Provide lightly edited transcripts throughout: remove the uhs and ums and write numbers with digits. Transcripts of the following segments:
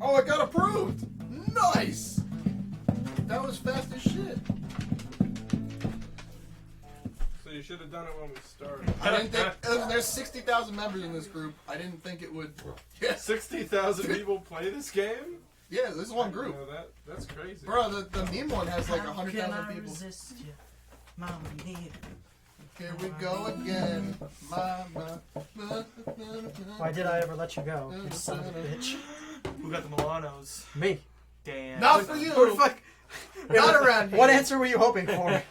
Oh, it got approved! Nice! That was fast as shit. So you should have done it when we started. I didn't think... There's 60,000 members in this group. I didn't think it would... Yeah. 60,000 people play this game? Yeah, this is one group. That's crazy. Bro, the meme one has like 100,000 people. Resist you? Mama need. Here we go again. Mama. Why did I ever let you go, you son of a bitch? Who got the Milanos? Me. Damn. Not for you! Who the fuck? Not around here. What answer were you hoping for?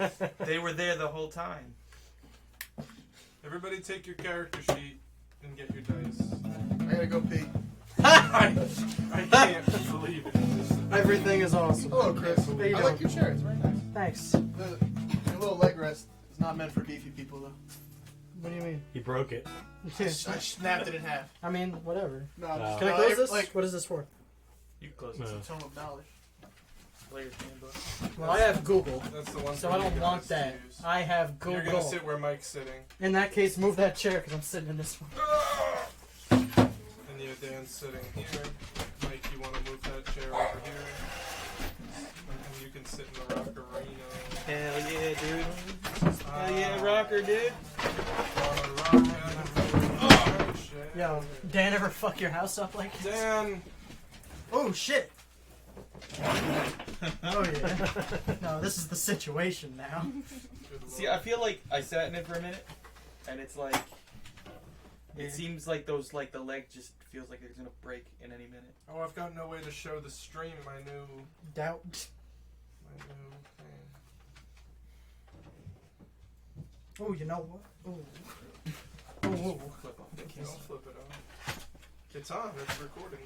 They were there the whole time. Everybody take your character sheet and get your dice. I gotta go pee. I can't believe it. Everything is awesome. Hello, Chris. How you I doing? like your chair. It's very nice. Thanks. Your little leg rest is not meant for beefy people, though. What do you mean? He broke it. I snapped it in half. I mean, whatever. No, Can I close this? Like, What is this for? You can close No. this. it's a tome of knowledge. Player's handbook. Well, I have Google, That's the one. so for I you don't guys want to that. use. I have You're Google. gonna sit where Mike's sitting. In that case, move that chair because I'm sitting in this one. And Dan's sitting here. Mike, you want to move that chair over here? And you can sit in the rockerino. Hell yeah, dude. Hell yeah, rocker, dude. Oh, shit. Yo, Dan ever fuck your house up like this? Dan. Oh shit! Oh yeah. No, this is the situation now. See, I feel like I sat in it for a minute, and it's like, it seems like those, like the leg just feels like it's gonna break in any minute. Oh, I've got no way to show the stream my new Doubt. thing. Oh, you know what? Oh. Oh. Flip off the Don't camera. flip it on. It's on. It's recording.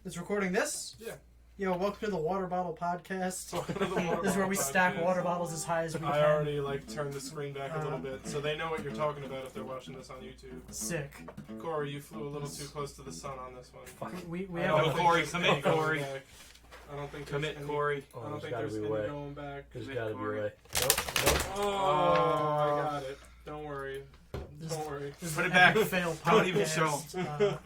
It's recording this? Yeah. Yo, welcome to the Water Bottle Podcast. Welcome to the water This is where we bottle stack podcast. water bottles as high as we can. I already turned the screen back a little bit, so they know what you're talking about if they're watching this on YouTube. Sick. Corey, you flew a little too close to the sun on this one. We I have don't Oh, think Corey, there's commit, any going Corey. back. I don't think there's Commit, any, Corey. I don't there's think gotta there's be a any way. going back. There's Commit, gotta be a Corey. way. Oh, I got it. Don't worry. Don't worry. This is Put an it back. epic fail podcast. Don't even show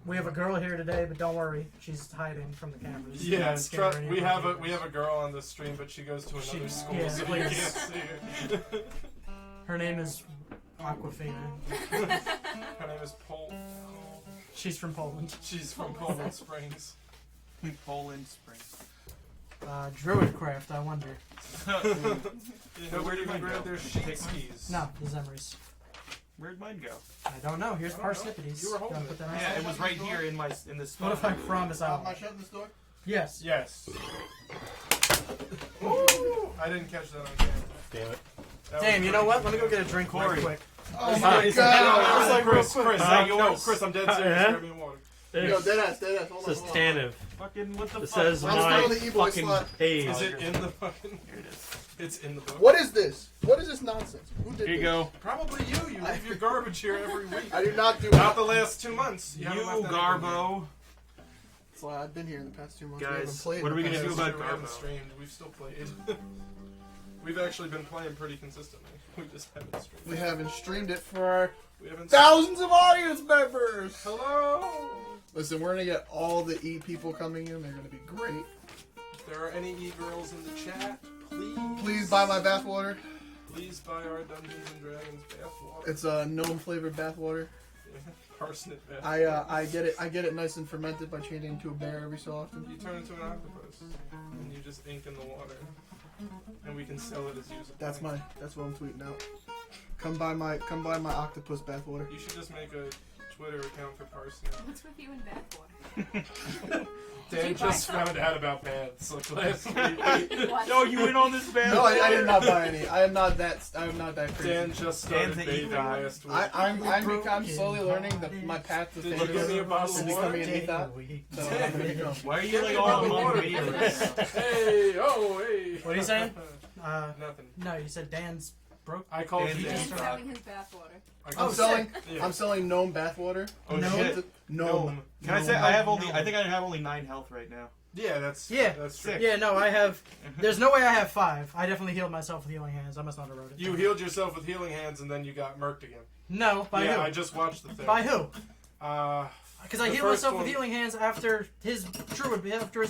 We have a girl here today, but don't worry, she's hiding from the cameras. Yeah, Not scaring we have a anybody. girl on the stream, but she goes to another She- school, yeah, so you please. can't see her. Her name is Aquafina. Her name is Pol. She's from Poland. She's from Poland Springs. Poland Springs. Druidcraft, I wonder. You know Where where did you can mine grab go? their sheet skis? No, the Zemrys. Where'd mine go? I don't know. Here's I don't know. Parsnipides. You were holding Gotta it. put that on. Yeah, it was right here in this spot. What if I promise Am I'll... I shutting this door? Yes. Yes. Woo! I didn't catch that on camera. Damn it. That Damn, was you know what? pretty Let me go get a drink real Corey. quick. Oh my my God. god! I was like, Chris, Is that no, yours? Chris, I'm dead serious. Yeah? Grab me water. Yo, It deadass, hold on. says hold on. Tannivh. Fucking what the It fuck? says I'm my still the e-boy fucking slut. page. Is it in the fucking? Here it is. It's in the book. What is this? What is this nonsense? Who did Here you this? go. Probably you. You leave your garbage here every week. I do not do Not the last 2 months. You, haven't left anything Garbo. So I've been here in the past 2 months. Guys, we haven't played what are we in the gonna past- do here. about We haven't Garbo? streamed. We've still played. We've actually been playing pretty consistently. We just haven't streamed. We haven't streamed it for our We haven't. thousands of audience members. Hello. Listen, we're gonna get all the E people coming in. They're gonna be great. If there are any e-girls in the chat, please. Please buy my bathwater. Please buy our Dungeons and Dragons bathwater. It's a gnome flavored bathwater. Parsnip bathwater. I get it nice and fermented by changing into a bear every so often. You turn into an octopus, and you just ink in the water, and we can sell it as usable. That's what I'm tweeting out. Come buy my octopus bathwater. You should just make a Twitter account for Parsnip. What's with you in bathwater? Dan just found out about baths like last week. What? No, you went on this bad. No, I did not buy any. I am not that crazy. Dan just started Dan's an bathing e-guy. last week. I'm slowly learning that my path to Did fame you give me a bottle is of becoming water? an e-thought. So I'm gonna go. Why are you Give like me a all bottle of on water, me? please. Hey, oh, hey. What are you saying? Nothing. No, you said Dan's broke. I called Dan's you. an He's e-guy. selling his bathwater. I'm selling gnome bathwater. Oh No. shit. Gnome. Can I say I have only? I think I have only 9 health right now. Yeah, that's Yeah. that's true. Yeah, no, I have... There's no way I have 5. I definitely healed myself with healing hands. I must not have wrote it. You healed yourself with healing hands, and then you got murked again. No, by yeah, who? I just watched the thing. By who? I Because I The healed first myself with one- healing hands after his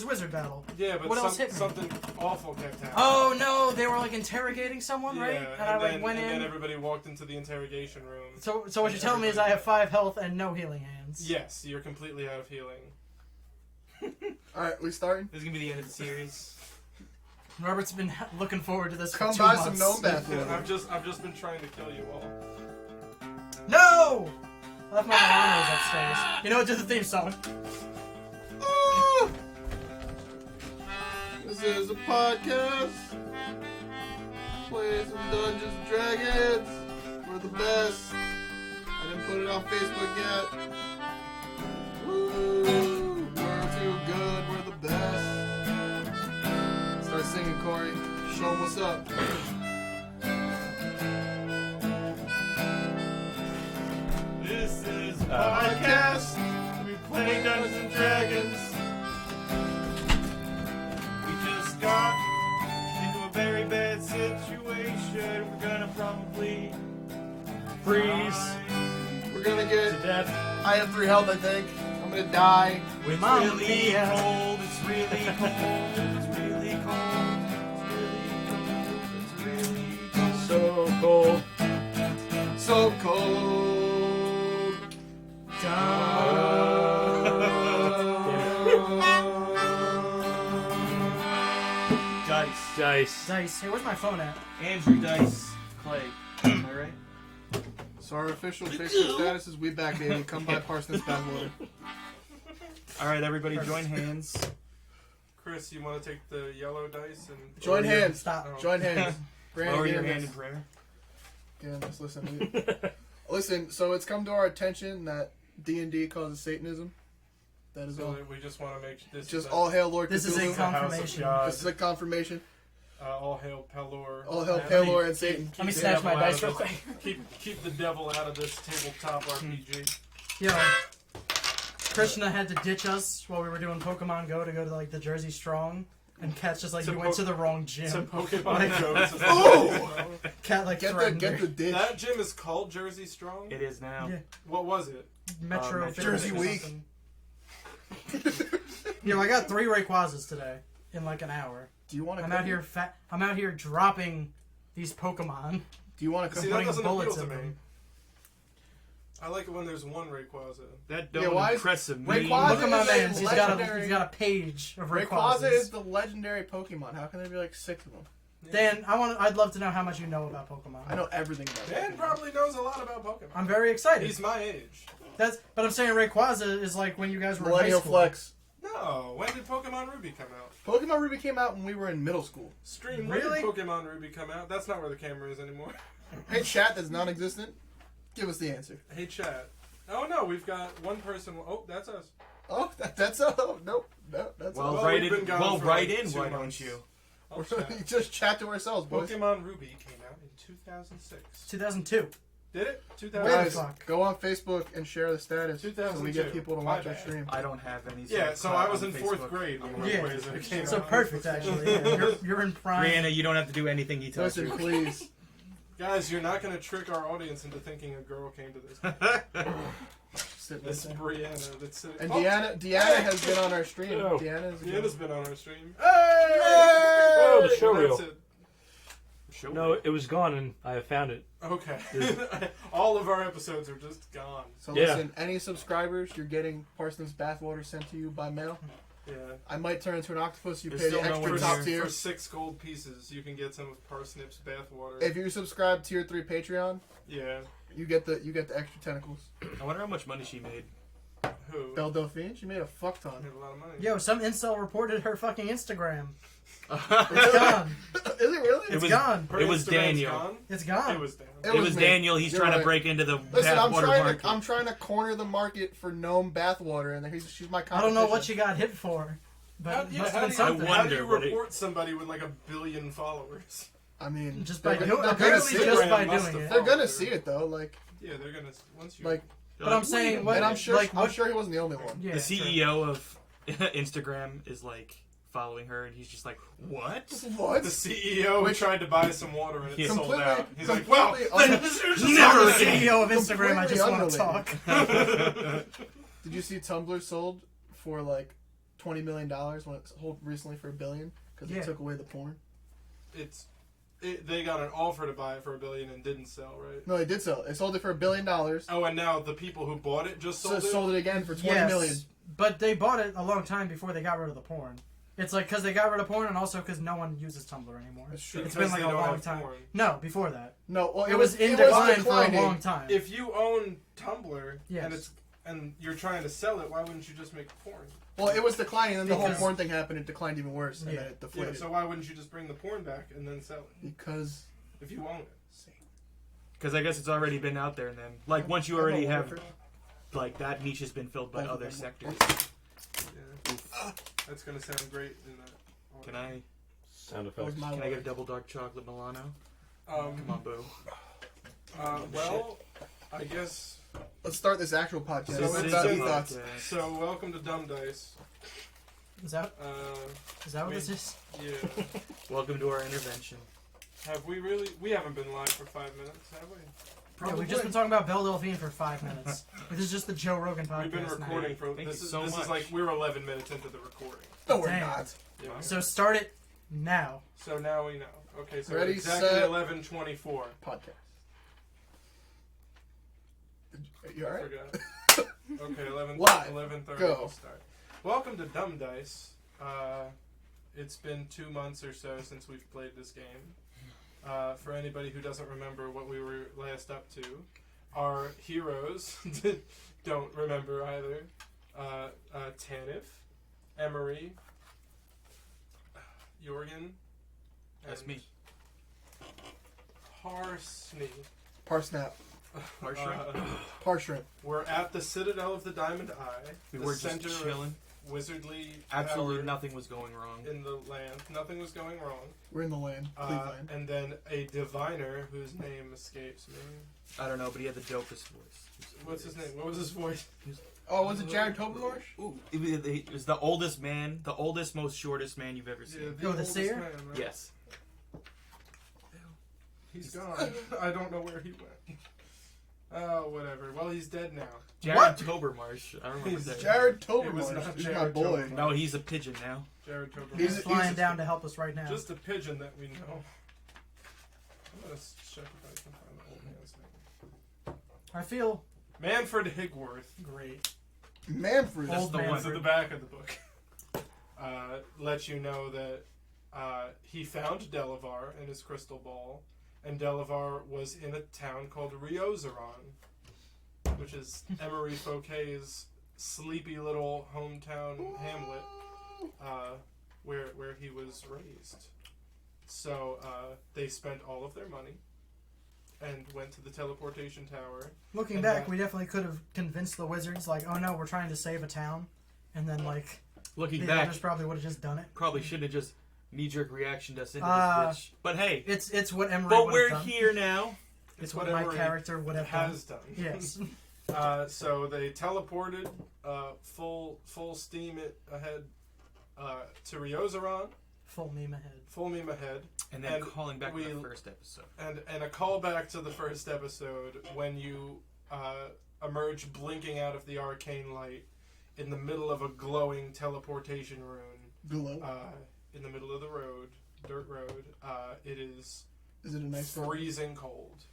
wizard battle. Yeah, but What else hit me? something awful kept happening. Oh no, they were like interrogating someone, Yeah, right? And I like went and in. then everybody walked into the interrogation room. So what you're telling me is I have 5 health and no healing hands. Yes, you're completely out of healing. Alright, we starting? This is gonna be the end of the series. Robert's been looking forward to this Come for 2 buy months. some gnome bath water. I've just been trying to kill you all. No! I left my Milano's upstairs. You know what? Do the theme song. Ah! This is a podcast. Play some Dungeons and Dragons. We're the best. I didn't put it on Facebook yet. Woo! We're too good. We're the best. Start singing, Corey. Show 'em what's up. This is a Podcast. We play Dungeons and Dragons. We just got into a very bad situation. We're gonna probably Freeze We're gonna to get. death. I have 3 health, I think. I'm gonna die. It's Mamma really mia. cold. It's really cold. It's really cold. It's really cold. So cold. So cold. Dice. Dice. Dice. Hey, where's my phone at? Andrew Dice. Clay. Am I right? So our official Facebook status is we back, baby. Come by Parsnip Elderbranch. All right, everybody, join hands. Chris, you want to take the yellow dice and Join hands. Stop. Oh. Join hands. Brandon, Lower get your in hand this. in prayer. Get in this. Listen. Listen. So it's come to our attention that D&D causes Satanism. That is all. So we just want to make this Just a- all hail Lord This is Cthulhu. a the house of confirmation. God. This is a confirmation. All hail Pelor. All hail And Pelor and Satan. Let me the snatch my devil out dice of real this- quick. Keep the devil out of this tabletop RPG. Yo, Krishna had to ditch us while we were doing Pokemon Go to like the Jersey Strong, and Cat just like To he went po- to the wrong To gym. Pokemon Go. Oh! Cat like Get the threatened get her. the ditch. That gym is called Jersey Strong. It is now. Yeah. What was it? Metro Metro Fitness Jersey or Week. something. Yo, I got 3 Rayquazas today in like an hour. Do you want to? I'm out here I'm out here dropping these Pokemon. Do you want to? See, that putting doesn't appeal bullets to in me. them. I like it when there's one Rayquaza. That Yeah, don't why is- impress me. Rayquaza Look at my is a man's. He's legendary- got a page of Rayquaza Rayquazas. is the legendary Pokemon. How can there be like 6 of them? Dan, I'd love to know how much you know about Pokemon. I know everything about Dan Pokemon. probably knows a lot about Pokemon. I'm very excited. He's my age. But I'm saying Rayquaza is like when you guys were Millennial in high school. Flex. No, when did Pokemon Ruby come out? Pokemon Ruby came out when we were in middle school. Stream, Really? when did Pokemon Ruby come out? That's not where the camera is anymore. Hey, chat that's non-existent. Give us the answer. Hey, chat. Oh no, we've got one person. Oh, that's us. Oh, that's nope, no, that's Well, Well, write we've in. been gone Well, for write like in. 2 Why months. don't you? I'll We're chat. just chat to ourselves, boys. Pokemon Ruby came out in 2006. 2002. Did it? Where 2006. Guys, the fuck? go on Facebook and share the status so we 2002. get people to My watch our bad. stream. I don't have any. sort Yeah, of so clout I was on in 4th Facebook. grade when Yeah. Rayquaza came So out. perfect, actually. Yeah, you're in prime. Brianna, you don't have to do anything he tells Listen, you. please. Guys, you're not going to trick our audience into thinking a girl came to this. Sit This right there. Brianna that's sitting. And Oh, Deanna has been on our stream. Oh. Deanna's been on our stream. Oh, the show That's reel. it. No, it was gone and I found it. Okay. All of our episodes are just gone. So Yeah. listen, any subscribers, you're getting Parsnip's bathwater sent to you by mail. Yeah. I might turn into an octopus. You There's pay the still no extra one top here. tier. For 6 gold pieces, you can get some of Parsnip's bathwater. If you subscribe tier 3 Patreon, Yeah. you get the extra tentacles. I wonder how much money she made. Who? Belle Delphine, she made a fuck ton. Made a lot of money. Yo, some incel reported her fucking Instagram. it It's gone. Is it really? It's was- gone. Her It was Instagram's Daniel. Gone? It's gone. It was Daniel. It was was me. Daniel. He's You're trying right. to break into the Listen, bathwater I'm market. trying to corner the market for gnome bathwater, and she's my I competition. don't know what she got hit for, but How, it yeah, must how, have do been you, something. I how do you wonder, but it- report somebody with like 1 billion followers? I mean, Just they're by gonna- doing, they're gonna apparently see just it. by Must doing have it. They're gonna followed see her. it though, like, Yeah, they're gonna once you like. But I'm saying, what, And I'm sure, like, I'm what, sure he wasn't the only one. yeah, the true. CEO of Instagram is like following her, and he's just like, "What?" What? The CEO tried to buy some water and it sold Completely- out. He's like, well, completely Never unrelated. CEO of Instagram. I just want to Completely talk. Did you see Tumblr sold for like $20 million when it sold recently for $1 billion because Yeah. they took away the porn? They got an offer to buy it for $1 billion and didn't sell, right? No, they did sell it. They sold it for $1 billion. Oh, and now the people who bought it just sold it? Sold it again for $20 million. But they bought it a long time before they got rid of the porn. It's like because they got rid of porn and also because no one uses Tumblr anymore. That's true. It's Because been like they a don't long have time. porn. No, before that. No, well, It was in decline for a declining. long time. If you own Tumblr Yes. and you're trying to sell it, why wouldn't you just make porn? Well, it was declining, and then the whole Because- porn thing happened. It declined even worse, and Yeah. then it Yeah, deflated. so why wouldn't you just bring the porn back and then sell it Because if you own it? Because I guess it's already been out there, and then like once you already have like that niche has been filled by other sectors. Yeah. That's gonna sound great in that. Can I? Sound That was effects. my Can I get a word. double dark chocolate Milano? Um, Come on, boo. well, I guess. Let's start this actual podcast. So What let's about do you thoughts? So welcome to Dumb Dice. Is that what we- this is? Yeah. Welcome to our intervention. Have we really? We haven't been live for 5 minutes, have we? Yeah, we've just been talking about Belle Delphine for 5 minutes. This is just the Joe Rogan podcast. We've been recording now. for Thank this. you Is so this much. is like we're 11 minutes into the recording. No, we're Damn. not. Yeah. So start it now. So now we know. Okay, so Ready, exactly set. 11:24. Podcast. You I alright? forgot. Okay, 11. Live. 11:30. Go. We'll start. Welcome to Dumb Dice. It's been 2 months or so since we've played this game. For anybody who doesn't remember what we were last up to, our heroes don't remember either. Tannivh, Emory, Yohrgin, That's and me. Parsnip. Parsnip. Parsnip. We're at the Citadel of the Diamond Eye, We the were just center chilling. of wizardly Absolutely power nothing was going wrong. in the land. Nothing was going wrong. We're in the land. Cleveland. And then a diviner whose name escapes me. I don't know, but he had the dopest voice. What's his name? What was his voice? Oh, was it Jared Tobermarsh? Ooh, it was the oldest man, the oldest, most shortest man you've ever seen. Oh, the oldest seer? man, right? Yes. He's gone. I don't know where he went. Oh, whatever. Well, he's dead now. Jared What? Tobermarsh. I don't remember He's that. Jared It was Tobermarsh. not He's my Jared boy. Tobermarsh. No, he's a pigeon now. Jared Toberman. He's He's- flying down to help us right now. Just a pigeon that we know. I'm gonna check if I can find the old man's name. I feel Manfred Higworth. great. Manfred. Old The ones Manfred. at the back of the book. Let you know that he found Delevar in his crystal ball, and Delevar was in a town called Riosoran, which is Emory Foquet's sleepy little hometown hamlet, where he was raised. So they spent all of their money and went to the teleportation tower. Looking And back, that- we definitely could have convinced the wizards, like, oh no, we're trying to save a town. And then, like, Looking the back, others probably would have just done it. probably shouldn't have just knee-jerk reaction us into Uh, this bitch. But hey, It's what Emory but would we're have done. here now. It's what my Emory character would have done. has done. Yes. So they teleported full steam ahead to Riosoran, Full meme ahead. full meme ahead, And then And calling back we- to the first episode. and a callback to the first episode when you emerge blinking out of the arcane light in the middle of a glowing teleportation rune Glow. in the middle of the road, dirt road. It is Is it a nice story? freezing cold.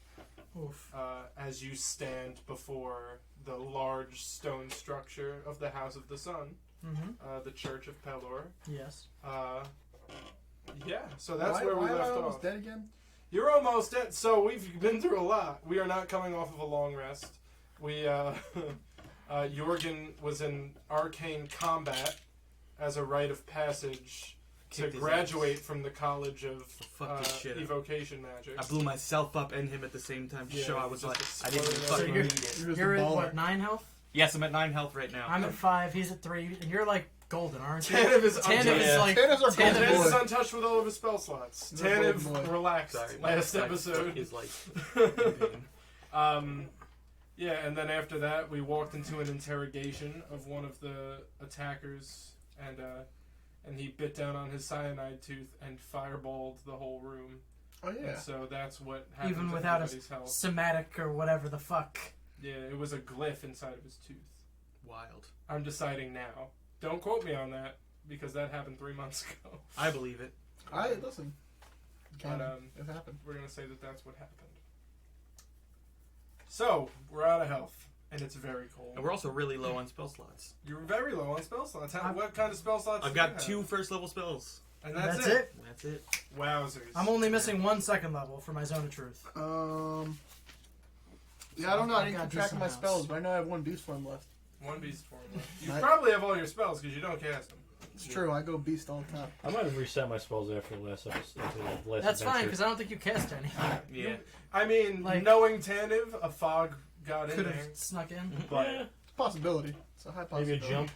Oof. As you stand before the large stone structure of the House of the Sun, Mm-hmm. the Church of Pelor. Yes. Yeah, so that's where we why am I left almost off. dead again? You're almost dead. So we've been through a lot. We are not coming off of a long rest. We, Yohrgin was in arcane combat as a rite of passage to Kicked his graduate from the College of Fuck this shit up. Evocation Magic. I blew myself up and him at the same time to Yeah, show I you was just like, I didn't even exploded. fucking So need it. You're, You're the at, baller. what, 9 health? Yes, I'm at 9 health right now. I'm at 5, he's at 3, and you're, like, golden, aren't you? Tannivh is Tannivh untouched. is, like... Tanniv's our Tannivh golden Tannivh is boy. untouched with all of his spell slots. He's a golden Tannivh boy. relaxed Sorry, last my episode. foot is like in pain. Yeah, and then after that, we walked into an interrogation of one of the attackers, and and he bit down on his cyanide tooth and fireballed the whole room. Oh yeah. And so that's what happened Even to without everybody's a health. somatic or whatever the fuck. Yeah, it was a glyph inside of his tooth. Wild. I'm deciding now. Don't quote me on that, because that happened 3 months ago. I believe it. Listen. But, It happened. We're going to say that that's what happened. So, we're out of health, and it's very cold. And we're also really low on spell slots. You're very low on spell slots. What kind of spell slots I've do you got have? 2 first level spells. And that's That's it. it. That's it. Wowzers. I'm only missing 1 second level for my Zone of Truth. Yeah, I don't know. I didn't gotta keep do track of some my else. spells, but I know I have 1 beast form left. 1 beast form left. You Right. probably have all your spells, because you don't cast them. It's true. I go beast all the time. I might have reset my spells after the last episode. After the last That's fine, adventure. because I don't think you cast any. Yeah. I mean, Like- knowing Tannivh, a fog got in Could there. have snuck in. But Yeah, It's a possibility. It's a high maybe possibility. a jump.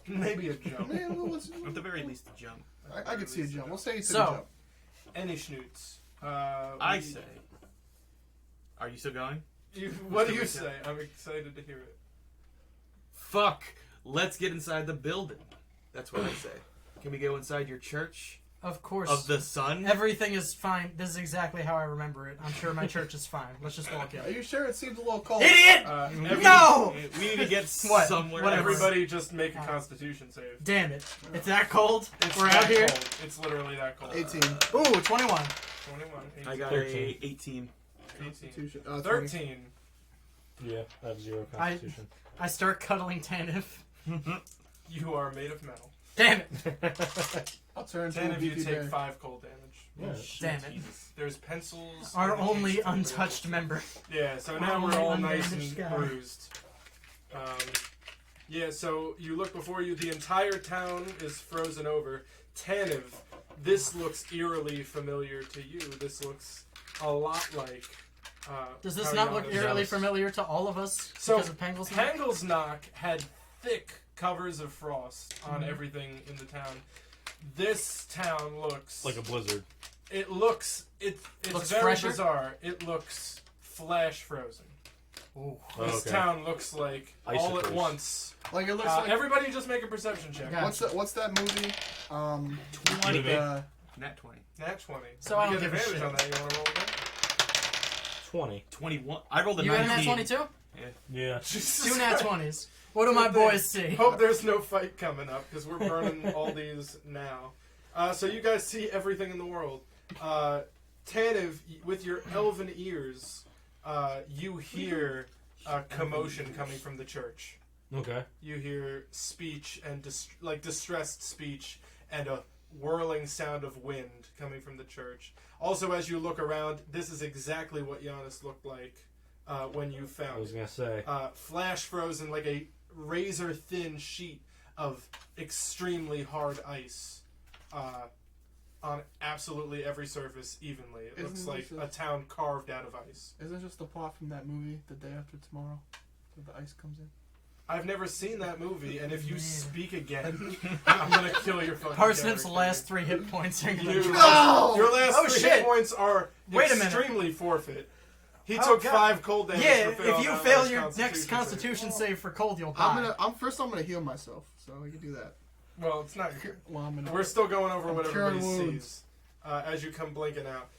maybe a jump. Yeah, well, let's- At the very least, a jump. I could see a jump. We'll say it's So- a jump. Any schnoots. I say. Are you still going? What do you say? I'm excited to hear it. Fuck. Let's get inside the building. That's what I say. Can we go inside your church Of course. of the sun? Everything is fine. This is exactly how I remember it. I'm sure my church is fine. Let's just walk Are in. you sure? It seems a little cold. Idiot! No! We need to get What? somewhere. Whatever. Everybody just make a Constitution save. Damn it. It's that cold? It's We're that out here? cold. It's literally that cold. 18. Ooh, 21. 21, 18, I got 13. a 18. 18, Constitution. 20. 13. Yeah, I have 0 constitution. I start cuddling Tannivh. You are made of metal. Damn it. I'll turn to a Tannivh, you beefy take bear. 5 cold damage. Yeah. Damn it. There's pencils. Our in the only case of the untouched member. Yeah, so Our now we're only all nice unbandaged and guy. bruised. Yeah, so you look before you, the entire town is frozen over. Tannivh, this looks eerily familiar to you. This looks a lot like... Does this how not look Yanas- eerily familiar to all of us So, because of Pangle's knock? Pangle's Knock had thick covers of frost on Mm-hmm. everything in the town. This town looks... Like a blizzard. It looks... It's Looks very fresher? bizarre. It looks flash frozen. Ooh. Oh, This okay. town looks like all at Icicles. once. Like it looks like. Everybody just make a perception check. Yeah. What's that movie? 20. with, Nat 20. Nat 20. So I you don't get give a advantage shit. on that. You want to roll again? 20. 21. I rolled a You had 19. a nat 22? Yeah. 2 nat 20s. What do my Good thing. boys see? Hope there's no fight coming up because we're burning all these now. So you guys see everything in the world. Tannivh, with your elven ears, you hear commotion coming from the church. Okay. You hear speech and distressed speech and a whirling sound of wind coming from the church. Also, as you look around, this is exactly what Yanas looked like when you I found was it. gonna say. Flash frozen like a razor thin sheet of extremely hard ice on absolutely every surface evenly. It looks Isn't like this a town carved out of ice. Isn't it just the plot from that movie, The Day After Tomorrow, where the ice comes in? I've never seen that movie, and if you Man. speak again, I'm gonna kill your fucking Parsnip's character. last 3 hit points are You- gonna No! Your last Oh, 3 shit. hit points are Wait a minute. extremely forfeit. He Oh, took God. 5 cold damage. Yeah, for failing if you that fail last your Constitution next save. Constitution save for cold, you'll die. I'm gonna heal myself, so we can do that. Well, it's not. Well, I'm gonna. We're still going over what curing everybody wounds. sees as you come blinking out.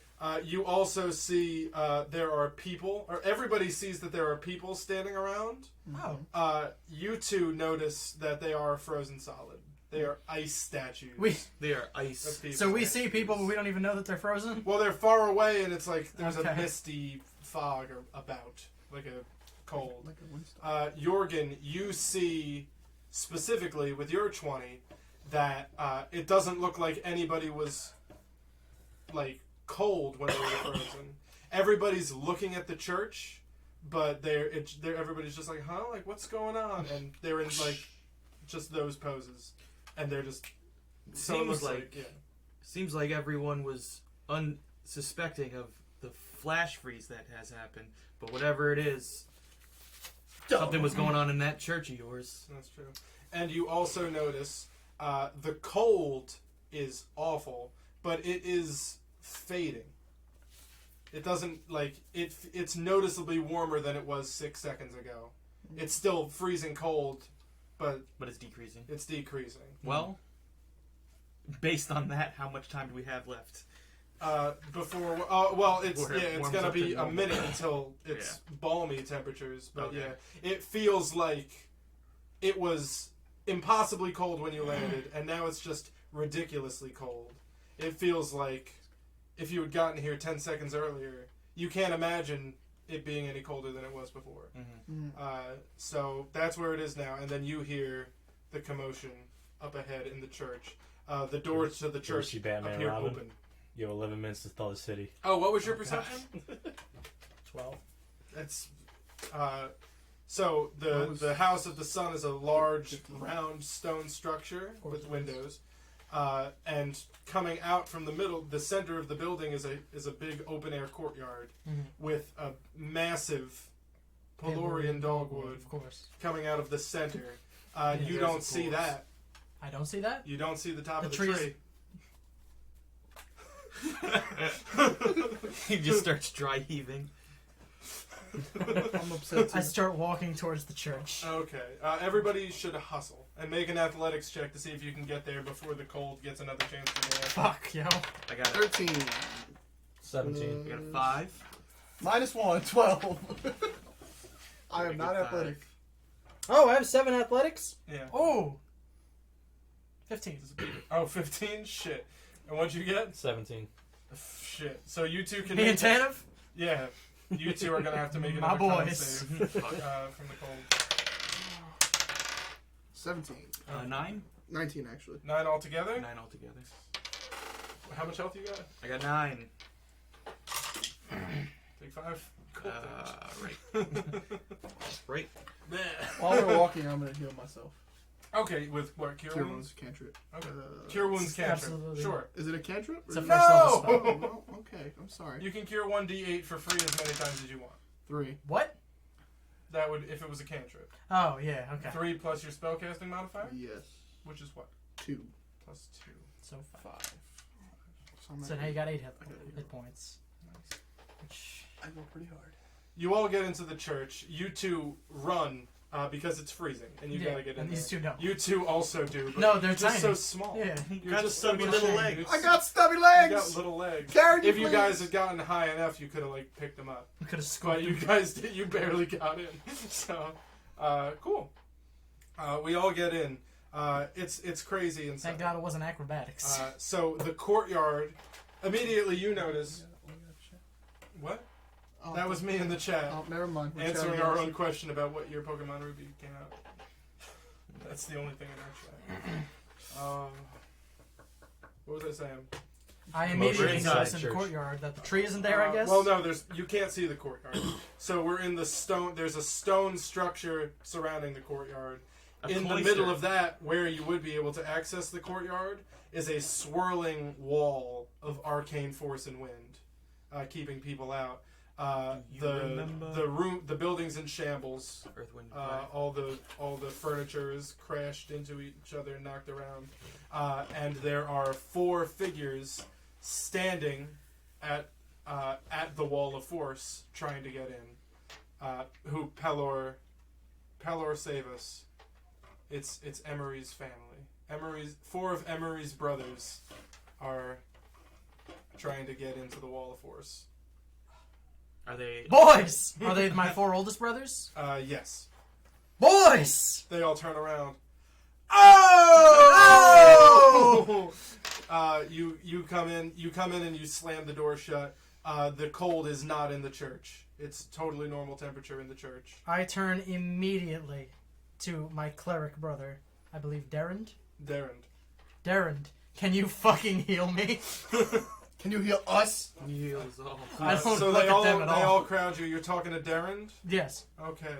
You also see there are people, or everybody sees that there are people standing around. Oh. You two notice that they are frozen solid. They are ice statues. They are of ice. people. So we see people, but we don't even know that they're frozen? Well, they're far away, and it's like there's a Okay. misty fog about, like a cold. Like a Winston. Yohrgin, you see specifically with your 20 that it doesn't look like anybody was like cold when they were frozen. Everybody's looking at the church, but everybody's just like, huh? Like, what's going on? And they're in like just those poses, and they're just. So it looks Seems like everyone was unsuspecting of the flash freeze that has happened. But whatever it is, something was going on in that church of yours. That's true. And you also notice the cold is awful, but it is fading. It doesn't like it's noticeably warmer than it was 6 seconds ago. It's still freezing cold, but But it's decreasing. it's decreasing. Well, based on that, how much time do we have left? Before, it's gonna be a minute until it's balmy temperatures. But it feels like it was impossibly cold when you landed, and now it's just ridiculously cold. It feels like if you had gotten here 10 seconds earlier, you can't imagine it being any colder than it was before. So that's where it is now, and then you hear the commotion up ahead in the church. The doors to the church appear open. You have 11 minutes to thaw the city. Oh, what was your perception? 12. That's so the House of the Sun is a large round stone structure with windows, and coming out from the center of the building is a big open air courtyard with a massive Pelorian dogwood, of course, coming out of the center. You don't see that. I don't see that. You don't see the top of the trees. tree. He just starts dry heaving. I'm upset too. I start walking towards the church. Okay. Everybody should hustle and make an athletics check to see if you can get there before the cold gets another chance to get Fuck, yo. I got 13. 17. I got a 5. -1, 12. I am not Five. athletic. Oh, I have 7 athletics? Yeah. Oh! 15. Oh, 15? Shit. And what'd you get? 17. Shit. So you two can Me make and Tannivh? Yeah. You two are going to have to make My another con boys. save from the cold. 17. 9? 19, actually. 9 altogether? 9 altogether. How much health you got? I got 9. Take 5? Cool. Right. While we're walking, I'm going to heal myself. Okay, with what? Cure Cure wounds? wounds, cantrip. Okay. Cure wounds cantrip. Absolutely. Sure. Is it a cantrip? It's a Or- first level spell. Oh, well, okay, I'm sorry. You can cure 1d8 for free as many times as you want. 3. What? That would, if it was a cantrip. Oh, yeah, okay. 3 plus your spellcasting modifier? Yes. Which is what? 2. Plus 2. So 5. 5. I'm So at now you 8. got 8 I hit points. Nice. Which... I go pretty hard. You all get into the church. You two run because it's freezing, and you gotta get in and these there. two don't. You two also do. But No, they're you're just so tiny. small. Yeah. You're Got just stubby so little tiny. legs. I got stubby You legs! got little legs. Carry me, If you guys please. had gotten high enough, you could have like picked them up. We could have But scored you guys did. You barely got in. So, cool. We all get in. It's crazy inside. Thank God it wasn't acrobatics. So the courtyard. Immediately, you notice. What? Oh, That was me in the chat. Oh, never mind. We're Answering chatting our about own it. question about what year Pokemon Ruby came out. That's the only thing in our chat. What was I saying? I We're immediately inside noticed in the church. courtyard that the tree isn't there, I guess? Well, no, you can't see the courtyard. So we're in the stone. There's a stone structure surrounding the courtyard. In the middle of that, where you would be able to access the courtyard, is a swirling wall of arcane force and wind, keeping people out. The building's in shambles. Earth, Wind, Fire. All the furniture is crashed into each other and knocked around, and there are 4 figures standing at the wall of force trying to get in. Who Pelor save us? It's Emory's family. 4 of Emory's brothers are trying to get into the wall of force. Are they... Boys! Are they my 4 oldest brothers? Yes. Boys! They all turn around. Oh! You come in and you slam the door shut. The cold is not in the church. It's totally normal temperature in the church. I turn immediately to my cleric brother. I believe Darren. Darren, can you fucking heal me? Can you heal us? Heals all. I don't So look they at all them at all. crowd you. You're talking to Darren? Yes. Okay.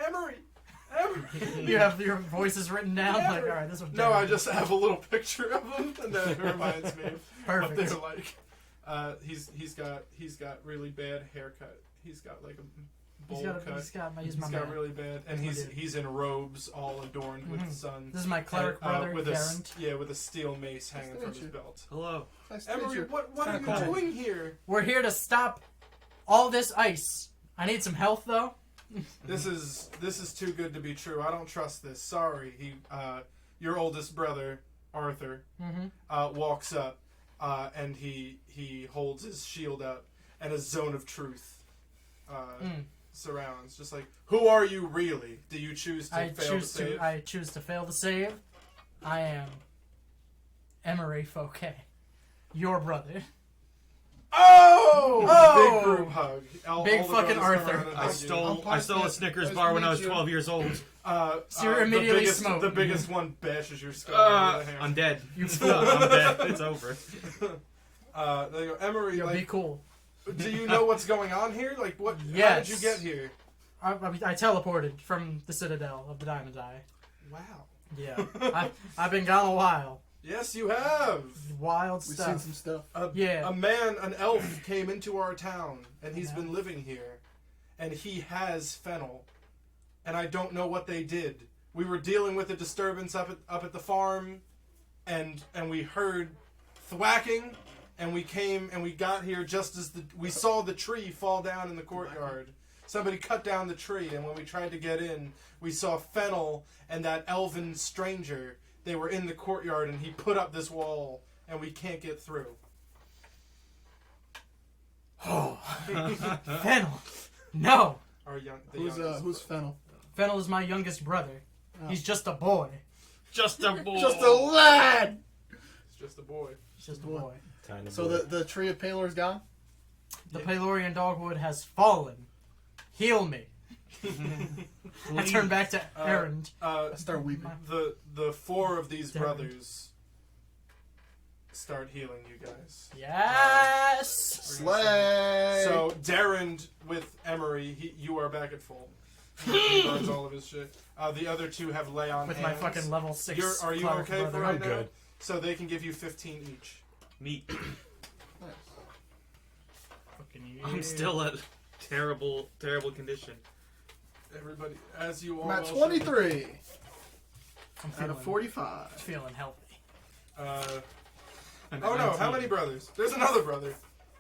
Emory! You have your voices written down? Yeah. Like, alright, this is what No, Darren I is. just have a little picture of him, and that reminds me of what Perfect. they're like. He's got really bad haircut. He's got like a bowl cut. He's got He's my got man. really bad, and he's in robes, all adorned with the sun. This is my cleric And, brother, with Darren. with a steel mace hanging from his belt. Hello. Nice to meet Emory, you. what are kinda you cold. doing here? We're here to stop all this ice. I need some health, though. This is too good to be true. I don't trust this. Sorry, your oldest brother Arthur, Mm-hmm. walks up, and he holds his shield up, and a zone of truth surrounds. Just like, who are you really? Do you choose to fail to save? I choose to fail to save. I am Emory Foquet, your brother. Oh! Oh! Big group hug. Big all the fucking brothers come Arthur. around and I hug stole I'm a Snickers Parsnip. Nice bar when to I was meet you. 12 years old. you. So you're immediately the smoked. biggest one bashes your skull with a hammer. I'm dead. You fool. I'm dead. It's over. They go, Emory, Yo, be like, cool. do you know what's going on here? Like, what? Yes. How did you get here? I teleported from the Citadel of the Diamond Eye. Wow. Yeah. I've been gone a while. Yes, you have. Wild We've stuff. seen some stuff. Yeah. An elf came into our town, and he's been living here, and he has fennel, and I don't know what they did. We were dealing with a disturbance up at the farm, and we heard thwacking, and we came and we got here just as we saw the tree fall down in the courtyard. Somebody cut down the tree, and when we tried to get in, we saw fennel and that elven stranger. They were in the courtyard, and he put up this wall, and we can't get through. Oh. Fennel. No. Who's Fennel? Fennel is my youngest brother. He's just a boy. Just a boy. Just a lad. It's just a boy. He's just a boy. Tiny So boy. the tree of Palor's gone. The Palorian dogwood has fallen. Heal me. I turn back to Errand. I start weeping. The four of these Damn. brothers start healing you guys. Yes. Slay. So Darren with Emory, you are back at full. He burns all of his shit. The other two have lay on With hands. my fucking level 6 Are you cleric okay brother. for right I'm now? good. So they can give you 15 each. Meat. Nice. Fucking I'm still at terrible condition. Everybody, as you all I'm at know, 23 I'm out feeling, of 45. feeling healthy. Oh no, how many brothers? There's another brother.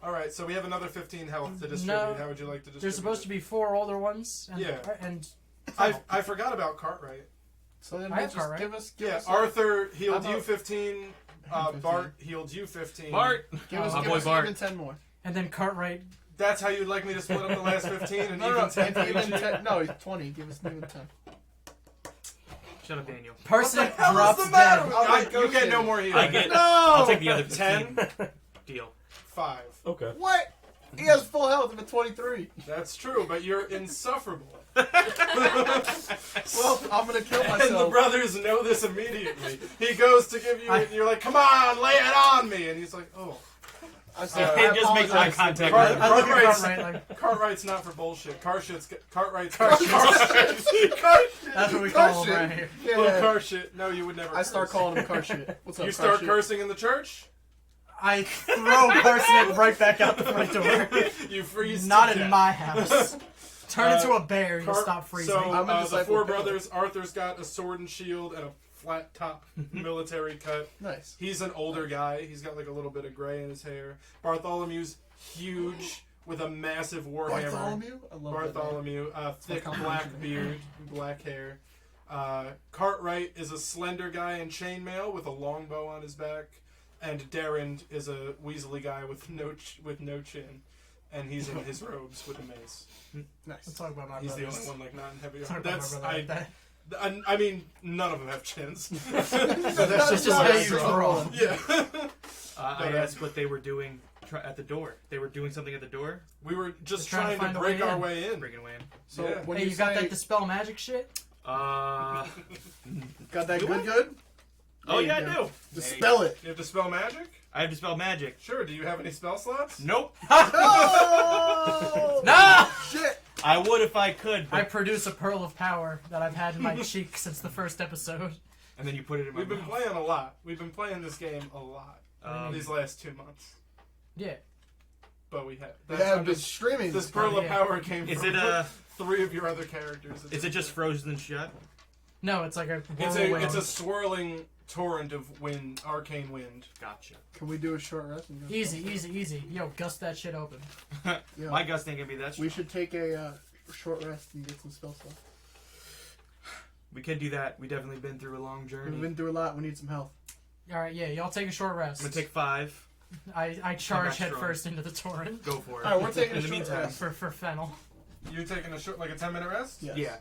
Alright, so we have another 15 health to distribute. No. How would you like to distribute? There's supposed to be 4 older ones. And, Yeah. And I forgot about Cartwright. So then I have just Cartwright. give us Arthur healed How you about- 15. 15. Bart healed you 15. Bart. give us, my give boy us Bart. even 10 more. and then Cartwright. That's how you'd like me to split up the last 15 and No, even no, 10 for even each? 10. No, 20. Give us even 10. Shut up, Daniel. Parsnip Hell is drops the matter dead. with you? You get no more healing. I get. No. I'll take the other 10. 15. Deal. 5. Okay. What? He has full health of a 23. That's true, but you're insufferable. Well, I'm gonna kill And the myself. brothers know this immediately. He goes to give you, and you're like, "Come on, lay it on me," and he's like, "Oh." I said, It just makes eye apologize. contact. Cart- with I look at Cartwright's- Cartwright like, Cartwright's not for bullshit. Cartwright's that's what we call him right here. Yeah. car shit. No, you would never. I start curse. calling him car shit. What's up, You car start shit? cursing in the church. I throw Parsnip right back out the front door. You freeze. Not to in death. my house. Turn into a bear, you'll Car- stop freezing. So I'm a the disciple 4 of Pillar. brothers. Arthur's got a sword and shield and a flat top military cut. Nice. He's an older guy. He's got like a little bit of gray in his hair. Bartholomew's huge with a massive warhammer. Bartholomew? I love Bartholomew, thick Like black combination. beard, black hair. Cartwright is a slender guy in chainmail with a longbow on his back, and Darren is a weaselly guy with no chin, and he's in his robes with a mace. Nice. Let's talk about my He's the brothers. only one like not in heavy Talk armor. about my That's brother like that. I mean, none of them have chins. That's That's just how you roll. Yeah. I asked what they were doing at the door. They were doing something at the door. We were just Just trying to trying to find a break way our in. way in. Breaking away in. So Yeah. when Hey, you you got say that dispel magic shit? Uh. got that Do good? Oh yeah, I you do. go. Dispel it. You have to spell magic? I have to spell magic. Sure. Do you have any spell slots? Nope. Oh! No! Shit! I would if I could. I But, produce a pearl of power that I've had in my cheek since the first episode. and then you put it in my We've been mouth. playing a lot. We've been playing this game a lot these last 2 months. Yeah. But we have. They That's have how been this streaming. this pearl of Yeah. power came Is from it 3 of your other characters. Is it just frozen shut? No, it's like a It's whirlwind. a swirling torrent of wind, arcane wind. Gotcha. Can we do a short rest? And go? Easy. Yo, gust that shit open. Yeah. My gust ain't gonna be that. We should take a short rest and get some spell stuff. We can do that. We definitely been through a long journey. We've been through a lot. We need some health. Alright, yeah, y'all take a short rest. I'm gonna take 5. I charge back head strong. first into the torrent Go for it. Alright, we're taking In a the short meantime. rest. for fennel. You're taking a short, like a 10-minute rest? Yes. Yeah,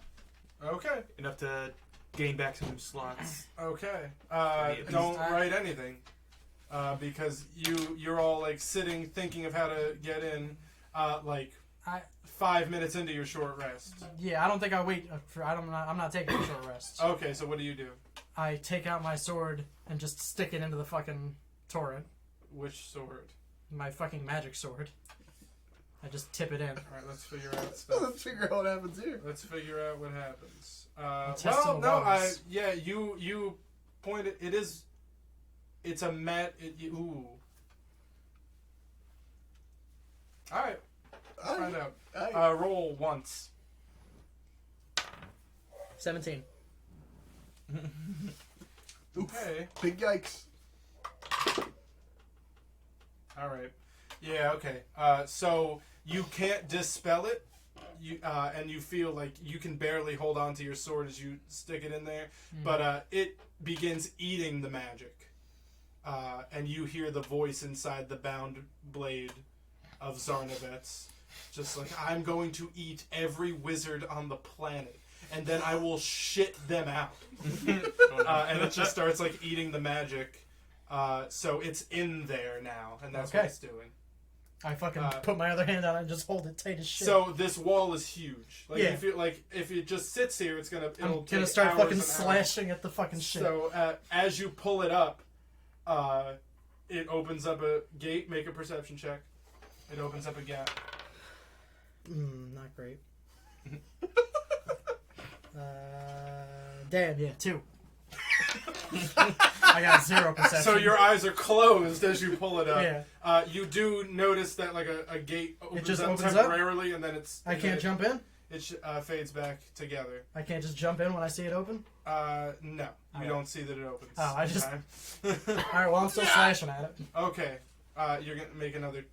Okay. enough to gain back some slots. Okay. Yeah, Don't please. write anything. Because you're all like sitting thinking of how to get in like I- 5 minutes into your short rest. Yeah, I don't think I wait for. I'm not taking a short rest. Okay, so what do you do? I take out my sword and just stick it into the fucking torrent. Which sword? My fucking magic sword. I just tip it in. Alright, let's figure out stuff. Let's figure out what happens here. Let's figure out what happens. Test Well, of no, waters. yeah, you pointed. It is. It's a ooh. All right, let's find out. Roll once. 17. Okay. Big yikes. All right. Yeah. Okay. So you can't dispel it. And you feel like you can barely hold on to your sword as you stick it in there, but it begins eating the magic. And you hear the voice inside the bound blade of Zarnavets. Just like, I'm going to eat every wizard on the planet, and then I will shit them out. And it just starts like eating the magic. So it's in there now, and that's what Okay. it's doing. I fucking put my other hand on it and just hold it tight as shit. So this wall is huge. Like Yeah. you feel like if it just sits here, it'll I'm gonna take start hours fucking and hours. slashing at the fucking shit. So as you pull it up, it opens up a gate. Make a perception check. It opens up a gap. Not great. Damn, yeah, 2. I got 0 perception. So your eyes are closed as you pull it up. Yeah. You do notice that like a gate opens just up opens up? temporarily, and then it's I can't jump in? It fades back together. I can't just jump in when I see it open? No, you Alright. don't see that it opens. Oh, I in just- time. Alright, well, I'm still slashing at it. Okay, you're gonna make another.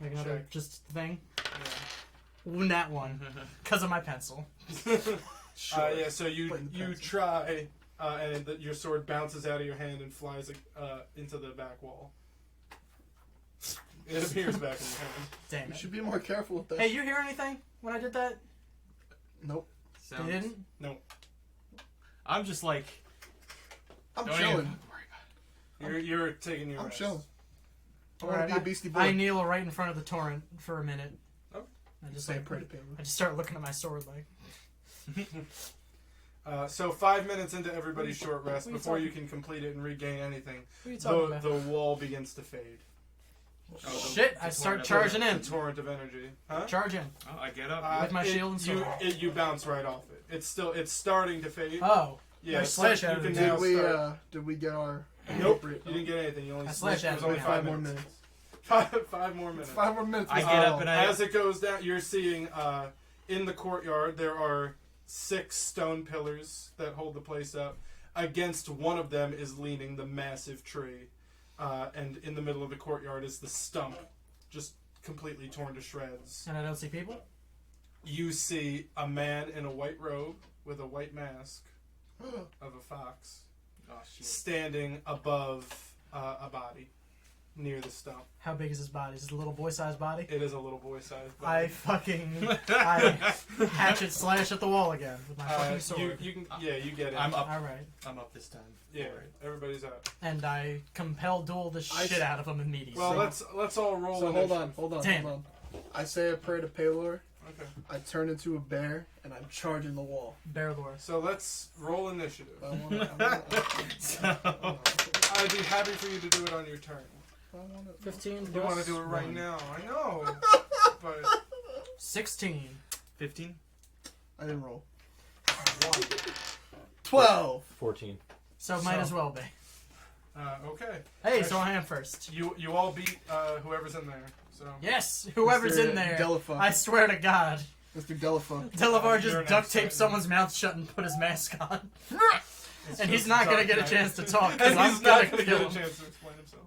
Make another Check. just thing. Yeah. Win that one. Because of my pencil. Sure. Yeah, so you Put the pencil. try, and your sword bounces out of your hand and flies into the back wall. It appears back in your hand. Damn You it. should be more careful with that. Hey, you hear anything when I did that? Nope. You didn't? I'm just like, I'm don't chilling. even- You're taking your I'm rest. chilling. I want Alright, to be a beastie boy. I kneel right in front of the torrent for a minute. Oh. I just Say like, pretty paper. I just start looking at my sword like, So 5 minutes into everybody's short rest, what are you before you talking- can complete it and regain anything, what are you talking about? the wall begins to fade. Shit, I start charging The in. torrent of energy. Huh? Charge in. Oh, I get up. With my shield and sword. You bounce right off it. It's starting to fade. Oh. Yeah, I slash you at can it. now Did we get our Nope, appropriate- you didn't get anything. You only I slash it at was it only now. 5 5 more minutes. minutes. Five more minutes. 5 more minutes. I Mr. get up Hall. and I- As it goes down, you're seeing in the courtyard there are 6 stone pillars that hold the place up. Against one of them is leaning the massive tree, and in the middle of the courtyard is the stump, just completely torn to shreds. And I don't see people? You see a man in a white robe with a white mask of a fox Oh shit. standing above a body near the stump. How big is his body? Is it a little boy-sized body? It is a little boy-sized I body. fucking I hatchet slash at the wall again with my fucking you sword. can you get it. I'm up. Alright. I'm up this time. Yeah, Alright. everybody's up. And I compel duel the shit out of him immediately. Well, let's all roll. So initiative. hold on. Damn. I say a prayer to Palor. Okay. I turn into a bear and I'm charging the wall. Bear lore. So let's roll initiative. I wanna, I'd be happy for you to do it on your turn. 15 You want to plus do it right 1. now? I know, but 16. 15. I didn't roll. 12. 14. So might as well be. okay. Hey, so I am first. You all beat whoever's in there. So Yes, whoever's Mr. in there. Delevar. I swear to God. Mr. Delevar. Delevar You're just an duct taped outsider. someone's mouth shut and put his mask on. it's And he's just not gonna Dark get a Knight. chance to talk, 'cause And I'm he's not gonna gonna kill get a him. chance to explain himself.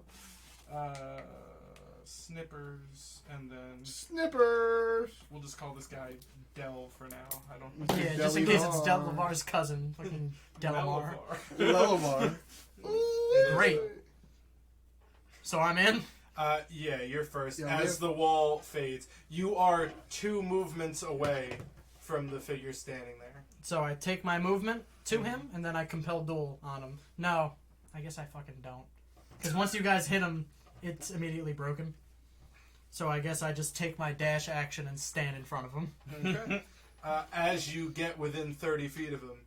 Snippers, and then Snippers. we'll just call this guy Del for now. I don't. Yeah, just in case it's Delevar. Delevar's cousin. Fucking Delevar. Delevar. Delevar. Great. So I'm in? Yeah, you're first. Yeah, As the wall fades, you are 2 movements away from the figure standing there. So I take my movement to him, and then I compel duel on him. No, I guess I fucking don't. Because once you guys hit him, it's immediately broken. So I guess I just take my dash action and stand in front of him. Okay. As you get within 30 feet of him,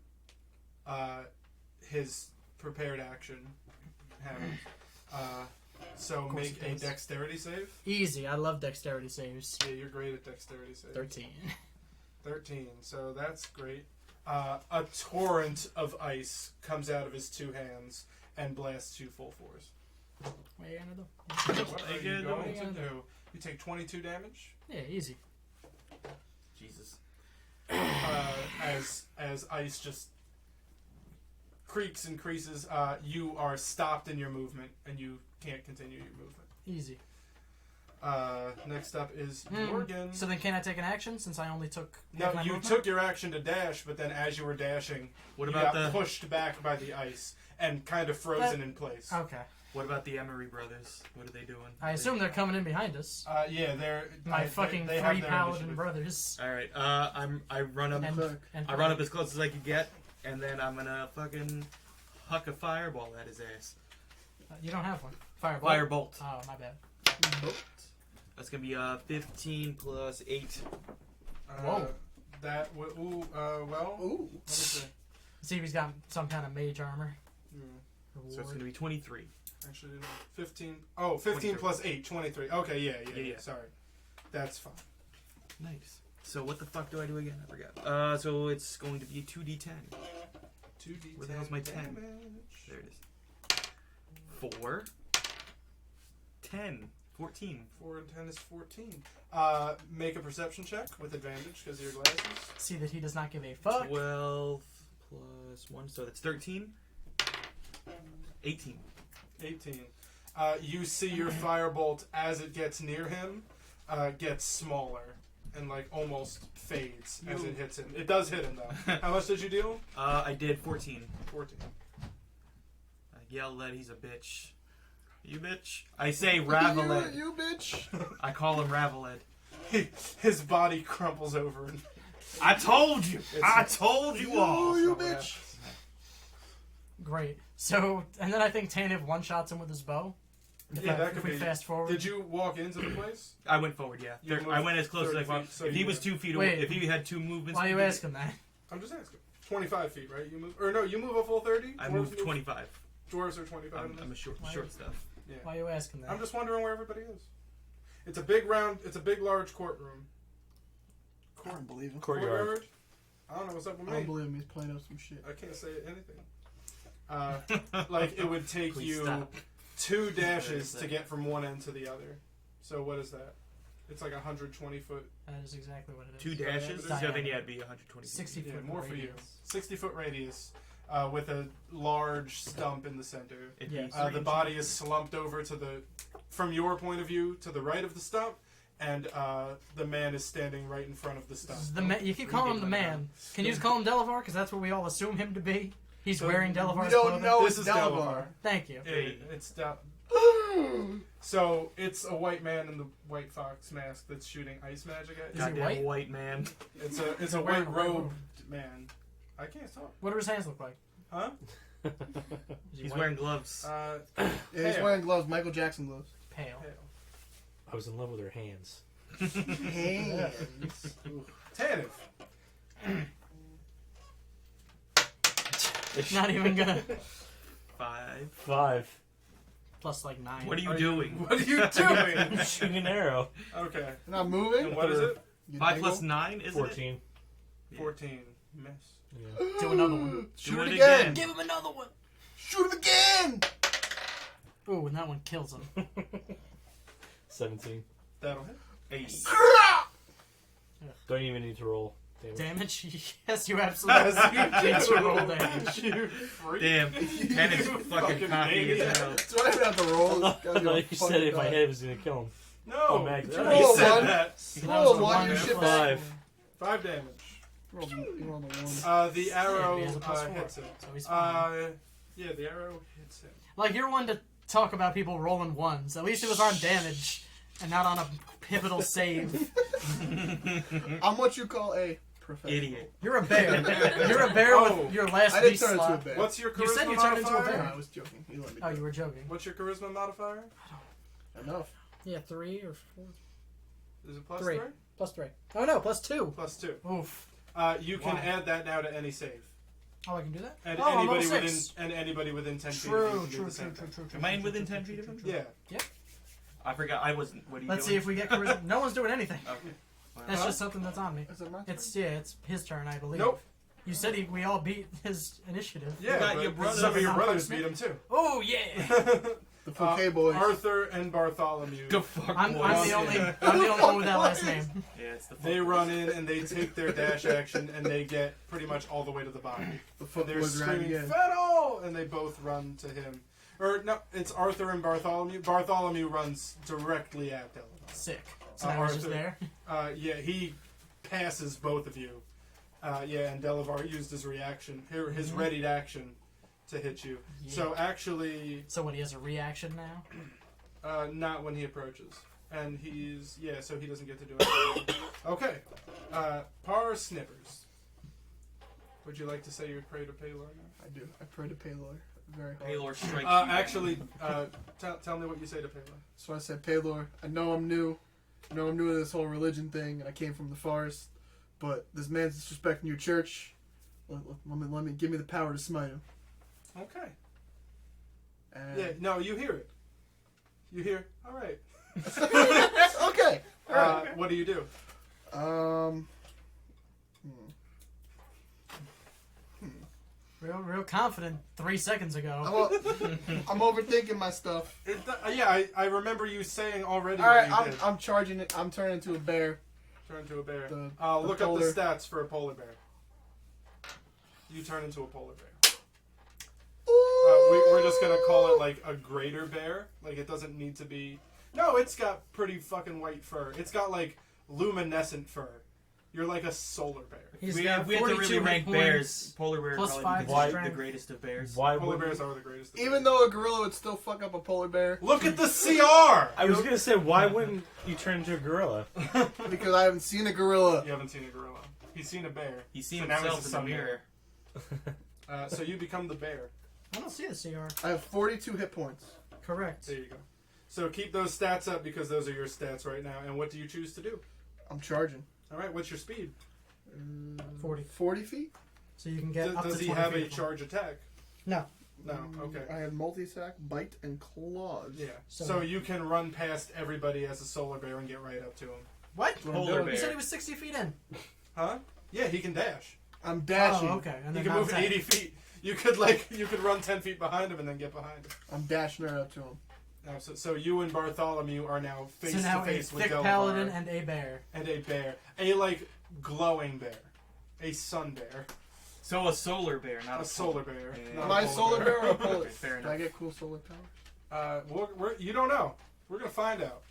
his prepared action happens. So make a dexterity save. Easy. I love dexterity saves. Yeah, you're great at dexterity saves. 13. 13. So that's great. A torrent of ice comes out of his 2 hands and blasts you full force. What are you gonna do? What are you going to do? You take 22 damage. Yeah, easy. Jesus. As ice just creaks and creases, you are stopped in your movement and you can't continue your movement. Easy. Next up is Yohrgin. So then can I take an action since I only took No, my you movement? took your action to dash, but then as you were dashing, What you about got the pushed back by the ice and kind of frozen in place. Okay. What about the Emory brothers? What are they doing? I assume they're coming in behind us. Yeah, they're My fucking they have 3 their paladin initiative. brothers. All right. I run up. And I run up as close as I can get, and then I'm gonna fucking huck a fireball at his ass. You don't have one. Firebolt. Firebolt. Oh, my bad. That's gonna be 15 plus 8. Whoa. Well. Ooh. Let me see. See if he's got some kind of mage armor. So it's gonna be 23. Actually, no. 15. Oh, 15 23. plus 8, 23. Okay, yeah. Sorry. That's fine. Nice. So what the fuck do I do again? I forgot. So it's going to be 2d10. 2d10. Where the hell's my 10? damage. There it is. 4. 10. 14. 4 and 10 is 14. Make a perception check with advantage because of your glasses. See that he does not give a fuck. 12 plus 1, so that's 13. 18. 18. You see your firebolt as it gets near him, gets smaller and like almost fades as it hits him. It does hit him though. How much did you deal? I did 14. 14. I yell that he's a bitch. You bitch. I say Raveled. You bitch. I call him Raveled. His body crumples over. And I told you. I told you all. You bitch. Great. So, and then I think Tannivh one-shots him with his bow. Yeah, that could if we be. fast forward. Did you walk into the place? I went forward, yeah. You I went as close as I 30 could. feet, so If you he was moved. 2 feet away, Wait. if he had 2 movements, Why are you we could- asking that? I'm just asking. 25 feet, right? You move, or no? You move a full 30. I Dwarves moved move- 25. Dwarves are 25. in I'm a this? short stuff. Yeah. Why are you asking that? I'm just wondering where everybody is. It's a big round. It's a big, large courtroom. I don't believe him. Courtyard. I don't know what's up with I don't me. believe him. He's playing up some shit. I can't say anything. Like it would take Please you stop. 2 dashes to get from one end to the other. So what is that? It's like 120 foot. That is exactly what it is. 2 dashes? Diameter. So then, yeah, it'd be 120 feet. 60 Yeah, foot more for you. radius. 60 foot radius with a large stump in the center. It'd Yeah. be The 3 body is slumped over to the, from your point of view, to the right of the stump, and the man is standing right in front of the stump. You keep calling him the man. Can you just call him Delevar? Because that's what we all assume him to be. He's So wearing We Delevar's don't clothing. know This it's is Delevar. Thank you. It's down. So it's a white man in the white fox mask that's shooting ice magic at you. Is he goddamn white? white man. It's a wearing white a white robed robe. man. I can't talk. What do his hands look like? Huh? Is he He's white? wearing gloves. Yeah, he's Pale. wearing gloves. Michael Jackson gloves. Pale. I was in love with her hands. Hands. Tannivh. Not even gonna. 5. 5. Plus like 9. What are you doing? What are you doing? Shooting an arrow. Okay. You're not moving? And what is it? You 5 dingle? plus 9, isn't 14. it? 14. Miss. Yeah. Do another one. Shoot Do it it again. again. Give him another one. Shoot him again. Ooh, and that one kills him. 17. That'll hit. 8. Don't even need to roll. Damage? Yes, you absolutely need to roll damage. You freak. Damn. And it's fucking cocky as hell. That's what I have to roll. I thought you said if I hit it, it was going to kill him. No. Oh, Mag. you Roll said one. that. Roll one. one, Shit yeah. back. 5. 5 damage. You roll the one. The arrow he has a +4, hits him. So he's fine. Yeah, the arrow hits him. Like, you're one to talk about people rolling ones. At least it was on damage and not on a pivotal save. I'm what you call a professional. Idiot. You're a bear. You're a bear with your last I didn't beast turn into a slot. bear. What's your charisma You said you turned into a modifier? No, bear. I was joking. You let me Oh, do you were joking. What's your charisma modifier? it. Enough. Yeah, 3 or 4. Is it plus 3. 3? Plus 3. Oh no, plus 2. Plus 2. Oof. You can Why? add that now to any save. Oh, I can do that? And Oh, I'm anybody level within 6. 10 feet of you True, can do true, the same true, thing. true, true. Am I within 10 feet of him? Yeah. I forgot. I wasn't. What are you Let's see doing? if we get charisma. No one's doing anything. Okay. That's Huh? just something that's on me. Is it my turn? It's his turn, I believe. Nope. You said we all beat his initiative. Yeah, got but your brother. some of your Not brothers Parsnip. beat him too. Oh yeah. The Foquet boys. Arthur and Bartholomew. The fuck I'm boys. the only one with that last name. Yeah, it's the fuck They boys. run in and they take their dash action and they get pretty much all the way to the body. The And foot they're boys ran screaming, again. Fennel! And they both run to him. Or, no, it's Arthur and Bartholomew. Bartholomew runs directly at Delevar. Sick. So now he's just Arthur. there. Yeah, he passes both of you. Yeah, and Delevar used his reaction, his readied action to hit you. Yeah. So actually, So what? He has a reaction now. not when he approaches. And so he doesn't get to do anything. Okay. Parsnippers. Would you like to say you would pray to Paylor now? I do. I pray to Paylor very hard. Paylor strikes. Actually, tell me what you say to Paylor. So I said, Paylor, I know I'm new. I know I'm new to this whole religion thing, and I came from the forest. But this man's disrespecting your church. Let me give me the power to smite him. Okay. And Yeah, no, you hear it. You hear, all right. okay. What do you do? Real confident 3 seconds ago. I'm overthinking my stuff. I remember you saying already All right, what you did. I'm charging it. I'm turning into a bear. Turn into a bear. The Look up polar- the stats for a polar bear. You turn into a polar bear. We're just gonna call it like a greater bear. Like it doesn't need to be. No, it's got pretty fucking white fur. It's got like luminescent fur. You're like a solar bear. He's We got have to 42 really hit rank points. bears. Polar bear plus probably 5 considered strength. the greatest of bears. Why Polar would bears are the greatest. of Even bears. though a gorilla would still fuck up a polar bear, Look at the CR. I was gonna say, why wouldn't you turn into a gorilla? because I haven't seen a gorilla. You haven't seen a gorilla. He's seen a bear. He's seen So now himself he's in a the mirror. So you become the bear. I don't see a CR. I have 42 hit points. Correct. There you go. So keep those stats up because those are your stats right now. And what do you choose to do? I'm charging. All right. What's your speed? 40. 40 feet? So you can get up Does to he 20 have a feet. charge attack? No. No. Okay. I have multi-sack, bite, and claws. Yeah. So- So you can run past everybody as a solar bear and get right up to him. What? What I'm Polar doing. bear. You said he was 60 feet in. Huh? Yeah, he can dash. I'm dashing. Oh, okay. And You then can move not at attack. 80 feet. You could run 10 feet behind him and then get behind him. I'm dashing right up to him. So you and Bartholomew are now face So now to a face with thick Delevar paladin and a bear. and a bear, a like glowing bear, a sun bear, So a solar bear, not a solar bear. Yeah. not Am a I polar solar bear or a polar? Okay, fair Do I enough. get cool solar powers? You don't know. We're gonna find out.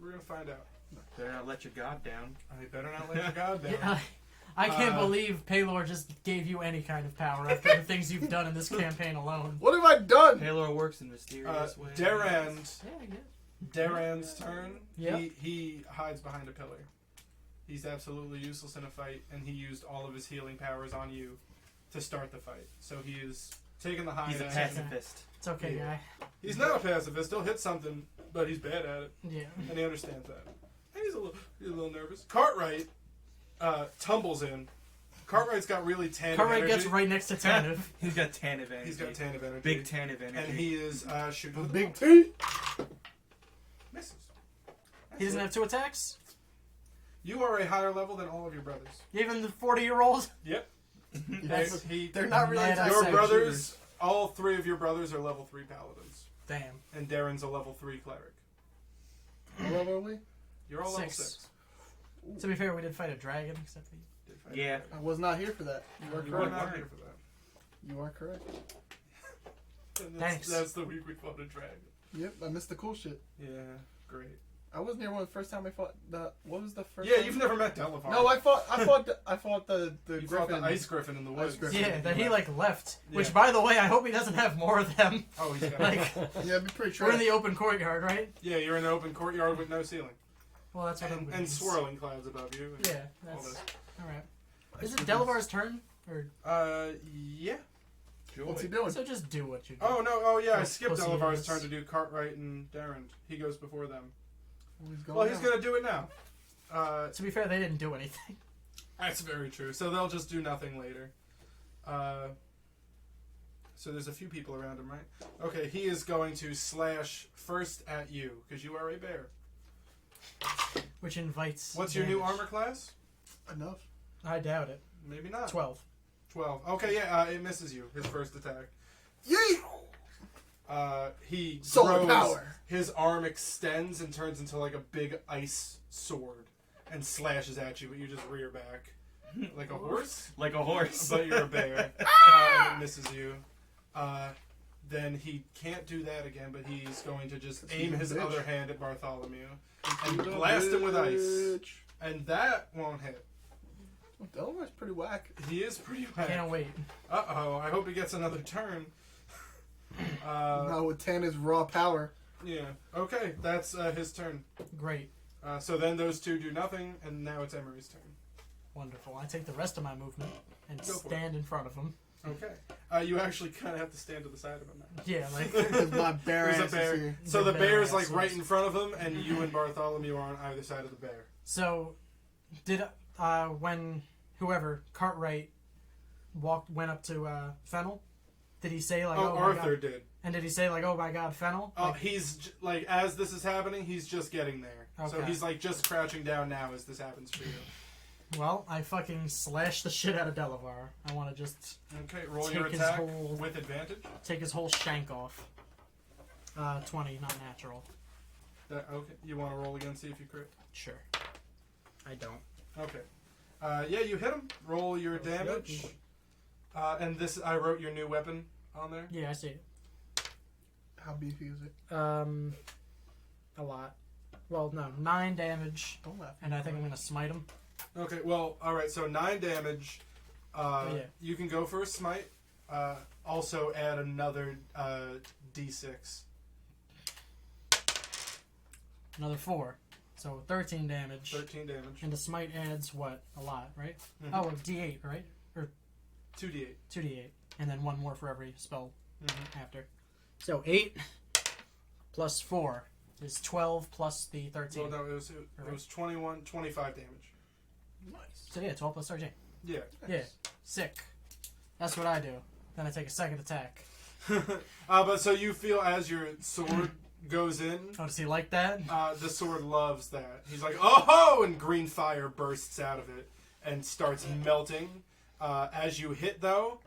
We're gonna find out. Better not let your god down. I better not let your god down. Yeah, I can't believe Paylor just gave you any kind of power after the things you've done in this campaign alone. What have I done? Paylor works in mysterious ways. Darand's Yeah, I guess. Darand's turn. Yep. He hides behind a pillar. He's absolutely useless in a fight, and he used all of his healing powers on you to start the fight. So he is taking the high. He's a end. pacifist. It's okay, Yeah. guy. He's not a pacifist. He'll hit something, but he's bad at it, Yeah. and he understands that. And he's a little nervous. Cartwright tumbles in. Cartwright's got really tan Cartwright energy. gets right next to Tannivh. He's got Tannivh energy. He's got Tannivh energy. Big Tannivh energy. And he is shooting The the big ball. T. Misses. He doesn't have 2 attacks? You are a higher level than all of your brothers. Even the 40-year-old? Yep. That's- They're not really Mad attacking Your Say brothers, all 3 of your brothers are level 3 paladins, Damn. and Darren's a level 3 cleric. What level are we? You're all level 6. 6. To be fair, we did fight a dragon, except for you. Did fight Yeah. I was not here for that. You are You were correct. not here for that. You are correct. And Thanks. that's the week we fought a dragon. Yep, I missed the cool shit. Yeah, great. I wasn't here when the first time I fought the. What was the first? Yeah, time? you've never met Delevar. No, I fought the You griffin. fought the ice griffin in the woods. griffin. Yeah, that he like left. Yeah. Which, by the way, I hope he doesn't have more of them. Oh, he's got Like, Yeah, it'd be pretty we're in trash. the open courtyard, right? Yeah, you're in an open courtyard with no ceiling. Well, that's what And, open and means. swirling clouds above you. And Yeah, all that's this. all right. Is it Delavar's turn, or Yeah. What's he doing? so just do what you do? Oh, no, oh yeah, I Oh, skipped pussy Delevar's ass. turn to do Cartwright and Darren. He goes before them. He's Well, he's now. gonna do it now. To be fair, they didn't do anything. That's very true. So they'll just do nothing later. So there's a few people around him, right? Okay, he is going to slash first at you, because you are a bear. Which invites. What's your new damage. armor class? Enough. I doubt it. Maybe not. 12. 12. Okay, yeah, it misses you, his first attack. Yay! He Solar grows, power. his arm extends and turns into like a big ice sword and slashes at you, but you just rear back. Like a horse? Like a horse. But you're a bear. And it misses you. Then he can't do that again, but he's going to just aim his bitch. other hand at Bartholomew and blast him with ice. And that won't hit. Delavar's pretty whack. He is pretty whack. Can't wait. Uh-oh, I hope he gets another turn. Now with Tannivh's raw power. Yeah. Okay, that's his turn. Great. So then those two do nothing, and now it's Emory's turn. Wonderful. I take the rest of my movement and Go for stand in front of him. Okay. You actually kind of have to stand to the side of him now. Yeah, like. Because my bear There's ass a is bear. here. So the The bear is bear like ass right is- in front of him, and you and Bartholomew are on either side of the bear. So, did when whoever Cartwright went up to Fennel, did he say like, "Oh, my Arthur God," did. and did he say like, "Oh my God, Fennel"? Like, Like as this is happening, he's just getting there. So Okay. he's like just crouching down now as this happens for you. well, I fucking slash the shit out of Delevar. I want to just Okay, roll Take your his attack whole- with advantage. take his whole shank off. 20, not natural. Okay, you want to roll again, see if you crit. Sure. I don't. Okay. Yeah, you hit him. Roll your damage. And this, I wrote your new weapon on there. Yeah, I see it. How beefy is it? A lot. Well, no, 9 damage, Don't laugh. and I think I'm gonna smite him. Okay, well, alright, so 9 damage. Yeah. You can go for a smite. Also add another d6. Another 4, so 13 damage. 13 damage. And the smite adds what? A lot, right? Mhm. Oh, a D8, right? 2d8. 2D8, and then 1 more for every spell Mhm. after. So 8 plus 4 is 12 plus the 13. Well, no, it was 25 damage. Nice. So yeah, 12 plus 13. Yeah. Yeah, sick. That's what I do. Then I take a second attack. But so you feel as your sword goes in, Oh, does he like that? the sword loves that. He's like, oh, and green fire bursts out of it and starts melting. As you hit, though,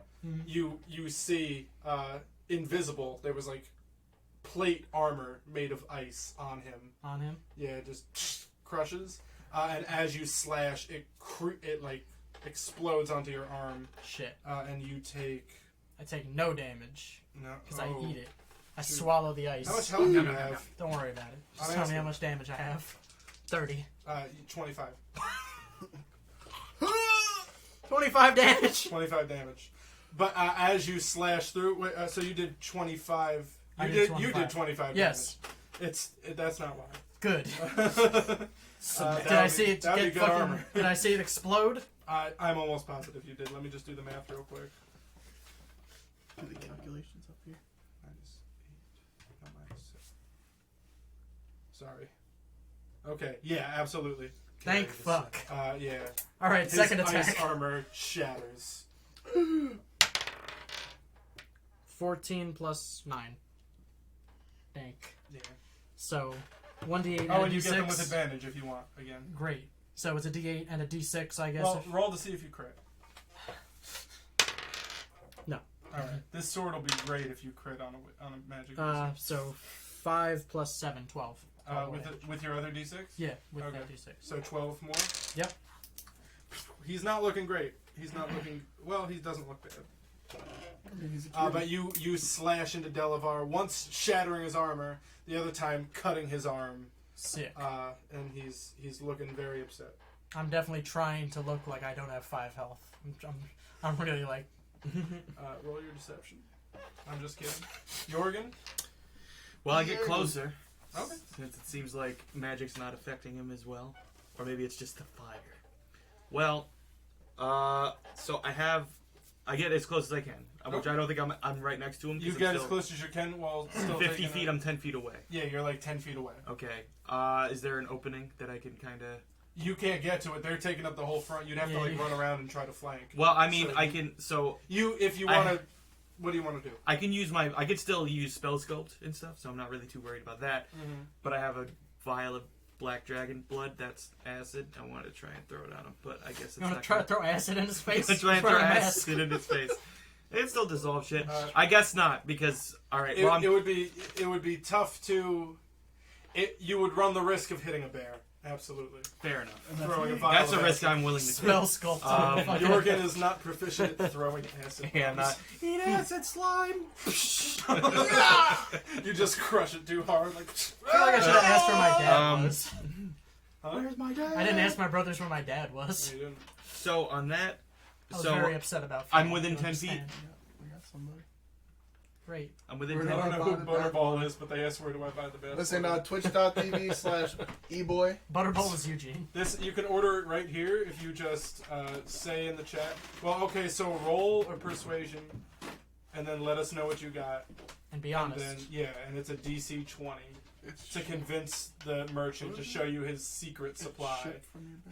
you see invisible. There was like plate armor made of ice on him. On him? Yeah, it just crushes. And as you slash, it like explodes onto your arm, Shit. and you take I take no damage, no because I oh. eat it. I Shoot. swallow the ice. How much health do you have? Don't worry about it. Just I'm tell me asking. how much damage I have. 30. 25. 25 damage! 25 damage. But as you slash through, so you did 25. I You did did 25. 25 Yes. damage. That's not Good. why. Did I see it that'd be get good fucking... armor. Did I see it explode? I'm almost positive you did. Let me just do the math real quick. Do the calculations up here. Minus 8. Not minus 6. Sorry. Okay. Yeah, absolutely. Thank fuck. Yeah. Alright, His second ice attack. armor shatters. 14 plus 9. Dank. Yeah. So, 1d8 and Oh, a and you get them with d6. advantage if you want, again. Great. So it's a d8 and a d6, I guess. Well, roll to see if you crit. No. Alright. This sword will be great if you crit on a magic So 5 plus 7, 12. all the way. with your other d6? Yeah, with Okay. that d6. So 12 more? Yep. He's not looking great. He's not looking... Well, he doesn't look bad. I mean, he's a cutie. But you slash into Delevar, once shattering his armor, the other time cutting his arm. Sick. And he's looking very upset. I'm definitely trying to look like I don't have 5 health. I'm really like. Roll your deception. I'm just kidding. Yohrgin? Well, I get closer. Okay. Since it seems like magic's not affecting him as well. Or maybe it's just the fire. Well, so I get as close as I can. Which I don't think I'm right next to him. You get as close as you can while still 50 taking feet, I'm 10 feet away. Yeah, you're like 10 feet away. Okay. Is there an opening that I can kind of... You can't get to it. They're taking up the whole front. You'd have to run around and try to flank. Well, I mean, So I can... So... If you want to... What do you want to do? I can use my... I could still use Spell Sculpt and stuff, so I'm not really too worried about that. Mm-hmm. But I have a vial of Black Dragon blood that's acid. I want to try and throw it on him, but I guess it's You want not to try to throw acid in his face? I'm trying to throw acid in his face. It still dissolves shit. I guess not, because... Alright, well, it would be tough to... You would run the risk of hitting a bear. Absolutely. fair enough. Throwing a vial That's of a risk acid. I'm willing to take. Spell sculpt. Yohrgin is not proficient at throwing acid. Yeah, not... Eat acid slime! You just crush it too hard. Like, I feel like I should have asked where my dad was. Where's my dad? I didn't ask my brothers where my dad was. You didn't. So, on that... I was So, very upset about. I'm Phil, within you 10 feet. understand. We got somebody. Great. I'm within We're 10 I not- don't know who Butterball is, but they asked where do I buy the best. Listen, twitch.tv/eboy. Butterball is Eugene. This you can order it right here if you just say in the chat. Well, okay, so roll a persuasion, and then let us know what you got. And be And honest. then and it's a DC 20 to convince the merchant to show you his secret supply,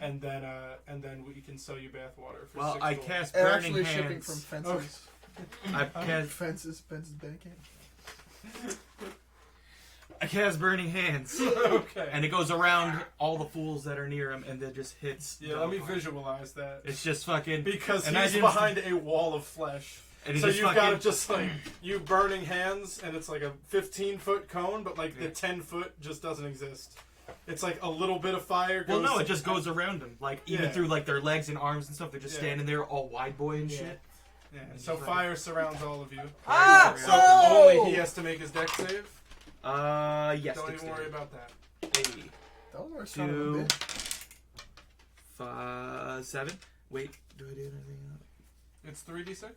and then we can sell you bathwater for Well, 6 I gold. cast They're Burning actually shipping Hands. from fences. I cast, Fences Bandcamp. I cast Burning Hands. Okay. And it goes around all the fools that are near him, and then just hits. Yeah, let me Delevar. visualize that. It's just fucking... Because and he's I didn't- behind a wall of flesh. And So it's you've just got fucking... it just like, you burning hands, and it's like a 15-foot cone, but like the 10-foot just doesn't exist. It's like a little bit of fire goes... Well, no, it just goes around them. Like, even Yeah. through, like, their legs and arms and stuff. They're just Yeah. standing there all wide boy and Yeah. shit. Yeah, so fire surrounds all of you. Ah! So Oh! only he has to make his deck save. Yes. Don't even worry about that. Hey. That was son of a 2, bitch. 7. Wait, do I do anything? It's 3d6.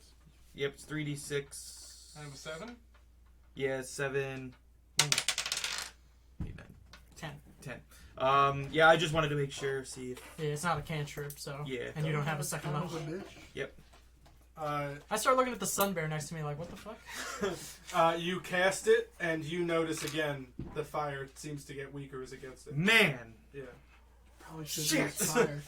Yep, it's 3d6. I have a 7. Yeah, 7. 8, 9, 10. 10. Yeah, I just wanted to make sure, see if... Yeah, it's not a cantrip, so. Yeah. And you don't have a second Son of level. a bitch. I start looking at the sun bear next to me like, what the fuck? You cast it, and you notice again the fire seems to get weaker as it gets it. Man! Yeah. Probably should Shit. have fired.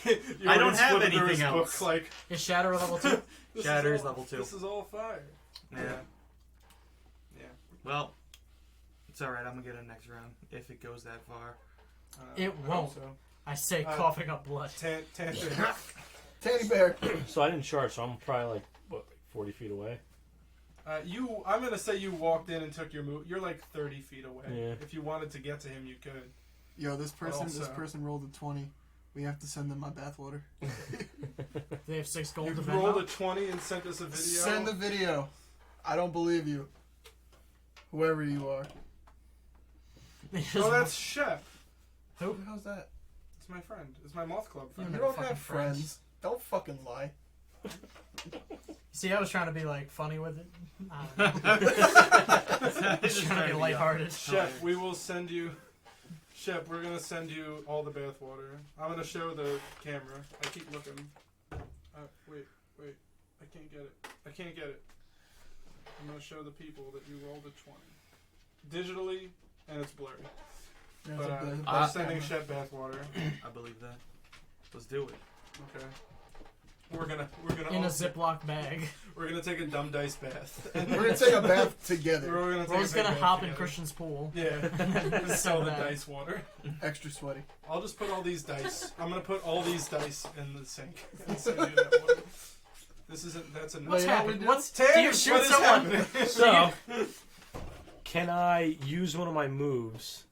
You I don't already have flipped through anything his else. Book, like, Is Shatter a level 2? this Shatter is all- level 2. This is all fire. Yeah. Yeah. Well, it's alright, I'm gonna get a next round, if it goes that far. It I hope won't. So. I say, coughing up blood. Tanny Bear. So I didn't charge, so I'm probably like, what, like 40 feet away? I'm gonna say you walked in and took your move. You're like 30 feet away. Yeah. If you wanted to get to him, you could. Yo, this person Also- rolled a 20. We have to send them my bathwater. They have 6 gold You to rolled a Venmo. 20 and sent us a video. Send the video. I don't believe you. Whoever you are. Oh, that's Chef. Who the hell's that? It's my friend. It's my moth club friend. You never don't fucking have friends. Don't fucking lie. See, I was trying to be like funny with it. I don't know. Just trying to be lighthearted. Chef, we will send you. Chef, we're gonna send you all the bathwater. I'm gonna show the camera. I keep looking. Wait. I can't get it. I'm gonna show the people that you rolled a 20. Digitally, and it's blurry. But I'm sending Chef bathwater. I believe that. Let's do it. Okay. We're gonna In a also- Ziploc bag. We're gonna take a dumb dice bath. We're gonna take a bath together. We're just gonna hop in Christian's pool. Yeah. And sell the that. dice water. Extra sweaty. I'll just put all these dice. I'm gonna put all these dice in the sink and send you that water. This isn't. That's enough. What's Wait, how happening? we do? What's Tanner, do you shoot what is someone? happening? So, can I use one of my moves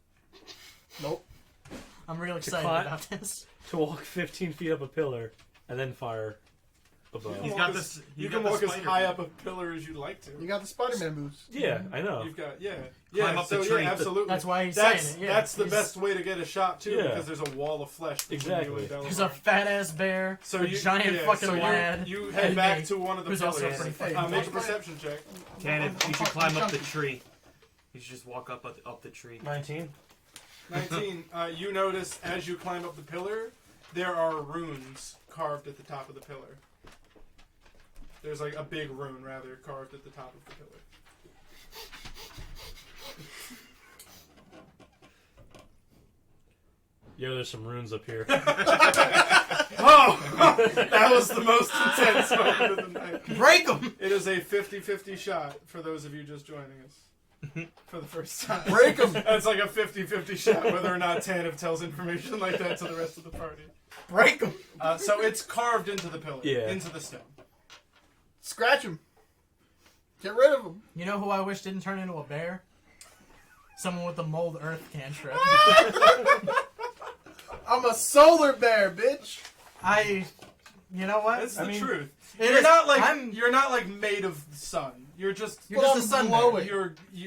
Nope. I'm real excited climb- about this. to walk 15 feet up a pillar and then fire? above. He's got this. You can walk as high up a pillar as you'd like to. You got the Spider-Man moves. Yeah, I know. You've got Climb up the tree. Yeah, absolutely. That's why he's That's saying it. Yeah. that's the best way to get a shot too, Yeah. because there's a wall of flesh between you Exactly. and Delevar. There's a fat ass bear, So a giant fucking so lad. You head and back me, to one of the who's also pillars. pretty Hey, fucking Make a big. perception check. Tannivh, you should climb up the tree. You should just walk up the tree. 19. 19. You notice as you climb up the pillar, there are runes carved at the top of the pillar. There's like a big rune, rather, carved at the top of the pillar. Yo, there's some runes up here. Oh! That was the most intense moment of the night. Break them! It is a 50-50 shot for those of you just joining us. For the first time. Break them. It's like a 50-50 shot whether or not Tannivh tells information like that to the rest of the party. Break them! So it's carved into the pillar. Yeah. Into the stone. Scratch him. Get rid of him. You know who I wish didn't turn into a bear? Someone with the mold earth cantrip. I'm a solar bear, bitch. You know what? That's I the mean, truth. it You're is- not like I'm- you're not like made of the sun. You're just You're just a sun bear. glowing.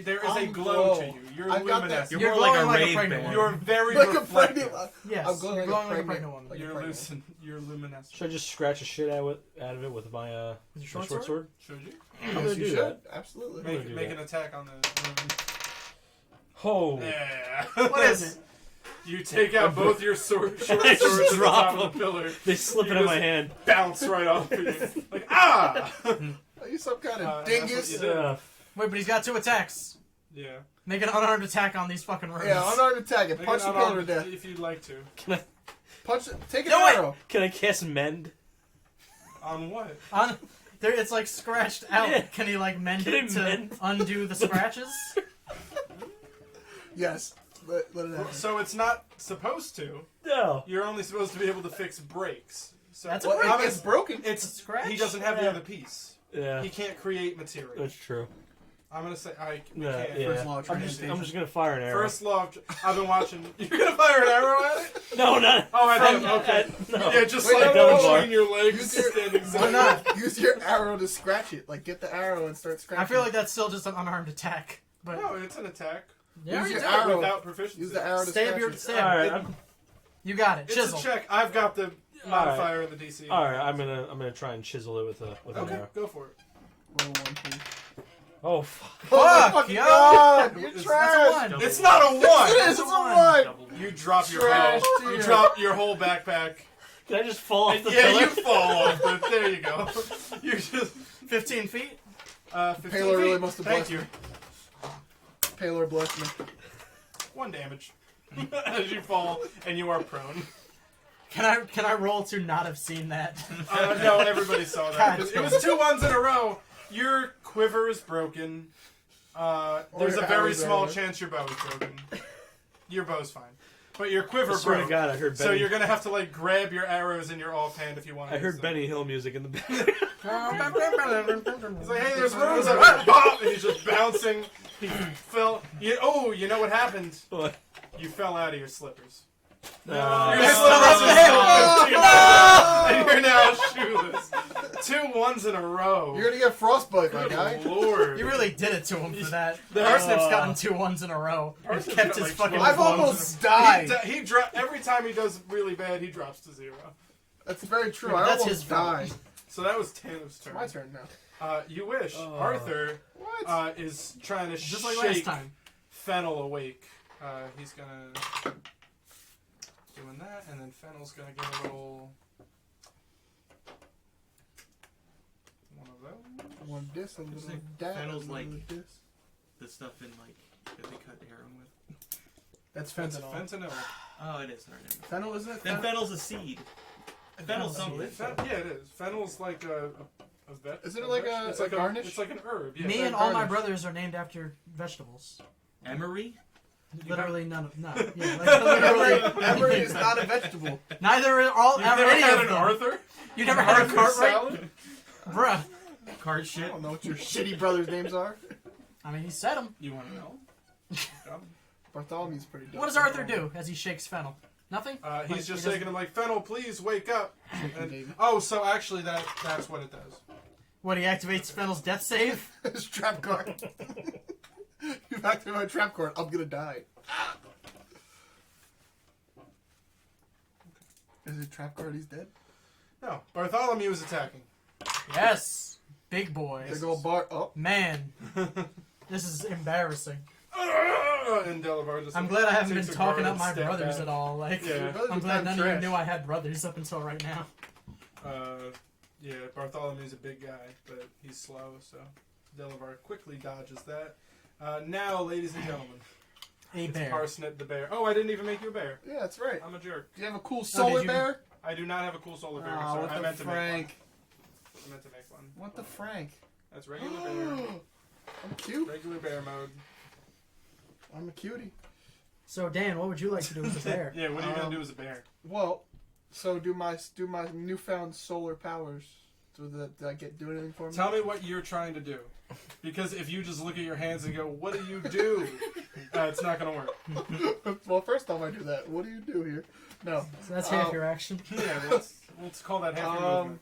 there is a I'm glow to glow. you. You're I've got that- luminescent. You're more glowing like a like a rave pregnant bear. one. You're very Like a reflective. pregnant. Yes, I'm glowing you're like glowing a like a pregnant. pregnant woman. Like a You're pregnant. lucid. You're luminescent. Should I just scratch a shit out of it with my With your short short sword? Should you? I'm gonna Yes, you do should. that. Absolutely. Make- do Make that. an attack on the. Oh. Yeah. What is it? You take out both your short I swords just at the drop top of the pillar. They slip You it in my just- hand. Bounce right off of you. Like, ah! Are you some kind of That's what dingus? you did. Wait, but he's got 2 attacks. Yeah. Make an unarmed attack on these fucking runes. Yeah, unarmed attack it. Make Punch it the pillar to unarmed death. if you'd like to. Punch it. Take an Do it! arrow. Can I cast mend? On what? It's like scratched out. Yeah. Can he like mend Can it he to mend? undo the scratches? Yes. Let it happen. So it's not supposed to. No. You're only supposed to be able to fix breaks. So That's a Well, break. if it's broken. It's Scratch? He doesn't have the Yeah. other piece. Yeah. He can't create material. That's true. I'm gonna say we Yeah. can't. Yeah. First law of I'm just transmutation. gonna fire an arrow. First law of I've been watching. You're gonna fire an arrow at it? No, not. Oh, I from, did. Okay. No. Yeah, just Wait, like no, between your legs, Use your- standing. Why not? Use your arrow to scratch it. Like, get the arrow and start scratching. I feel like that's still just an unarmed attack. But No, it's an attack. yeah, Use you your do. arrow. Without proficiency. Use the arrow to Stab scratch your it. stab. Alright, You got it. It's Chisel. a check. I've got the modifier of the DC. alright. I'm gonna try and chisel it with an Okay, arrow. go for it. Roll one, please. Oh fuck. Oh my Fuck, fucking yo! God! You're It's- trash! That's a 1. It's not a It one. is! It's a one! You drop your Trash whole. tier. You drop your whole backpack. Can I just fall off the Yeah, pillar? you fall off, but there you go. You just 15 feet. 15 Paler really feet. must have Thank blessed you. Paler blessed me. 1 damage as you fall and you are prone. Can I roll to not have seen that? No, everybody saw that. God 'cause it damn. was 2 ones in a row. Your quiver is broken. There's your a very arrows small are- chance your bow is broken. Your bow's fine, but your quiver I swear to broke. God, I heard Benny. So you're gonna have to like grab your arrows in your offhand if you want. I heard Benny Hill music in the back. He's like, hey, there's runes up there. Bop! And he's just bouncing. He fell. You know what happened? What? You fell out of your slippers. No. Your Yes. slippers are still 15 and you're now shoeless. 2 ones in a row. You're gonna get frostbite, my guy. Good lord. You really did it to him for that. The- Parsnip's gotten 2 1s in a row. And Parsnip's kept got his like fucking 12 I've ones. almost died. He every time he does really bad, he drops to 0. That's very true. Yeah, I that's almost his fault. died. So that was Tanniv's turn. My turn now. You wish. Oh. Arthur What? is trying to Just like shake last time. Fennel awake. He's gonna doing that, and then Fennel's gonna get a little one of those. One diss, a little Interesting. dab, Fennel's a little like- diss. The stuff in like that they cut heroin with. That's That's fentanyl. fentanyl. Oh, it is. Alright, never mind. Fennel, isn't it? Then fennel's a seed. Fennel's something. Yeah, it is. Fennel's like a vet. Isn't it like a- It's a like garnish? It's like an herb. Yeah. Me like and all my garnish. brothers are named after vegetables. Emery? Literally none of no. Yeah, like, literally, Emery is not a vegetable. neither are all You've ever never any had of an them. Arthur? You never had a Arthur Cartwright, salad? bruh. Card I shit. don't know what your shitty brothers' names are. I mean, he said them. You want to know? Bartholomew's pretty dope. What does Arthur do as he shakes Fennel? Nothing? He's Like, just he doesn't- shaking him like, Fennel, please wake up. And, David. oh, so actually that's what it does. What, he activates Fennel's death save? His trap card. You've activated my trap card. I'm gonna die. Is it trap card? He's dead. No, Bartholomew is attacking. Yes! Big boy. Big old bar. Oh, Man, this is embarrassing. And Delevar just I'm glad I haven't takes been a talking guard up my and step brothers back. at all. Like, Yeah. Your brothers I'm are glad kind none of of you trash. knew I had brothers up until right now. Yeah, Bartholomew's a big guy, but he's slow, so Delevar quickly dodges that. Now, ladies and gentlemen, A it's bear. Parsnip the bear. Oh, I didn't even make you a bear. Yeah, that's right. I'm a jerk. Do you have a cool solar you? bear? I do not have a cool solar bear. Oh, Sorry, what I the meant to make one. Frank? I meant to make one. What the Frank? That's regular bear. I'm cute. Regular bear mode. I'm a cutie. So, Dan, what would you like to do with the bear? Yeah, what are you gonna do as a bear? Well, so do my newfound solar powers. So did I do anything for me? Tell me what you're trying to do. Because if you just look at your hands and go, what do you do? It's not gonna work. Well, first time I do that. What do you do here? No. So that's half your action. Yeah, let's call that half your movement.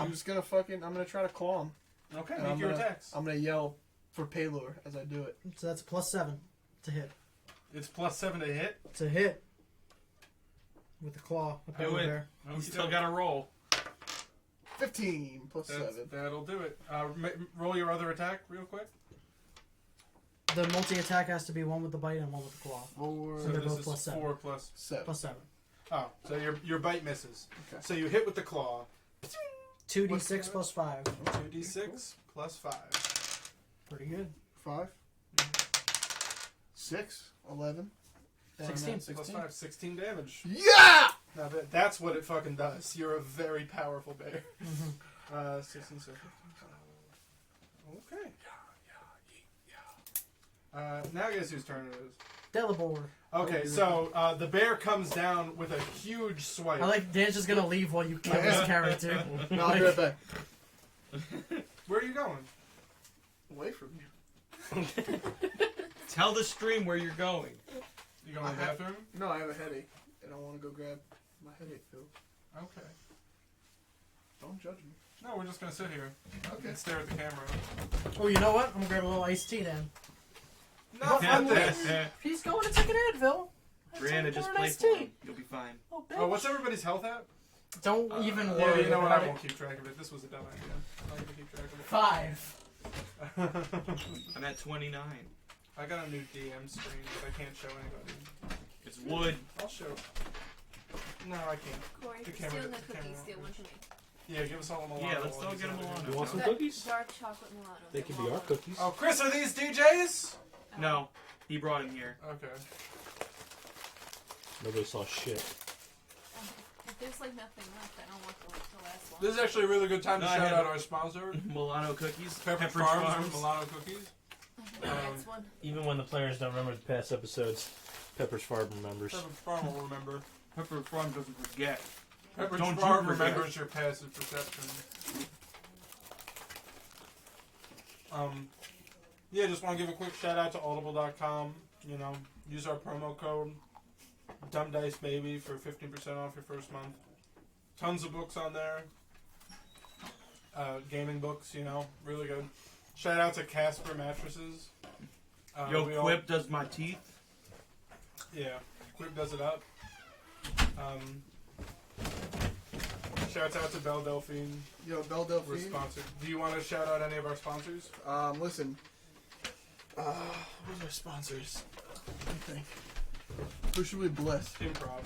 I'm just gonna I'm gonna try to claw him. Okay, And make I'm your gonna- attacks. I'm gonna yell for Paylor as I do it. So that's +7 to hit. It's +7 to hit. To hit. With the claw. A Do it. bear. You still got to roll. 15 plus 7. That'll do it. Roll your other attack real quick. The multi-attack has to be one with the bite and one with the claw. 4, So they're this both is +7. 4 plus. 7. +7. Oh, so your bite misses. Okay. So you hit with the claw. 2d6 plus 5. 2d6 plus 5. Pretty good. 5. 6. 11. 16. Plus 5, 16 damage. Yeah! Now that's what it fucking does. You're a very powerful bear. 16, 17. Okay. Now guess whose turn it is. Delevar. Okay, so the bear comes down with a huge swipe. I like Dan's just gonna leave while you kill his character. No, I'll be right back. Where are you going? Away from you. Tell the stream where you're going. You going to the bathroom? No, I have a headache, and I want to go grab my headache pills. Okay. Don't judge me. No, we're just gonna sit here Okay. and stare at the camera. Oh, you know what? I'm gonna grab a little iced tea then. Not I'm like this. He's going to take an Advil. Brianna, just play iced for tea. him. You'll be fine. Oh, bitch. Oh, what's everybody's health at? Don't even Yeah, worry you know what? about I it. won't keep track of it. This was a dumb idea. I'm not gonna keep track 5. of it. I'm at 29. I got a new DM screen, but I can't show anybody. It's wood. I'll show. No, I can't. Corey, The if camera- you're stealing the the camera cookies, steal one works. for me. Yeah, give us all a Milano. Yeah, let's while all he's get a out here. Milano. You want some That cookies? Dark chocolate Milano. They the can be our Milano. cookies. Oh, Chris, are these DJs? No, he brought him here. Okay. Nobody saw shit. If there's like nothing left, I don't want the last one. This is actually a really good time to No, I shout have out it. our sponsor, Milano cookies. Pepperidge Pepperidge Farms with Milano Cookies. That's one. Even when the players don't remember the past episodes, Pepper's Farm remembers. Pepperidge Farm will remember. Pepperidge Farms doesn't forget. Pepperidge Don't you Farm forget. remembers your passive perception. Yeah, just want to give a quick shout out to Audible.com. You know, use our promo code DumbDiceBaby for 15% off your first month. Tons of books on there. Gaming books, you know, really good. Shout out to Casper Mattresses. Yo, we all- Quip does my teeth. Yeah, Quip does it up. Shouts out to Belle Delphine. Yo, Belle We're Delphine. sponsored. Do you want to shout out any of our sponsors? Listen. Who's our sponsors? Let me think. Who should we bless? Improv.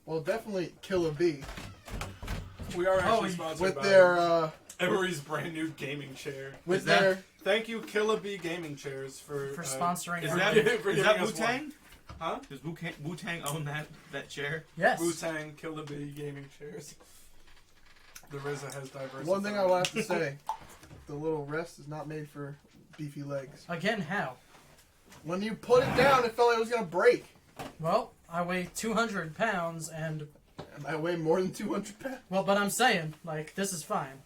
Well, definitely Kill a Bee We are actually you- sponsored with by their Emory's brand new gaming chair. with Is that- their. Thank you, Killabee Gaming Chairs, for sponsoring. Is for that giving- for is giving that us Wu Tang? Huh? Does Wu Tang own that chair? Yes. Wu-Tang Killabee Gaming Chairs. The RZA has diversified. One thing I will have to say: the little rest is not made for beefy legs. Again, how? When you put it down, it felt like it was gonna break. Well, I weigh 200 pounds and... I weigh more than 200 pounds. Well, but I'm saying, like, this is fine.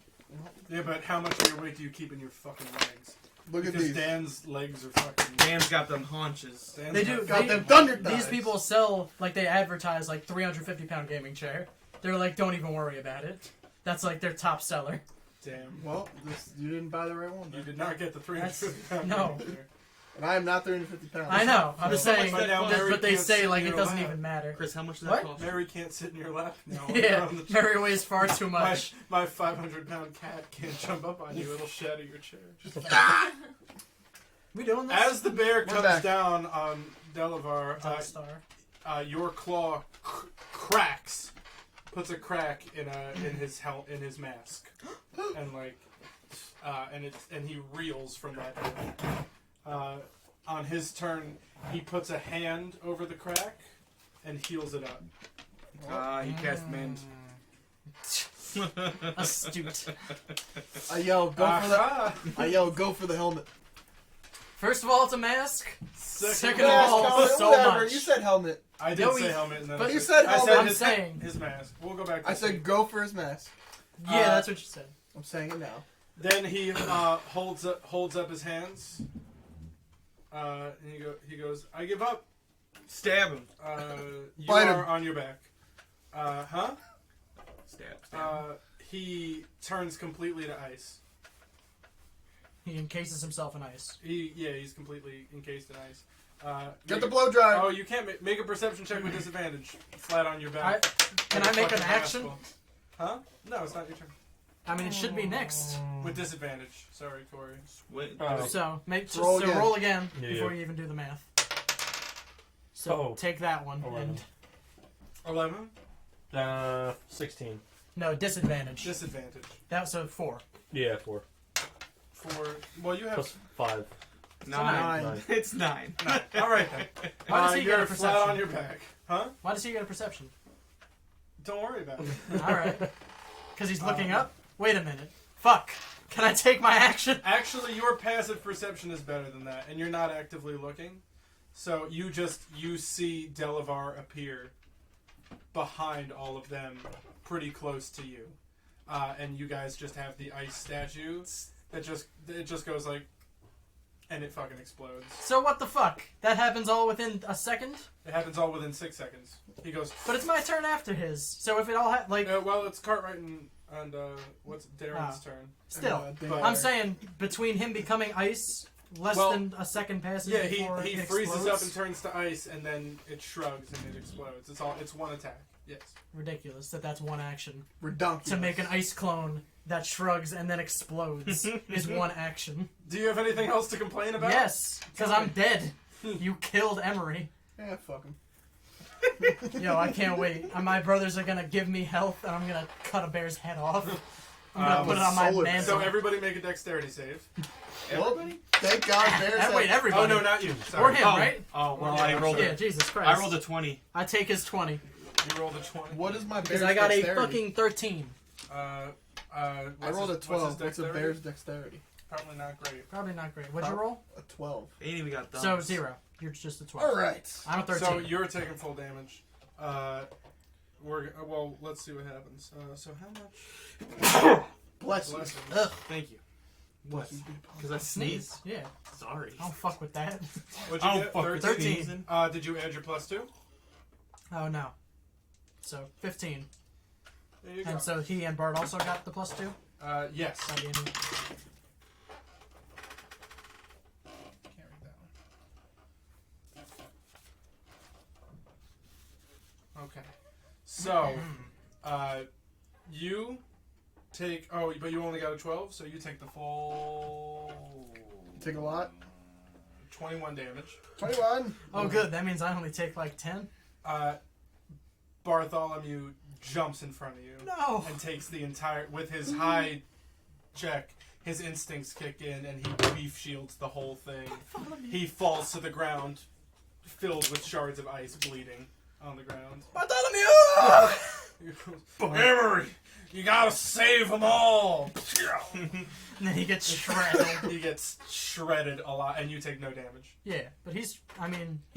Yeah, but how much of your weight do you keep in your fucking legs? Look at Because these. Dan's legs are fucking. Dan's got them haunches. Dan's They do. Got They- them thunder These thighs. people sell, like, they advertise, like, 350-pound gaming chair. They're like, don't even worry about it. That's, like, their top seller. Damn. Well, you didn't buy the right one. You Then. did not get the 350 pound. No. And I am not 350 pounds. I know. I'm just So- saying, But now Mary but they can't say, sit like, in it your doesn't lap. even matter. Chris, how much does What? that cost? Mary can't sit in your lap. No. Yeah, on the Mary weighs far too my much. my 500-pound cat can't jump up on you. It'll shatter your chair. Just We doing this? as the bear comes back. down on Delevar, Death Star. your claw cracks, puts a crack in his mask, and like, and he reels from that. On his turn, he puts a hand over the crack and heals it up. He cast mend. Astute. I yell, go for the. Aha! I yell, go for the helmet. First of all, it's a mask. Second of Mask, all, helmet, so whatever. much. You said helmet. I did No, say he- helmet, and then but I you said said I helmet. said I'm his, saying. his mask. We'll go back. To I said Steve. go for his mask. Yeah, that's what you said. I'm saying it now. Then he holds up his hands. And he goes, I give up. Stab him. You Bite him. are on your back. Huh? Stab. He turns completely to ice. He encases himself in ice. He's completely encased in ice. Get the blow dryer. Oh, you can't make a perception check with disadvantage. Flat on your back. Can I Like a make an fucking action? asshole. Huh? No, it's not your turn. I mean, it should be next. With disadvantage. Sorry, Corey. Wait. So Roll again. roll again Yeah, before yeah. you even do the math. So take that one 11. and 11. 16. no disadvantage. Disadvantage. That's a 4. Yeah, 4. Well, you have. Plus 5. 9. Nine. It's 9. All right then. Why does he get you're a flat perception? on your back. Huh? Why does he get a perception? Don't worry about it. All right, because he's looking up. Wait a minute. Fuck. Can I take my action? Actually, your passive perception is better than that, and you're not actively looking. So you see Delevar appear behind all of them, pretty close to you, and you guys just have the ice statue that just goes like, and it fucking explodes. So what the fuck? That happens all within a second? It happens all within 6 seconds. He goes. But it's my turn after his. So if it all Well, it's Cartwright and what's Darren's turn? still. But- I'm saying between him becoming ice, less Well, than a second passes Yeah, before he it freezes explodes. up and turns to ice, and then it shrugs and it explodes. It's one attack. Yes. Ridiculous that's one action. Redonkulous. To make an ice clone that shrugs and then explodes is one action. Do you have anything else to complain about? Yes, because I'm dead. You killed Emory. Yeah, fuck him. Yo, I can't wait. My brothers are gonna give me health, and I'm gonna cut a bear's head off. I'm gonna put it on my solid. mantle. So everybody make a dexterity save. Everybody? Thank God there's Wait, everybody. Oh no, not you. Or Sorry. him, right? Oh, well, Yeah, I rolled Yeah, a, Jesus Christ. I rolled a 20. I take his 20. You rolled a 20. What is my bear's Because I got dexterity? a fucking 13. I rolled a 12. What's a dexterity? bear's dexterity? Probably not great. Probably not great. What'd you roll? A 12. They ain't even got thumbs. So 0. You're just a 12. Alright. I'm a 13. So you're taking full damage. Let's see what happens. So how much? Bless you. Blessing. Ugh. Thank you. Bless you. Because I sneezed. Yeah. Sorry. I don't fuck with that. What'd you I get? don't fuck with 13. sneezing. Did you add your +2? Oh, no. So 15. There you go. And so he and Bart also got the +2? Yes. By the end. Can't read that one. Okay. So, you take. Oh, but you only got a 12, so you take the full. Take a lot. 21 damage. 21. Oh, good. That means I only take like 10? Bartholomew jumps in front of you No. and takes the entire. With his high check, his instincts kick in and he beef shields the whole thing. He falls to the ground, filled with shards of ice, bleeding on the ground. Bartholomew! Emory, you gotta save them all. And then he gets shredded. He gets shredded a lot, and you take no damage. Yeah, but he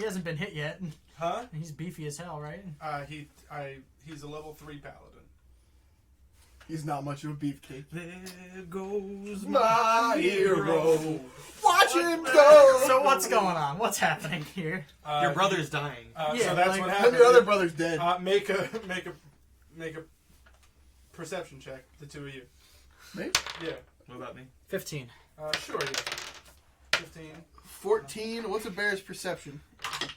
hasn't been hit yet. Huh? He's beefy as hell, right? He's a level 3 paladin. He's not much of a beefcake. There goes My hero. Watch him go! So what's going on? What's happening here? Your brother's dying. Yeah, so that's like- what And happened. your other brother's dead. Make a perception check. The two of you. Me? Yeah. What about me? 15. Sure. Yeah. 15. 14. What's a bear's perception?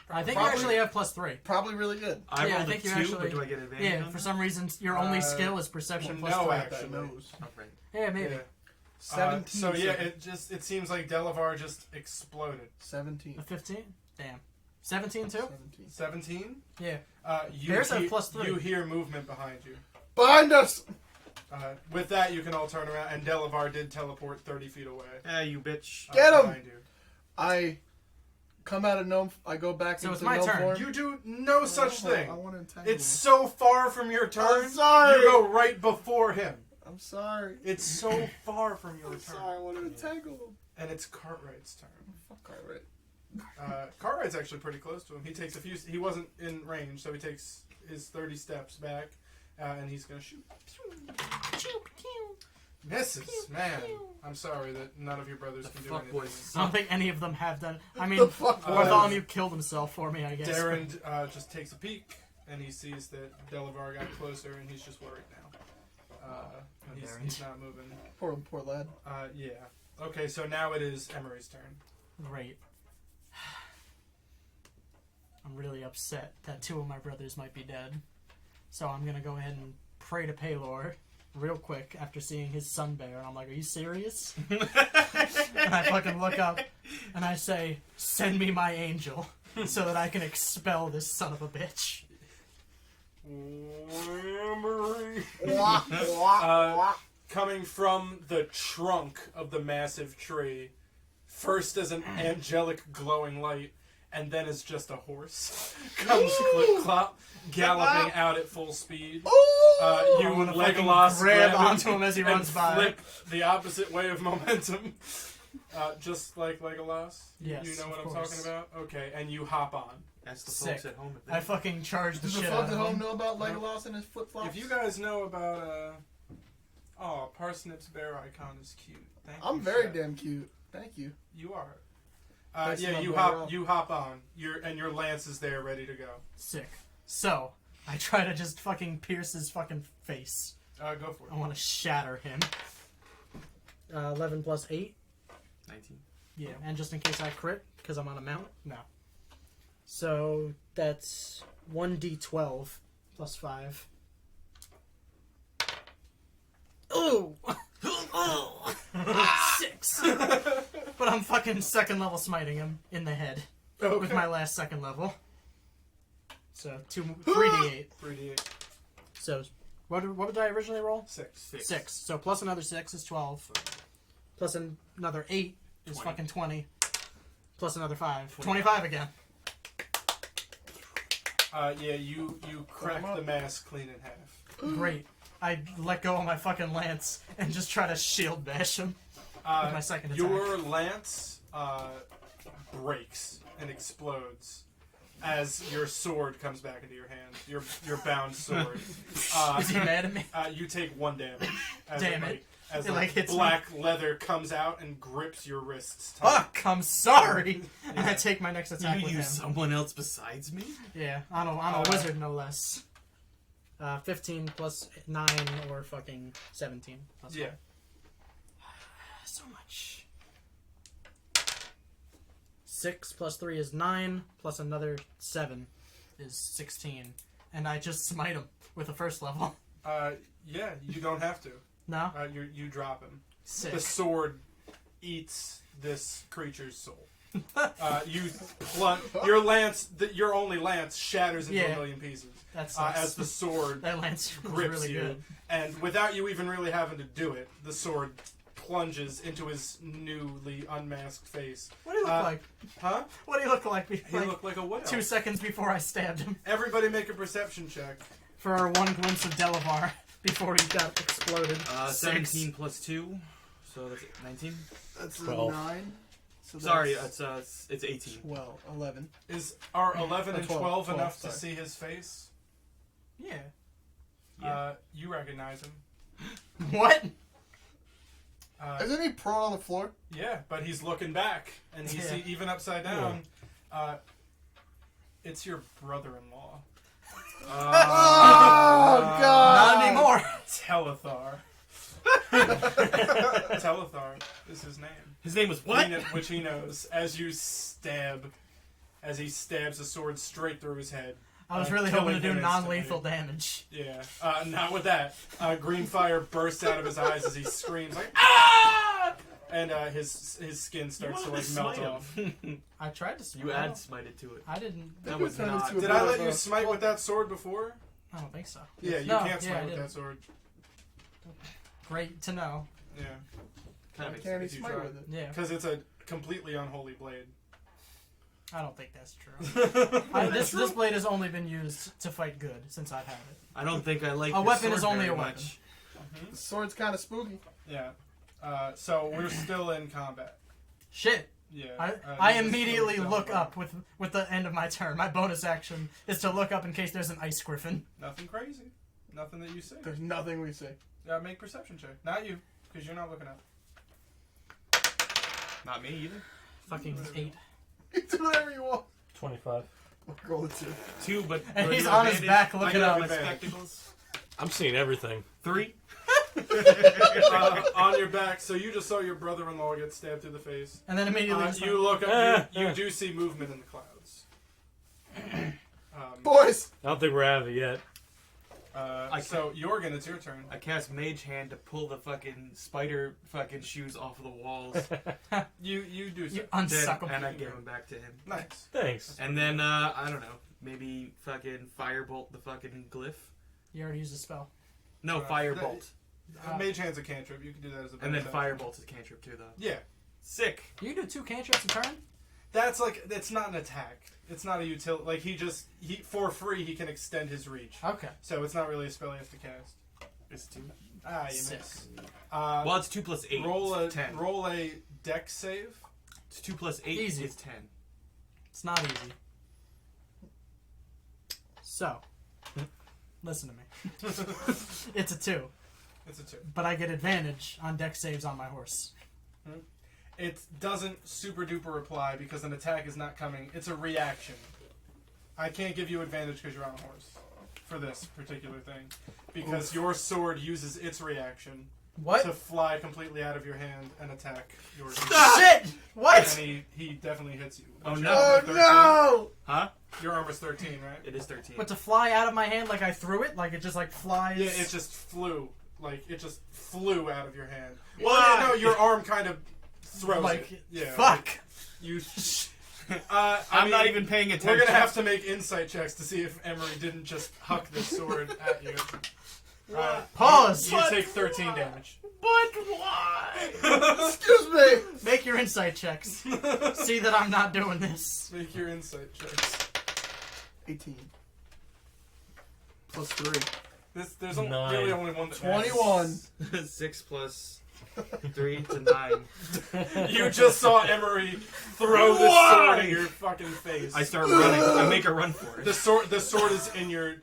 I think Probably- you actually have +3. Probably really good. I Yeah, I rolled a think you 2, actually- but do I get advantage Yeah, on for that? some reason, your only skill is perception well, plus no, 3. actually. Knows. Oh, right. Yeah, maybe. Yeah. 17. So yeah, it seems like Delevar just exploded. 17. A 15? Damn. 17 too? 17. 17. Yeah. You Bears have hear, +3. You hear movement behind you. Behind us! With that, you can all turn around, and Delevar did teleport 30 feet away. You bitch. Get him! Behind you. I come out of gnome. I go back So into it's my gnome turn. form. You do no such I thing. want to entangle It's him. so far from your turn. I'm sorry. You go right before him. I'm sorry. It's so far from your I'm turn. sorry. I want to entangle him. And it's Cartwright's turn. Fuck Cartwright. Cartwright's actually pretty close to him. He takes a few. He wasn't in range, so he takes his 30 steps back, and he's gonna shoot. Misses, man. I'm sorry that none of your brothers The can do fuck anything. boys I don't think any of them have done. I mean, The fuck was? Bartholomew killed himself for me, I guess. Darren just takes a peek, and he sees that Delevar got closer, and he's just worried now. He's not moving. Poor lad. Yeah. Okay, so now it is Emory's turn. Great. I'm really upset that 2 of my brothers might be dead. So I'm gonna go ahead and pray to Paylor real quick after seeing his sun bear. And I'm like, are you serious? And I fucking look up and I say, send me my angel so that I can expel this son of a bitch. Emory. Wah, wah, wah. Coming from the trunk of the massive tree, first as an angelic glowing light, and then as just a horse, comes Clip Clop, galloping out at full speed. Ooh! You wanna Legolas fucking grab him onto him as he and runs by. flip the opposite way of momentum, just like Legolas. Yes, you know what of I'm course. talking about? Okay, and you hop on. That's the Sick. folks at home. I fucking charged the Does the shit out folks of at home him. know about Legolas and his flip flops? If you guys know about, Parsnip's bear icon is cute. Thank you. I'm very Chef. damn cute. Thank you. You are. Thanks to Yeah, my you brother hop. Rob. You hop on. Your lance is there, ready to go. Sick. So, I try to just fucking pierce his fucking face. Go for it. I want to shatter him. 11 plus 8. 19. Yeah, and just in case I crit, because I'm on a mount? No. So, that's 1d12 plus 5. Ooh! Ooh! 6! But I'm fucking second level smiting him in the head with my last second level. So, 3d8. 3d8. So, what did I originally roll? 6. 6. So plus another 6 is 12. Plus another 8 is 20. fucking 20. Plus another 5. 25 again. Yeah, you crack the mask clean in half. Great. I let go of my fucking lance and just try to shield bash him with my second attack. Your lance breaks and explodes as your sword comes back into your hand. Your bound sword. Is he mad at me? You take 1 damage. As Damn it. it. As It, like, hits black leather comes out and grips your wrists. tight. Fuck! I'm sorry! And I take my next attack You with him. use someone else besides me? Yeah, I'm a wizard no less. 15 plus 9 or fucking 17. Plus Yeah. 5. So much. 6 plus 3 is 9, plus another 7 is 16. And I just smite him with the first level. Yeah, you don't have to. No? You drop him. Sick. The sword eats this creature's soul. Your lance, your only lance, shatters into Yeah. a million pieces That's as the sword that lance was grips really you, good. and without you even really having to do it, the sword plunges into his newly unmasked face. What do you look like? Huh? What do you look like? He looked like a what? 2 seconds before I stabbed him. Everybody make a perception check. For our one glimpse of Delevar before he got exploded. 17 plus 2, so that's 19. That's 12. 9. So Sorry, that's it's 18. 12, 11. Are 11 and 12, 12 12, enough to sorry. see his face? Yeah. Yeah. You recognize him. What? Isn't he prone on the floor? Yeah, but he's looking back, and he's even upside down. It's your brother-in-law. Oh, God! Not anymore. Telethar. Telethar is his name. His name was what? Which he knows. As he stabs a sword straight through his head. I was really hoping to killing do him non-lethal instantly. damage. Yeah, not with that. Green fire bursts out of his eyes as he screams like "Ah!" And his skin starts to like melt off. I tried to smite. You add smited to it. I didn't. That was Turned not. into a Did I let bit you of a- smite with that sword before? I don't think so. Yeah, you No, can't yeah, smite I with didn't. that sword. Great to know. Yeah, Kind of Can't he if you smite try. with it? Yeah, because it's a completely unholy blade. I don't think that's true. This blade has only been used to fight good since I've had it. I don't think I like A your weapon sword is only very a weapon. much. The sword's kind of spooky. Yeah. So we're still in combat. Shit. Yeah. I this is immediately still look combat. up with the end of my turn. My bonus action is to look up in case there's an ice griffin. Nothing crazy. Nothing that you say. There's nothing we say. Make perception check. Not you, because you're not looking up. Not me either. Fucking 8. You do whatever you want. 25. I'll roll it too. 2, but And but he's no on his advantage. back I looking got up. my Advantage. spectacles. I'm seeing everything. 3. On your back, so you just saw your brother-in-law get stabbed through the face. And then immediately just You look up, you do see movement in the clouds. Boys! I don't think we're out of it yet. So Yohrgin, it's your turn. I cast Mage Hand to pull the fucking spider fucking shoes off of the walls. You do so. you unsuck And I him. give them back to him. Nice. Thanks. And then, I don't know, maybe fucking firebolt the fucking glyph? You already used a spell. No, firebolt. Mage Hand's a cantrip. You can do that as a And then bonus action. firebolt is cantrip too, though. Yeah. Sick. You can do 2 cantrips a turn? That's not an attack. It's not a utility. Like, he for free, he can extend his reach. Okay. So it's not really a spell he has to cast. It's 2. Ah, you Sick. miss. Well, it's 2 plus 8. Roll a It's 10. roll a dex save. It's 2 plus 8 Easy. is 10. It's not easy. So, listen to me. It's a 2, It's a 2. but I get advantage on dex saves on my horse. It doesn't super duper apply because an attack is not coming. It's a reaction. I can't give you advantage because you're on a horse for this particular thing. Because your sword uses its reaction What? to fly completely out of your hand and attack your Shit! And What? he definitely hits you. Oh, What's no. your Oh armor, 13? no! Huh? Your armor's 13, right? It is 13. But to fly out of my hand like I threw it? Like it just like flies? Yeah, it just flew. Like, it just flew out of your hand. Why? Well, no, your arm kind of throws like, it. Yeah. fuck. You... I'm not even paying attention. We're gonna have to make insight checks to see if Emory didn't just huck the sword at you. Pause. You take 13 damage. But why? Excuse me! Make your insight checks. See that I'm not doing this. Make your insight checks. 18. Plus 3. There's Nine. really only one that 21. 6 plus 3 to 9. matters. You just saw Emory throw the sword in your fucking face. I start running. I make a run for it. The sword is in your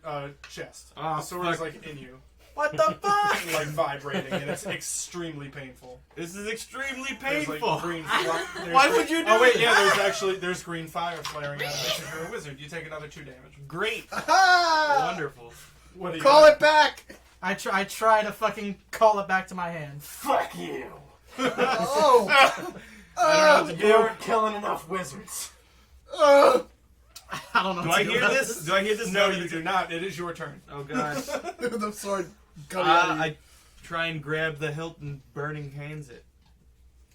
chest. Oh, The sword is fuck. like in you, What the fuck? like vibrating, and it's extremely painful. This is extremely There's, painful. like, green there's Why green- would you do Oh wait, that? yeah. There's green fire flaring out of it. If you're a wizard, you take another 2 damage. Great. Ah! Wonderful. What do you Call got? it back! I try to fucking call it back to my hand. Fuck you! Oh! I don't know what to You aren't killing enough wizards. I don't know. Do what I to hear about this? Do I hear this? No, you do not. It is your turn. Oh god. The sword coming out of you. I try and grab the hilt and burning hands it.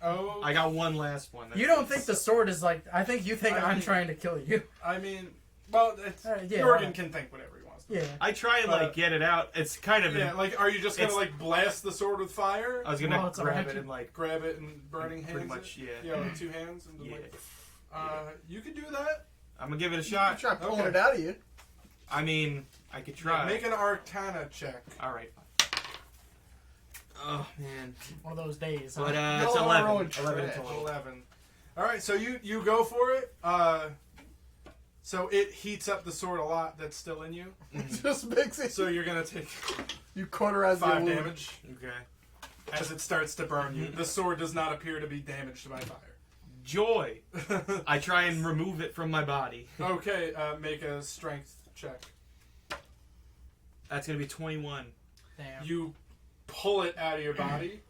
Oh, I got one last one. You don't think the sword is like? I think you think I I'm mean- trying to kill you. I mean, well, it's, Yeah, Yohrgin right. can think whatever he wants. Yeah. I try and like get it out. It's kind of. Yeah, like, are you just gonna It's- like blast the sword with fire? I was gonna Well, it's grab alright. it and like. Grab it and burning hands. Pretty much, it? yeah. Yeah, with 2 hands. And just Yeah. you could do that. I'm gonna give it a I'm shot. trying pulling Okay. it out of you. I mean, I could Yeah, try. make an Arcana check. All right. Oh man. One of those days. But No, it's I'm 11. rolling 11 trash. total. 11. All right, so you go for it. So it heats up the sword a lot that's still in you. It just makes it. So you're gonna take You cauterize the 5 wound. damage. Okay. as it starts to burn you. The sword does not appear to be damaged by fire. Joy. I try and remove it from my body. Okay, make a strength check. That's gonna be 21. Damn. You pull it out of your body,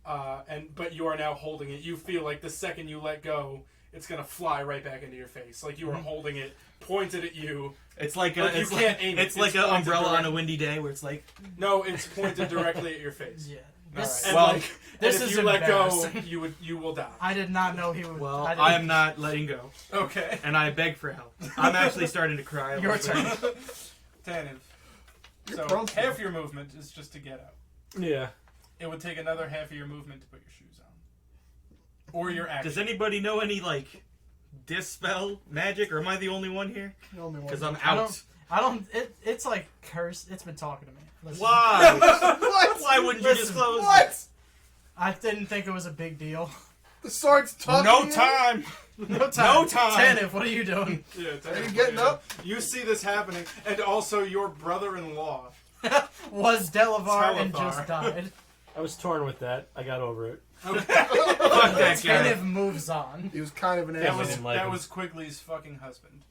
but you are now holding it. You feel like the second you let go, it's gonna fly right back into your face. Like you are holding it, pointed at you. It's like But you can't aim it. It's like It's an pointed umbrella on direct- a windy day where it's like. No, it's pointed directly at your face. Yeah. All This, right. And, Well, like, this and if is you let go, embarrassing. you will die. I did not know he would. Well, didn't- I am not letting go, Okay. and I beg for help. I'm actually starting to cry. a Your little bit. turn. Tannivh. You're So prone half to your movement is just to get out. Yeah. It would take another half of your movement to put your shoes on, or your action. Does anybody know any like dispel magic, or am I the only one here? the only one. Because I'm I out. don't. It's like cursed. It's been talking to me. Listen, Why? What? Why wouldn't you Listen, disclose? What? I didn't think it was a big deal. The sword's talking No to you? time. No time. No time. Tannivh, what are you doing? Yeah, Are you getting up? You see this happening, and also your brother-in-law. Was Delevar and Delevar. just died. I was torn with that. I got over it. Fuck that guy. Tannivh moves on. He was kind of an That asshole. was didn't like him. Quigley's fucking husband.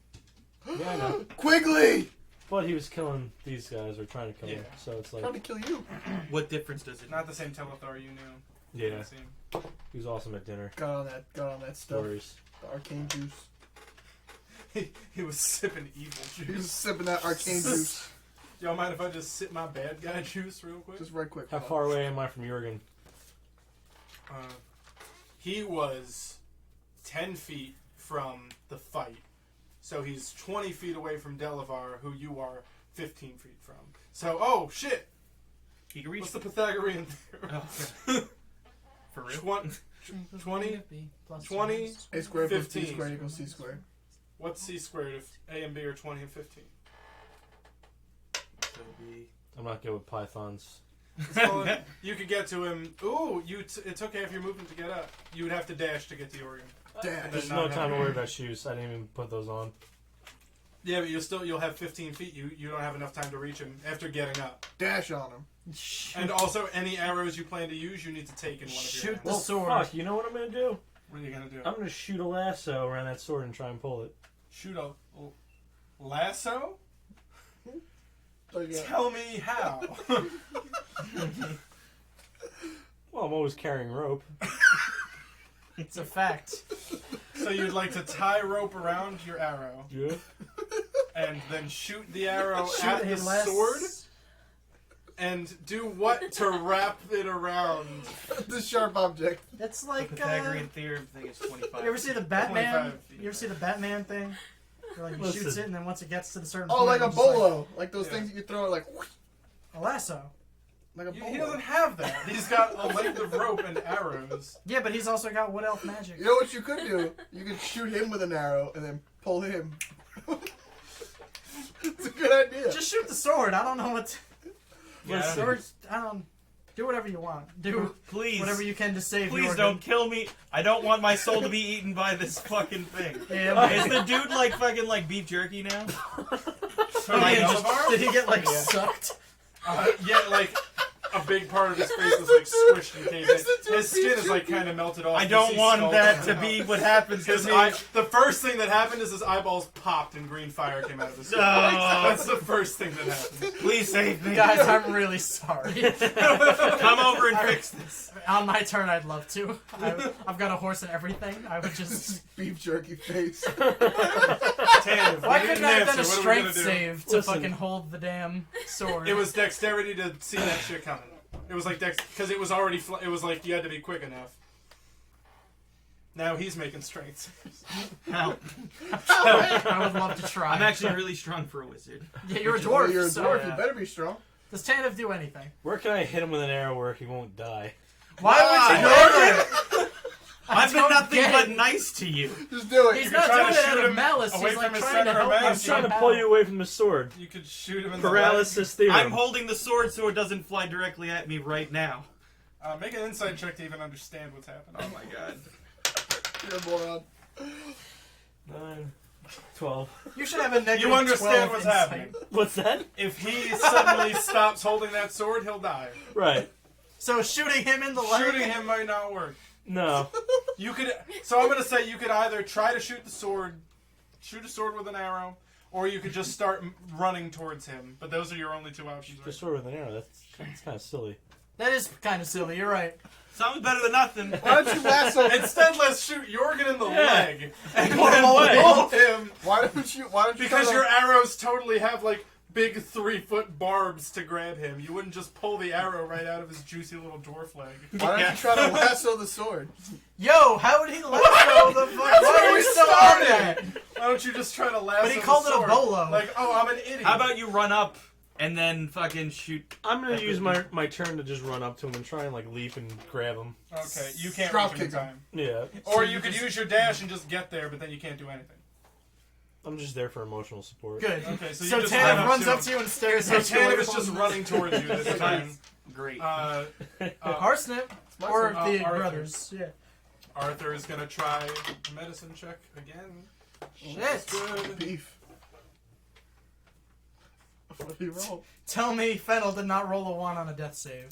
Yeah, I know. Quigley! But he was killing these guys, or trying to kill them. Yeah. So it's like, Trying to kill you. What difference does it? Not the same Telethar you knew. yeah, It seemed. he was awesome at dinner. Got on that stuff. Stories. The arcane juice. He was sipping evil He was juice. sipping that arcane juice. Y'all mind if I just sip my bad guy juice real quick? Just right quick. How far away am I from Yohrgin? He was 10 feet from the fight. So he's 20 feet away from Delevar, who you are 15 feet from. So, oh, shit! He can reach What's the Pythagorean theorem? Oh. For real? 20? Plus 20? A squared plus 15. B squared equals C squared. What's C squared if A and B are 20 and 15? So be- I'm not good with pythons. Well, you could get to him. Ooh, it took half your movement to get up. You would have to dash to get to Yohrgin. Dash. There's not no have time to it. worry about shoes. I didn't even put those on. Yeah, but you'll have 15 feet. You don't have enough time to reach him after getting up. Dash on him. And also, any arrows you plan to use, you need to take in one of your Shoot hands. the Well, sword. fuck, you know what I'm gonna do? What are you gonna do? I'm gonna shoot a lasso around that sword and try and pull it. Shoot a lasso? So you got- Tell me how. Well, I'm always carrying rope. It's a fact. So you'd like to tie rope around your arrow Yeah. and then shoot the arrow Shoot at a the less- sword and do what to wrap it around? the sharp object. It's like Pythagorean theorem thing is 25. you ever see the Batman? 25 feet. You ever see the Batman thing? Where like he shoots Listen. it and then once it gets to the certain Oh, point, like a it's just bolo. Like those Yeah. things that you throw like whoosh, a lasso. like a bolo. He doesn't have that. He's got a length of rope and arrows. Yeah, but he's also got wood elf magic. You know what you could do? You could shoot him with an arrow and then pull him. It's a good idea. Just shoot the sword. I don't know what. Yeah, I don't- Swords. I don't. Do whatever you want. Do Please. whatever you can to save. Please Yohrgin. don't kill me. I don't want my soul to be eaten by this fucking thing. Yeah, Is the dude like fucking like beef jerky now? So Like, Delevar? did he get like Yeah. sucked? Yeah, like a big part of his face is like squished and caved It's the in. two His skin is features. like kind of melted off. I You don't see want skull that to coming be out. what happens to His me. the first thing that happened is his eyeballs popped and green fire came out of his No. That's the first thing that happened. Please save me. Guys, I'm really sorry. Come over and fix this. On my turn, I'd love to. I've got a horse and everything. I would just. Beef jerky face. Tannivh, Why we couldn't didn't I have done a answer. What are we gonna strength do? save to Listen. fucking hold the damn sword? It was dexterity to see that shit coming. It was like because it was already. It was like you had to be quick enough. Now he's making strength. Help. I would love to try. I'm actually really strong for a wizard. Yeah, you're a Well, dwarf. you're a so- dwarf. yeah. You better be strong. Does Tannivh do anything? Where can I hit him with an arrow where he won't die? Why would you Why? do it? I've been don't nothing get but it. nice to you. Just do it. He's You not try to doing it out shoot of him malice. away He's like from his trying to center of help mass. you I'm trying to somehow. pull you away from the sword. You could shoot him in the leg. Paralysis theorem. I'm holding the sword so it doesn't fly directly at me right now. Make an insight check to even understand what's happening. Oh my god. You're a moron. 9, 12. You should have a negative You understand 12 what's insight. happening. What's that? If he suddenly stops holding that sword, he'll die. Right. So shooting him in the leg. Shooting him might not work. No. You could. So I'm gonna say you could either try to shoot a sword with an arrow, or you could just start running towards him. But those are your only two options. The Right? sword with an arrow. That's kind of silly. That is kind of silly. You're right. Sounds better than nothing. Why don't you lasso? Instead, let's shoot Yohrgin in the leg and Pull him then away. pull him. Why don't you? Because try your to- arrows totally have like big 3-foot barbs to grab him. You wouldn't just pull the arrow right out of his juicy little dwarf leg. Why don't you try to lasso the sword? Yo, how did he lasso the fuck? Why are we still on that? Why don't you just try to lasso But he the called it a sword? bolo. Like, oh, I'm an idiot. How about you run up and then fucking shoot? I'm gonna use my turn to just run up to him and try and like leap and grab him. Okay, you can't Drop reach him in kick him. time. Yeah. Or you could use your dash and just get there, but then you can't do anything. I'm just there for emotional support. Good. Okay, so you So just Tannivh run runs to up him. to you and stares So at you. Tannivh like, is just running towards you this time. Great. Parsnip my or turn. the Arthur. brothers. Yeah. Arthur is gonna try a medicine check again. Shit. Good. Beef. What did he roll? Tell me Fennel did not roll a 1 on a death save.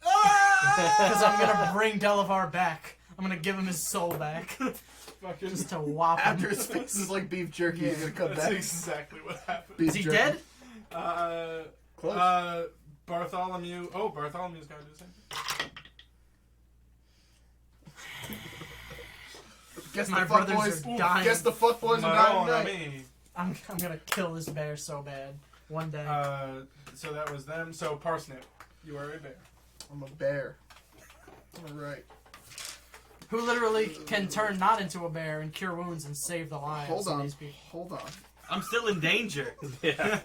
Because I'm gonna bring Delevar back. I'm gonna give him his soul back. Fucking. Just to whop him. After his face is like beef jerky, he's gonna come That's back. exactly what happened. Beef Is he jerky. dead? Close. Bartholomew. Oh, Bartholomew's gotta do the same. Guess My the fuck brothers boys. are dying. Guess the fuck boys are No, dying not tonight. me. I'm gonna kill this bear so bad. One day. So that was them. So Parsnip, you are a bear. I'm a bear. All right. Who literally can turn not into a bear and cure wounds and save the lives Hold of on. these people. Hold on. I'm still in danger. Yeah.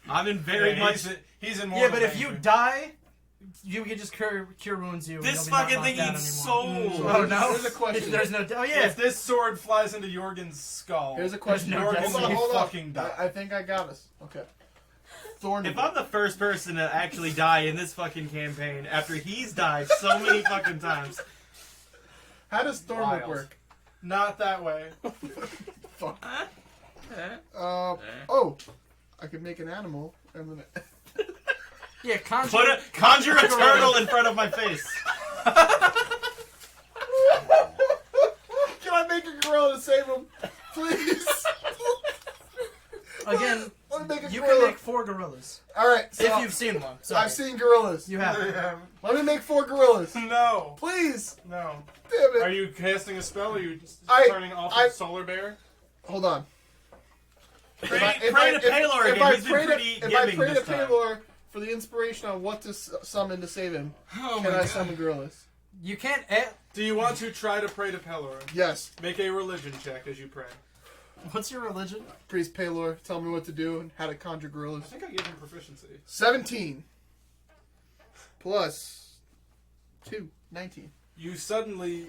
I'm in very Yeah, much. He's in more. Yeah, but if you die, you can just cure wounds you. and This you'll be not fucking thing knocked out eats anymore. souls. Oh no! Here's a question. If there's no. Oh yeah. If this sword flies into Yohrgin's skull, Here's a question. no Hold death on, save. hold on. fucking die. I think I got us. Okay. Thorn. If I'm the first person to actually die in this fucking campaign after he's died so many fucking times, How does Thornwood Wild. work? Not that way. Fuck. Oh, I could make an animal and then. Yeah, conjure. conjure a turtle in front of my face. Can I make a gorilla to save him, please? Again, Let me make a you gorilla. can make 4 gorillas All right. So if you've seen one. Sorry. I've seen gorillas. You have. Let me make 4 gorillas, No. please. No. Damn it. Are you casting a spell? Or are you I- turning off I- of Solar Bear? Hold on. Pray to Paylor again. He's been pretty If I giving pray to this time. Paylor for the inspiration on what to summon to save him, Oh can my I god. summon gorillas? You can't. Do you want to try to pray to Pelor? Yes. Make a religion check as you pray. What's your religion? Priest Paylor, tell me what to do and how to conjure I gorillas. think I gave him proficiency. 17 plus 2, 19. You suddenly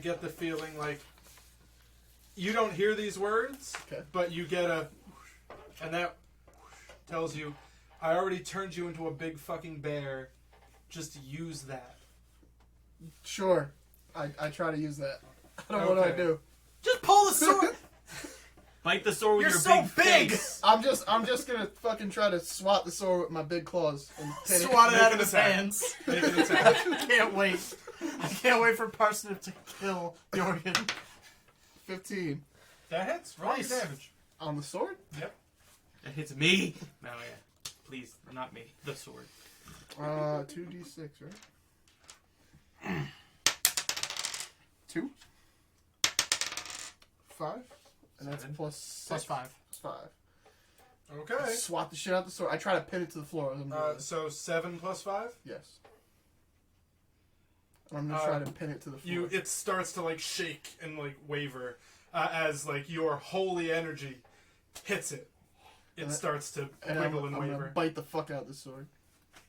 get the feeling like you don't hear these words, Okay. but you get a, and that tells you, I already turned you into a big fucking bear. Just use that. Sure. I try to use that. I don't know what I Okay. do. Just pull the sword. Bite the sword with You're your so big big! face. I'm just gonna fucking try to swat the sword with my big claws and pin it. Swat it Make out an of his attack. hands. Make an attack. Can't wait. I can't wait for Parsnip to kill Yohrgin. 15 That hits. Roll your Nice. damage. on the sword. Yep. That hits me. No, yeah. Please, not me. The sword. 2d6, right? 2, 5, and that's Seven. plus 6. Plus 5. 5. Okay. Swat the shit out the sword. I try to pin it to the floor. As I'm doing it. So 7 plus 5. Yes. I'm gonna try to pin it to the floor. It starts to like shake and like waver as like your holy energy hits it. It And I- starts to and wiggle I'm and gonna waver. bite the fuck out of the sword.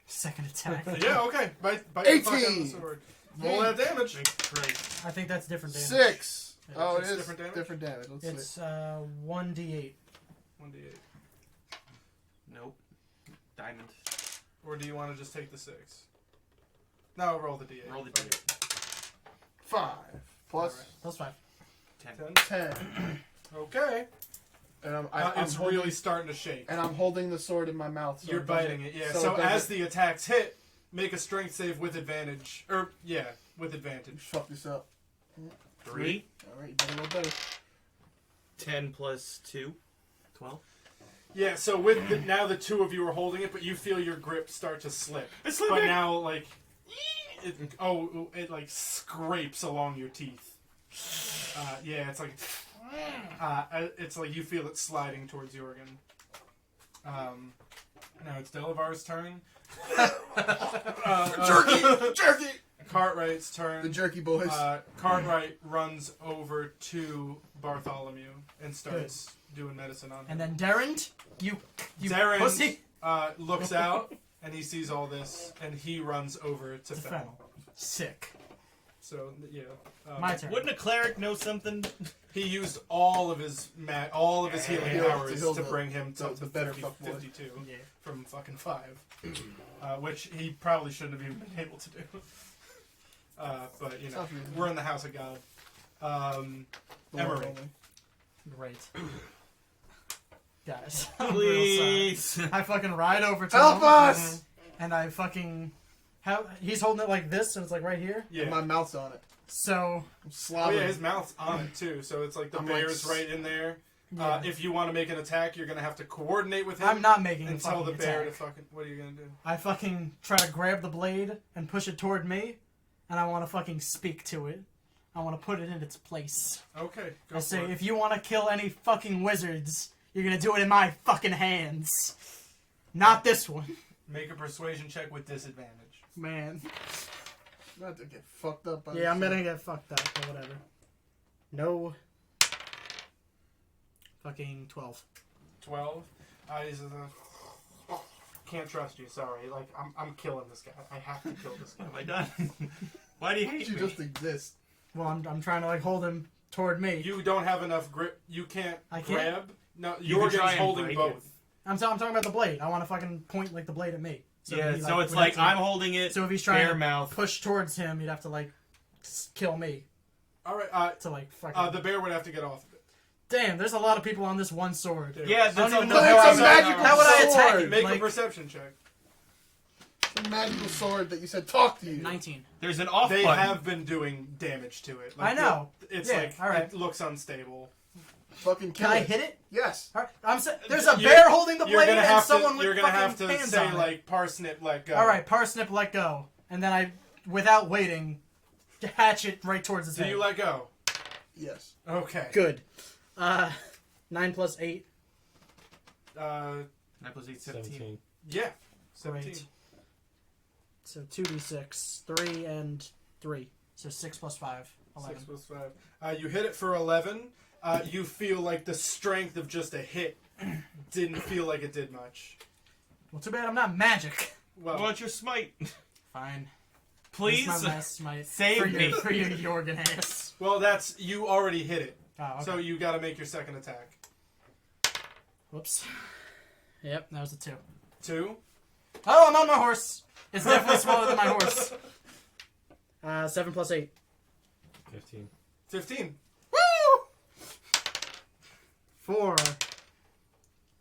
Second attack. Yeah, okay. Bite the fuck out of the 18. sword. Roll that damage. Christ. I think that's different damage. 6. Yeah, Oh, it it's is different damage? Let's It's see. 1d8. 1d8. Nope. Diamond. Or do you want to just take the 6? No, roll the d8. Roll the d8. 5 plus Plus 5. 10. 10. Okay. And I'm It's really starting to shake. and I'm holding the sword in my mouth. So You're it doesn't- biting it, yeah. so So it doesn't- as the attacks hit, make a strength save with advantage. With advantage. Fuck this up. 3. All right, you better roll better. 10 plus 2. 12. Yeah, so now the two of you are holding it, but you feel your grip start to slip. It's But slipping! now, like, it like scrapes along your teeth. Yeah, it's like you feel it sliding towards Yohrgin. Now it's Delevar's turn. Jerky! Cartwright's turn. The jerky boys. Cartwright runs over to Bartholomew and starts doing medicine on him. And then Darren, you Darren pussy. looks out and he sees all this and he runs over to Fennel. Fennel. Sick. So yeah, My turn. Wouldn't a cleric know something? he used all of his healing Yeah, powers to heal to the- bring him to the better 50, fuck boy. 52 Yeah. from fucking 5, which he probably shouldn't have even been able to do. But you know, Tough, man. we're in the house of God. The one Emory. only. Great. Guys, I'm real sorry. Please. I fucking ride over to Help him, us! and I fucking he's holding it like this, and it's like right here. Yeah. And my mouth's on it. So I'm Oh slobbering. yeah, his mouth's on it too, so it's like the I'm like bear's right in there. yeah. If you want to make an attack, you're gonna have to coordinate with him. I'm not making a and tell fucking the bear to attack. fucking. What are you gonna do? I fucking try to grab the blade and push it toward me, and I want to fucking speak to it. I want to put it in its place. Okay, go I for say, it. if you want to kill any fucking wizards, you're gonna do it in my fucking hands. Not this one. Make a persuasion check with disadvantage. Man. I'm about to get fucked up by Yeah, this I'm gonna shit. get fucked up, but whatever. No. Fucking 12. 12. He's can't trust you. Sorry. Like I'm killing this guy. I have to kill this guy. What have I done? Why do you hate You me? just exist. Well, I'm trying to like hold him toward me. You don't have enough grip. You can't I can't? grab. No, You can try Yohrgin's and holding break both. it. I'm talking about the blade. I want to fucking point like the blade at me. Yeah, he, so it's would like have to- I'm holding it. So if he's trying bear to mouth. push towards him, you'd have to like kill me All right. to like fucking. The bear would have to get off of it. Damn, there's a lot of people on this one sword. I Yeah, don't that's even how know But how it's a I- magical how would I attack sword. it? Make Like- a perception check. It's a magical sword that you said talk to you. 19. There's an off They button. have been doing damage to it. I know. It's Yeah, like all right. it looks unstable. Fucking kill Can I it. hit it? Yes. All right, there's a You- bear holding the You're blade gonna and have someone to. with You're gonna fucking have to hands say on it. like parsnip, let go. All right, Parsnip, let go, and then I, without waiting, hatch it right towards his Do head. you let go? Yes. Okay. Good. 9 plus 8. 9 plus 8, 17. Yeah. 17. Great. So 2d6, 3 and 3. So 6 plus 5, 11. 6 plus 5. You hit it for 11. You feel like the strength of just a hit didn't feel like it did much. Well, too bad I'm not magic. Well, Why don't you smite? Fine. Please? That's my last smite. Save for me. For your Yohrgin ass. that's you already hit it, Oh, okay. so you got to make your second attack. Whoops. Yep, that was a 2. 2. Oh, I'm on my horse. It's definitely smaller than my horse. 7 plus 8. 15. 15. Woo! 4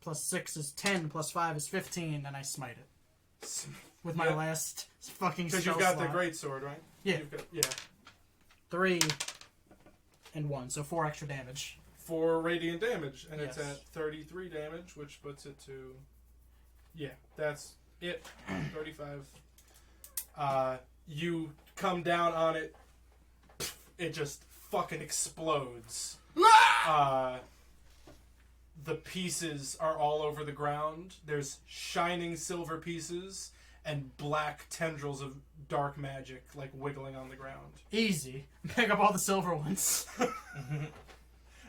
plus 6 is 10, plus 5 is 15, and I smite it. With my Yeah. last fucking Because spell you've got slot. the great sword, right? Yeah. You've got, yeah. 3 and 1, so 4 extra damage. 4 radiant damage, and it's Yes. at 33 damage, which puts it to. Yeah, that's it. 35. You come down on it. It just fucking explodes. The pieces are all over the ground. There's shining silver pieces and black tendrils of dark magic like wiggling on the ground. Easy. Pick up all the silver ones.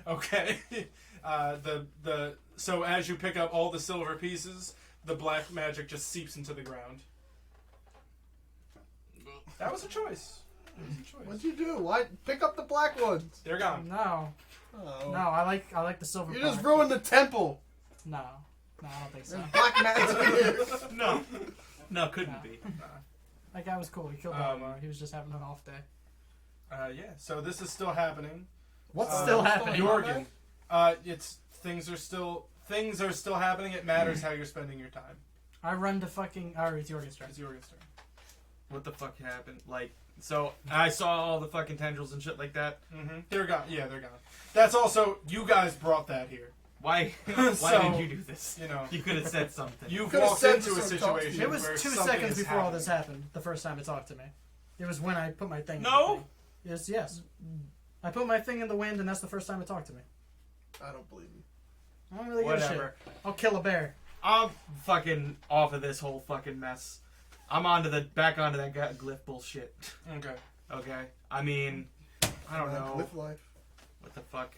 Okay. So as you pick up all the silver pieces, the black magic just seeps into the ground. That was a choice. What'd you do? Why pick up the black ones? They're gone. No. Oh. No, I like the silver You just part. ruined the temple. No. No, I don't think so. There's black magic. No. No, couldn't be. That guy was cool. He killed Delevar. He was just having an off day. Yeah. So this is still happening. What's Uh, still happening? Yohrgin. Things are still happening. It matters how you're spending your time. I run to fucking... Alright, it's Yohrgin's turn. It's Yohrgin's turn. what the fuck happened? Like, so I saw all the fucking tendrils and shit like that. Mm-hmm. They're gone. Yeah, they're gone. That's also, you guys brought that here. Why? So, Why did you do this? You know, You could have said something. you've Could've walked said into a this or talked to situation you. It was where 2 something seconds is before all happening. this happened. The first time it talked to me. It was when I put my thing. No. In the thing. Yes. I put my thing in the wind, and that's the first time it talked to me. I don't believe you. I don't really give a shit. Whatever. I'll kill a bear. I'm fucking off of this whole fucking mess. I'm back onto that glyph bullshit. Okay. Okay. I mean, I don't know. Live life. What the fuck?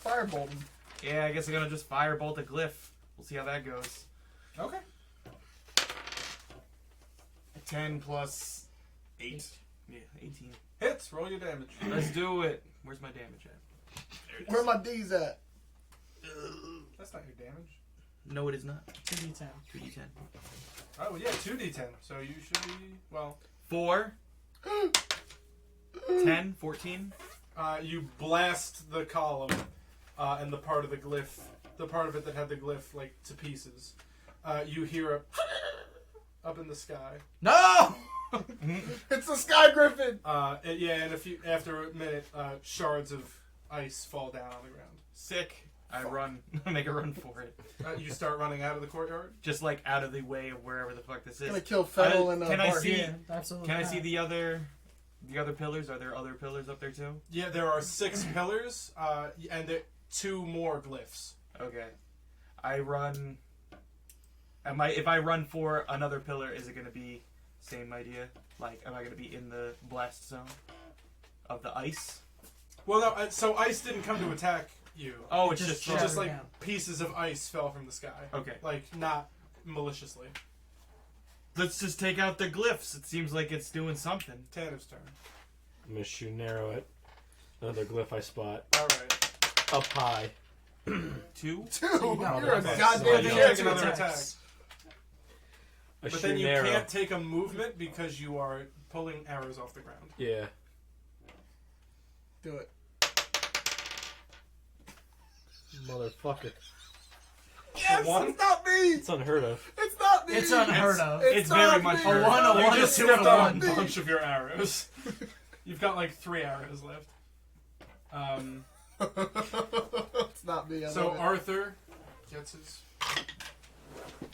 Firebolt him. Yeah, I guess I'm gonna just firebolt a glyph. We'll see how that goes. Okay. 10 plus 8. Yeah, 18. Hits. Roll your damage. Let's do it. Where's my damage at? Where my D's at? That's not your damage. No, it is not. 2d10. 2d10. Oh, yeah, 2d10. So you should be, well... 4. 10, 14. You blast the column and the part of the glyph, the part of it that had the glyph, like, to pieces. You hear a... up in the sky. No! It's the Sky Griffin! Yeah, and after a minute, shards of ice fall down on the ground. Sick. I run. Make a run for it. You start running out of the courtyard? Just like out of the way of wherever the fuck this is. Gonna kill Fennel and can I Bart. see? Yeah, absolutely. Can I not. see the other pillars? Are there other pillars up there too? Yeah, there are 6 pillars, and 2 more glyphs. Okay. I run. If I run for another pillar, is it gonna be same idea? Like, am I gonna be in the blast zone of the ice? Well, no, so ice didn't come to attack you. Oh, it's just just It's just shattered like down. pieces of ice fell from the sky. okay. Like, not maliciously. Let's just take out the glyphs. It seems like it's doing something. Tanniv's turn. I'm gonna shoot an arrow at another glyph I spot Alright. up high. 2. Dude, No, you're a that's- goddamn You no, take champion. another attack. attacks. I But shoot then an you arrow. can't take a movement because you are pulling arrows off the ground. Yeah. Do it. Motherfucker. Yes! One? It's not me! It's unheard of. It's not me! It's unheard of. It's very not much me. heard A 1, a You 1, a just 2, and stepped a on 1. a bunch of your arrows. You've got like 3 arrows left. It's not me. I So love it. Arthur gets his...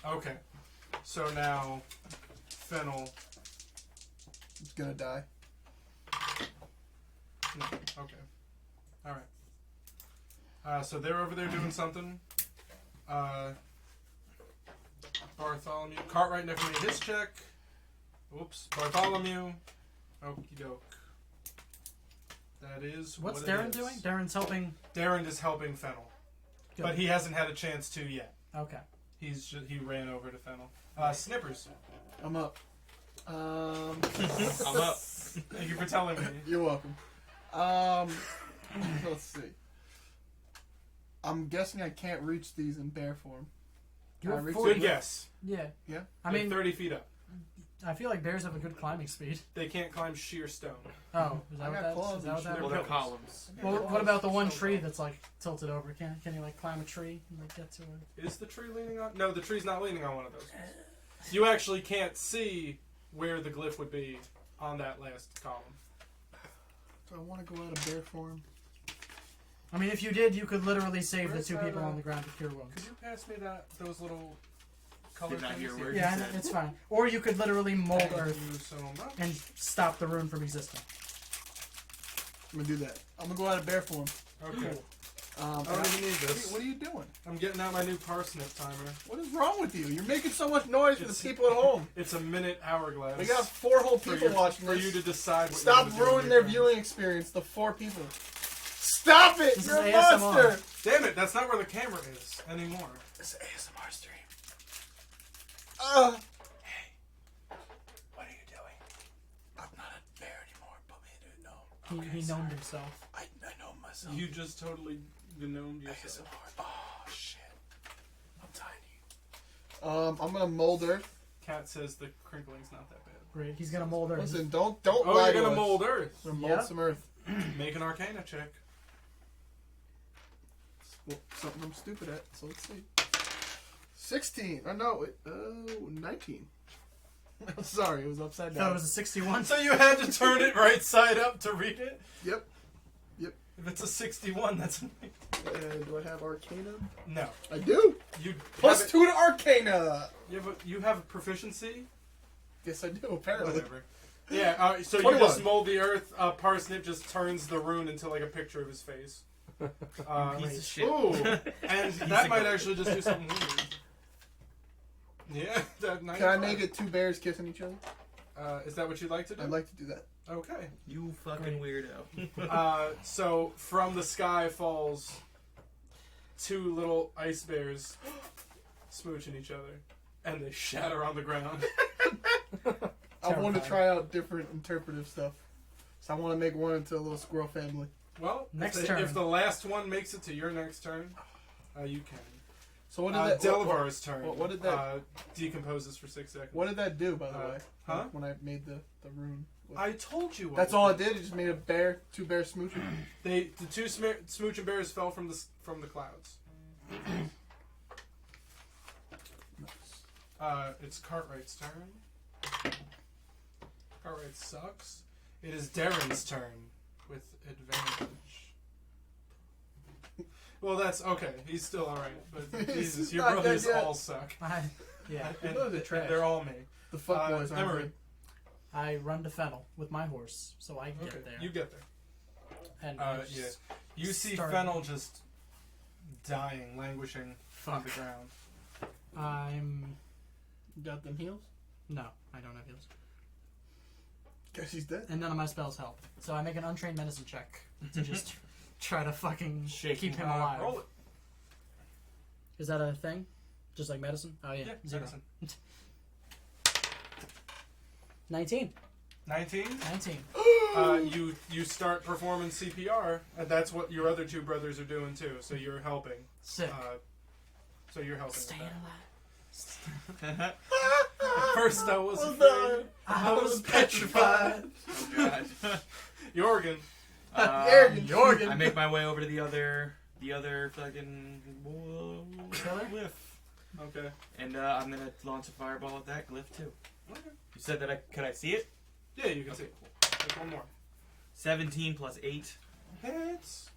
Okay. So now, Fennel... It's gonna die. No. Okay. Alright. So they're over there doing something. Bartholomew. Cartwright never made his check. Whoops. Bartholomew. Okie doke. That is What's what it Darren is. doing? Darren's helping. Darren is helping Fennel. Good. But he hasn't had a chance to yet. Okay. He ran over to Fennel. Snippers. I'm up. I'm up. Thank you for telling me. You're welcome. Let's see. I'm guessing I can't reach these in bear form. You Can I have reach 40. Good guess. Yeah. Yeah? I They're mean, 30 feet up. I feel like bears have a good climbing speed. They can't climb sheer stone. Oh, is that I what got that's? claws Is that and what that shit. Well, is? they're columns. Well, what about the one tree that's like tilted over? Can you like climb a tree and like get to it? Is the tree leaning on? No, the tree's not leaning on one of those. You actually can't see where the glyph would be on that last column. Do I want to go out of bear form? I mean, if you did, you could literally save Where's the 2 that, people on the ground with cure wounds. Could you pass me those little color Did not things? hear words. Yeah, I know, it's fine. Or you could literally mold Thank earth you so much. and stop the rune from existing. I'm gonna do that. I'm gonna go out of bear form. Okay. Um, I don't even need this. What are you doing? I'm getting out my new parsnip timer. What is wrong with you? You're making so much noise for the It's- people at home. It's a minute hourglass. We got 4 whole for people you, watching for this. you to decide. What Stop you wanna do with ruining your their time. viewing experience. The 4 people. Stop it! This You're is a ASMR. monster. Damn it! That's not where the camera is anymore. It's an ASMR stream. What are you doing? I'm not a bear anymore. Put me in a gnome. He gnomed himself. I know myself. You just totally gnomed yourself. ASMR. Oh shit. I'm tiny. I'm gonna mold earth. Cat says the crinkling's not that bad. Great. He's gonna mold earth. Listen, don't Oh, lie you're to gonna us. mold Earth. I'm gonna mold Yep. some earth. Make an Arcana check. Well, something I'm stupid at. So let's see. 16. Oh no. 19. I'm sorry, it was upside Thought down. it was a 61. So you had to turn it right side up to read it? Yep. If it's a 61, that's... Do I have Arcana? No. I do. You Plus have it- 2 to Arcana. You have a proficiency? Yes, I do, apparently. Whatever. Yeah, so you 21. just mold the earth. Parsnip just turns the rune into like a picture of his face. Piece of shit. Ooh, and that of might garbage. actually just do something weird. Yeah, that nice. Can I make it 2 bears kissing each other? Is that what you'd like to do? I'd like to do that. Okay. You fucking weirdo. So from the sky falls 2 little ice bears smooching each other, and they shatter on the ground. I want to Terrifying. try out different interpretive stuff. So I want to make one into a little squirrel family. Well, Next turn. if the last one makes it to your next turn, you can. So what did that... Delevar's turn. what did that- decomposes for 6 seconds. What did that do, by the way? huh? When I made the rune. I told you. What That's all it did? It just made a bear, 2 bears smooching? The 2 smooching bears fell from the clouds. It's Cartwright's turn. Cartwright sucks. It is Darren's turn with advantage. Well, that's okay. He's still alright, but Jesus, your Not dead brothers yet. all suck. Yeah. And They're trash. they're all me. The fuck boys aren't Emory. good. I run to Fennel with my horse, so I can Okay, get there. you get there. And Yeah. You see start- Fennel just dying, languishing on Fuck. the ground. I'm... You got them heals? No, I don't have heals. Guess he's dead. And none of my spells help. So I make an untrained medicine check to just try to fucking Shake keep him. him alive. Roll it. Is that a thing? Just like medicine? Oh yeah. Yeah, 0. medicine. 19. 19. 19. You start performing CPR, and that's what your other 2 brothers are doing too. So you're helping. Sick. So you're helping. Staying with alive. that. At first I was Oh, afraid. I was petrified. Oh, God. Yohrgin. Yohrgin. I make my way over to the other fucking Killer? glyph, Okay. and I'm gonna launch a fireball at that glyph too. Okay. You said that could I see it? Yeah, you can see. There's one more. 17 plus 8, Hits.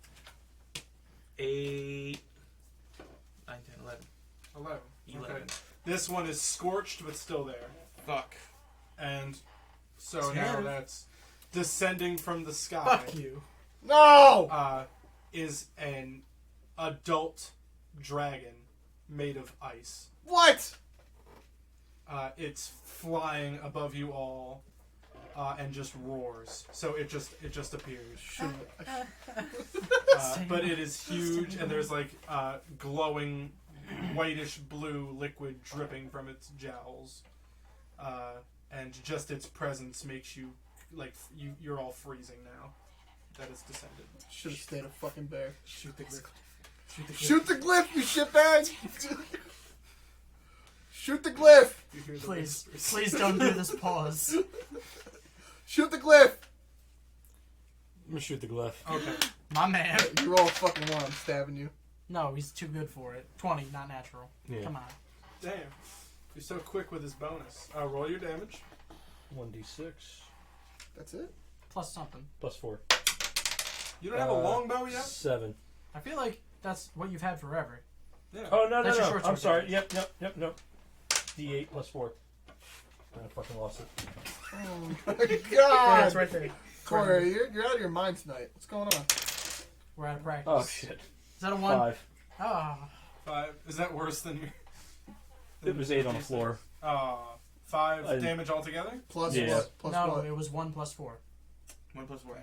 8, 9, 10, 11. 11. 11. Okay. This one is scorched, but still there. Fuck. And so now Ten. that's descending from the sky. Fuck you. No! Is an adult dragon made of ice. What? It's flying above you all, and just roars. So it just appears. But it is huge, and there's like glowing whitish blue liquid dripping from its jowls, and just its presence makes you like you're all freezing now. That is descended. Should have stayed a fucking bear. Shoot the glyph. Shoot the glyph. Shoot the glyph, you shitbag! Shoot the glyph! You hear the Please. whispers. Please don't do this pause. Shoot the glyph! I'm gonna shoot the glyph. Okay. My man. You're all fucking one, I'm stabbing you. No, he's too good for it. 20, not natural. Yeah. Come on. Damn. You're so quick with his bonus. Roll your damage. 1d6 That's it? Plus something. plus 4. You don't have a longbow yet? 7. I feel like that's what you've had forever. Yeah. Oh no That's your no! short I'm sword sorry. damage. Yep. D8 plus 4. I fucking lost it. Oh my Yeah, god! it's right there. Corey, you're out of your mind tonight. What's going on? We're out of practice. Oh shit. Is that a 1? 5. Ah. 5. Is that worse than your... It was 8 on the floor. 5 I- damage altogether? Plus Yeah. what? Plus No, what? it was 1 plus 4. 1 plus 4.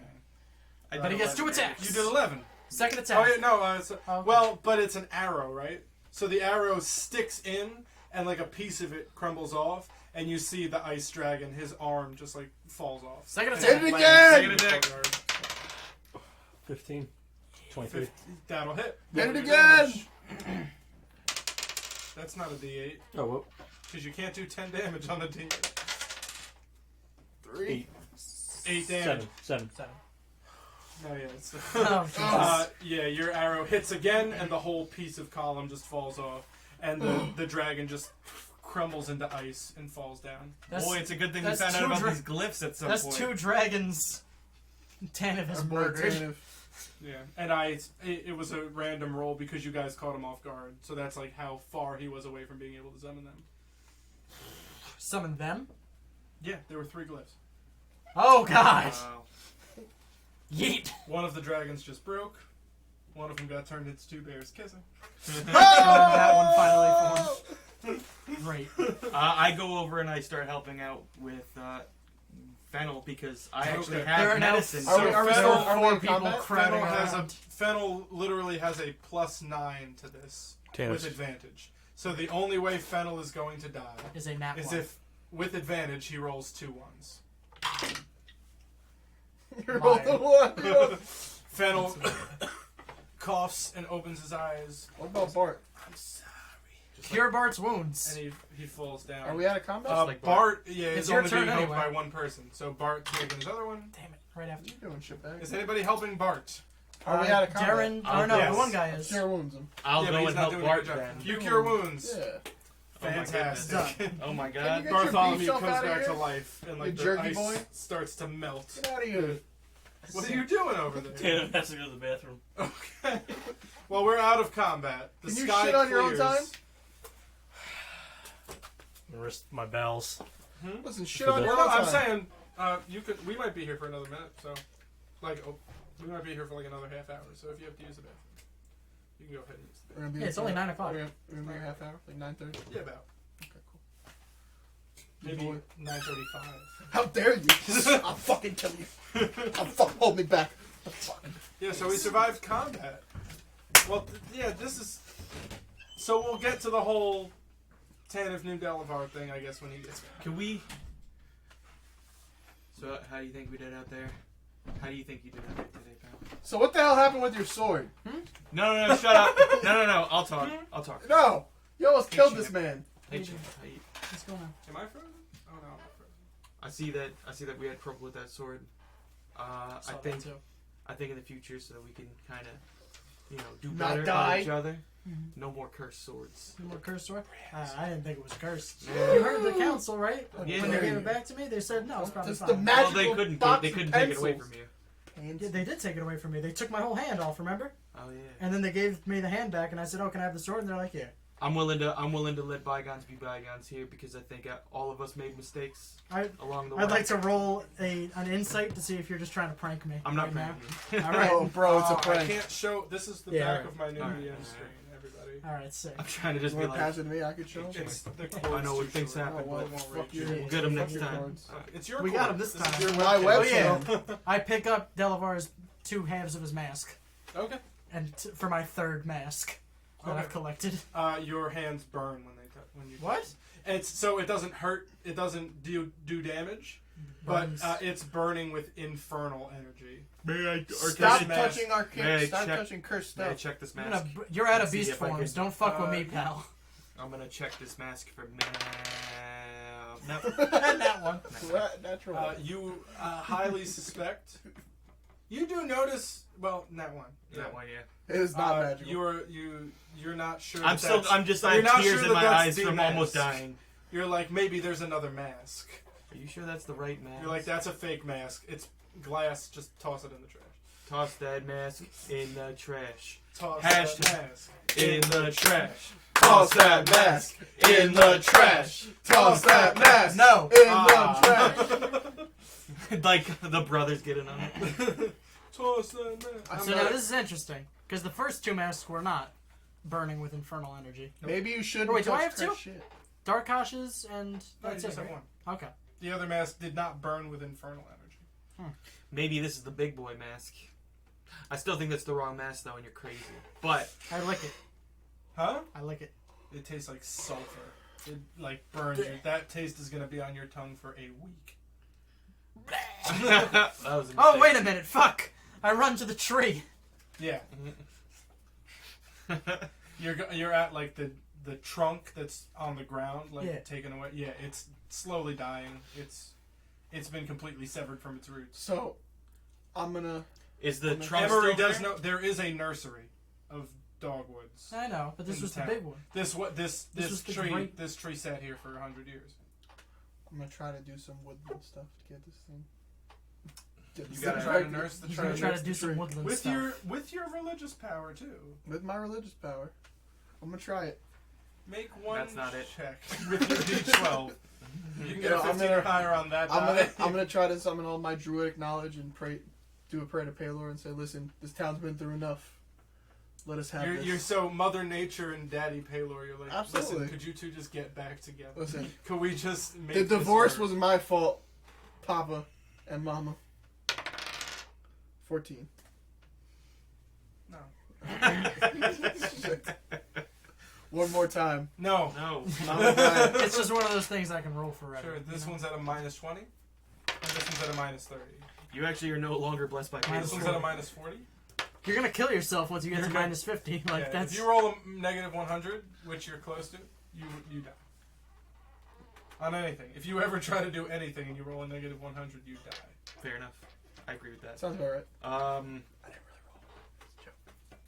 But he gets 2 attacks. You did 11. Second attack. Oh, yeah, no. Okay. Well, but it's an arrow, right? So the arrow sticks in, and like a piece of it crumbles off, and you see the ice dragon, his arm just like falls off. Second And attack. it Hit it lands again! in the courtyard. 15. 23. That'll hit. Hit it Roll your again! damage. That's not a D8, Oh well. because you can't do 10 damage on a D8. 3. 8. 8 damage. 7. 7. No, yeah. It's, Oh, Jesus. yeah, your arrow hits again, and the whole piece of column just falls off, and the dragon just crumbles into ice and falls down. Boy, it's a good thing we that's found out two about dra- these glyphs at some That's point. 2 dragons Tannivh has Our boy murdered. Tannivh. Yeah, and it was a random roll because you guys caught him off guard. So that's like how far he was away from being able to summon them. Summon them? Yeah, there were 3 glyphs. Oh god! Wow. Yeet! One of the dragons just broke. One of them got turned into 2 bears kissing. That one finally formed. Great. I go over and I start helping out with Fennel because I actually Okay. There are have now medicine. Are we- So are we Fennel- still- are we 4 in people combat? crowding around. Fennel literally has a +9 to this Tannivh. with advantage. So the only way Fennel is going to die Is a nat is one. if, with advantage, he rolls 2 ones. You rolled a 1. Fennel coughs and opens his eyes. What about Bart? I'm sorry. Cure Bart's wounds. And he falls down. Are we out of combat? like Bart, yeah, It's is your only being turn helped anyway. by one person. So Bart's taking his other one. Damn it! Right after. What are you doing, shitbag? Is anybody helping Bart? Are we out of combat? Darren. I'll Or no, yes. the one guy is. Cure wounds him. I'll Yeah, but go he's and not help doing a Bart good job. then. You cure wounds. Yeah. Oh my Fantastic. Oh my Can god. you get your Bartholomew beef self comes out of back here? to life and like You the jerky ice boy? starts to melt. Get out of here. What are you doing over there? Tannivh has to go to the bathroom. Okay. Well, we're out of combat. The Can you sky shit on your own clears. time? Rest my bells. Listen, shit For on the- your Well, own no, I'm time. saying you could. We might be here for another minute, so we might be here for like another half hour. So if you have to use the bathroom, you can go ahead and use the We're gonna be Yeah, it's here only for- 9 o'clock. We're gonna be here a half hour, like 9:30. bathroom. Yeah, about Okay, cool. maybe Boy. 9:35. How dare you? I'll fucking kill you. I'll fucking hold me back. Yeah, so we survived combat. Well, yeah, this is. So we'll get to the whole Tannivh New Delevar thing, I guess, when he gets back. Can we? So how do you think we did out there? How do you think you did out there today, pal? So what the hell happened with your sword? No, shut up. No, I'll talk. I'll talk. No! You almost killed this man. Hey, Chip, hey, What's going on? Am I frozen? Oh no, I'm not frozen. I see that we had trouble with that sword. I Saw that think too. in the future, so that we can kind of, do Not better die. on each other. Mhm. No more cursed swords. No more cursed sword? I didn't think it was cursed. Yeah. You heard the council, right? Yeah. When they gave it back to me, they said no, it's probably Just fine. the magic- Well, they couldn't. box They of couldn't take it away pencils. from you. Yeah, they did take it away from me. They took my whole hand off, remember? Oh yeah. And then they gave me the hand back, and I said, "Oh, can I have the sword?" And they're like, "Yeah." I'm willing to let bygones be bygones here because I think all of us made mistakes along the way. I'd like to roll an insight to see if you're just trying to prank me. I'm not right pranking. All right. Oh, bro, it's a I prank. can't show. This is the Yeah, back alright. of my new Alright, DM alright. screen, everybody. All right, sick. I'm trying to You just be want to pass like, it to me? I could show him. It's the I know chords what too things short. happen, Oh, well, It won't fuck reach you. you. We'll get 'em next Fuck your time. cards. It's your We got chord. him this is time. your My webcam. webcam. I pick up Delevar's 2 halves of his mask, Okay. and for my 3rd mask that I've Okay. collected. Your hands burn when you What? It's so it doesn't hurt. It doesn't do damage, but Burns. it's burning with infernal energy. may I Stop mask. touching our May I kids. Stop check- touching cursed May I stuff. check this I'm mask? gonna, you're out of See beast if I forms. can- Don't fuck with me, pal. I'm gonna check this mask for no. That one. Natural. You highly suspect. You do notice. Well, that one. That one, yeah. It is not magical. You're not sure. I'm that still. that's- I'm just. I you're have not tears sure in that my that's eyes the from mask. almost dying. You're like, maybe there's another mask. Are you sure that's the right mask? You're like, that's a fake mask. It's glass. Just toss it in the trash. Toss that mask in the trash. Toss Hashtag. that mask. In the trash. Toss that mask in the trash. Toss that mask No. in Ah. the trash. Like the brothers getting on it. Toss that mask. So now this is interesting because the first 2 masks were not burning with infernal energy. Maybe you shouldn't Oh, wait, do I touch have cursed two? shit. Darkash's and No, you that's just it. have Right? one. Okay. The other mask did not burn with infernal energy. Maybe this is the big boy mask. I still think that's the wrong mask though, and you're crazy. But I lick it. Huh? I lick it. It tastes like sulfur. It like burns you. That taste is gonna be on your tongue for a week. that was a Oh, mistake. wait a minute. Fuck. I run to the tree. Yeah. You're at like the trunk that's on the ground, like Yeah. taken away. Yeah, it's slowly dying. It's been completely severed from its roots. So, I'm gonna. Is the trunk Emory still does there? know there is a nursery of dogwoods. I know, but this In was the town. big one. This was the tree great- this tree sat here for 100 years. I'm gonna try to do some woodland stuff to get this thing. Get You this gotta thing try to right. nurse the He's tree gonna try to nurse do the some tree. woodland with stuff. your religious power too. With my religious power. I'm gonna try it. Make one That's not it. check with your D12. You can get a I'm 15 or higher on that I'm die. gonna try to summon all my druidic knowledge and pray, do a prayer to Palor and say, listen, this town's been through enough. Let us have this. You're so Mother Nature and Daddy Palor. You're like, Absolutely. listen, could you two just get back together? Listen, Could we just make the this divorce work? was my fault, Papa and Mama. 14. No. One more time. No. No. Mama died. It's just one of those things I can roll forever. Sure, this you know? one's at a minus 20, and this one's at a minus 30. You actually are no longer blessed by Minus This Palor. one's at a minus 40. You're gonna kill yourself once you get You're to good. minus 50. Like Yeah, that's. if you roll a negative 100, which you're close to, you die. On anything. If you ever try to do anything and you roll a negative 100, you die. Fair enough. I agree with that. Sounds about right.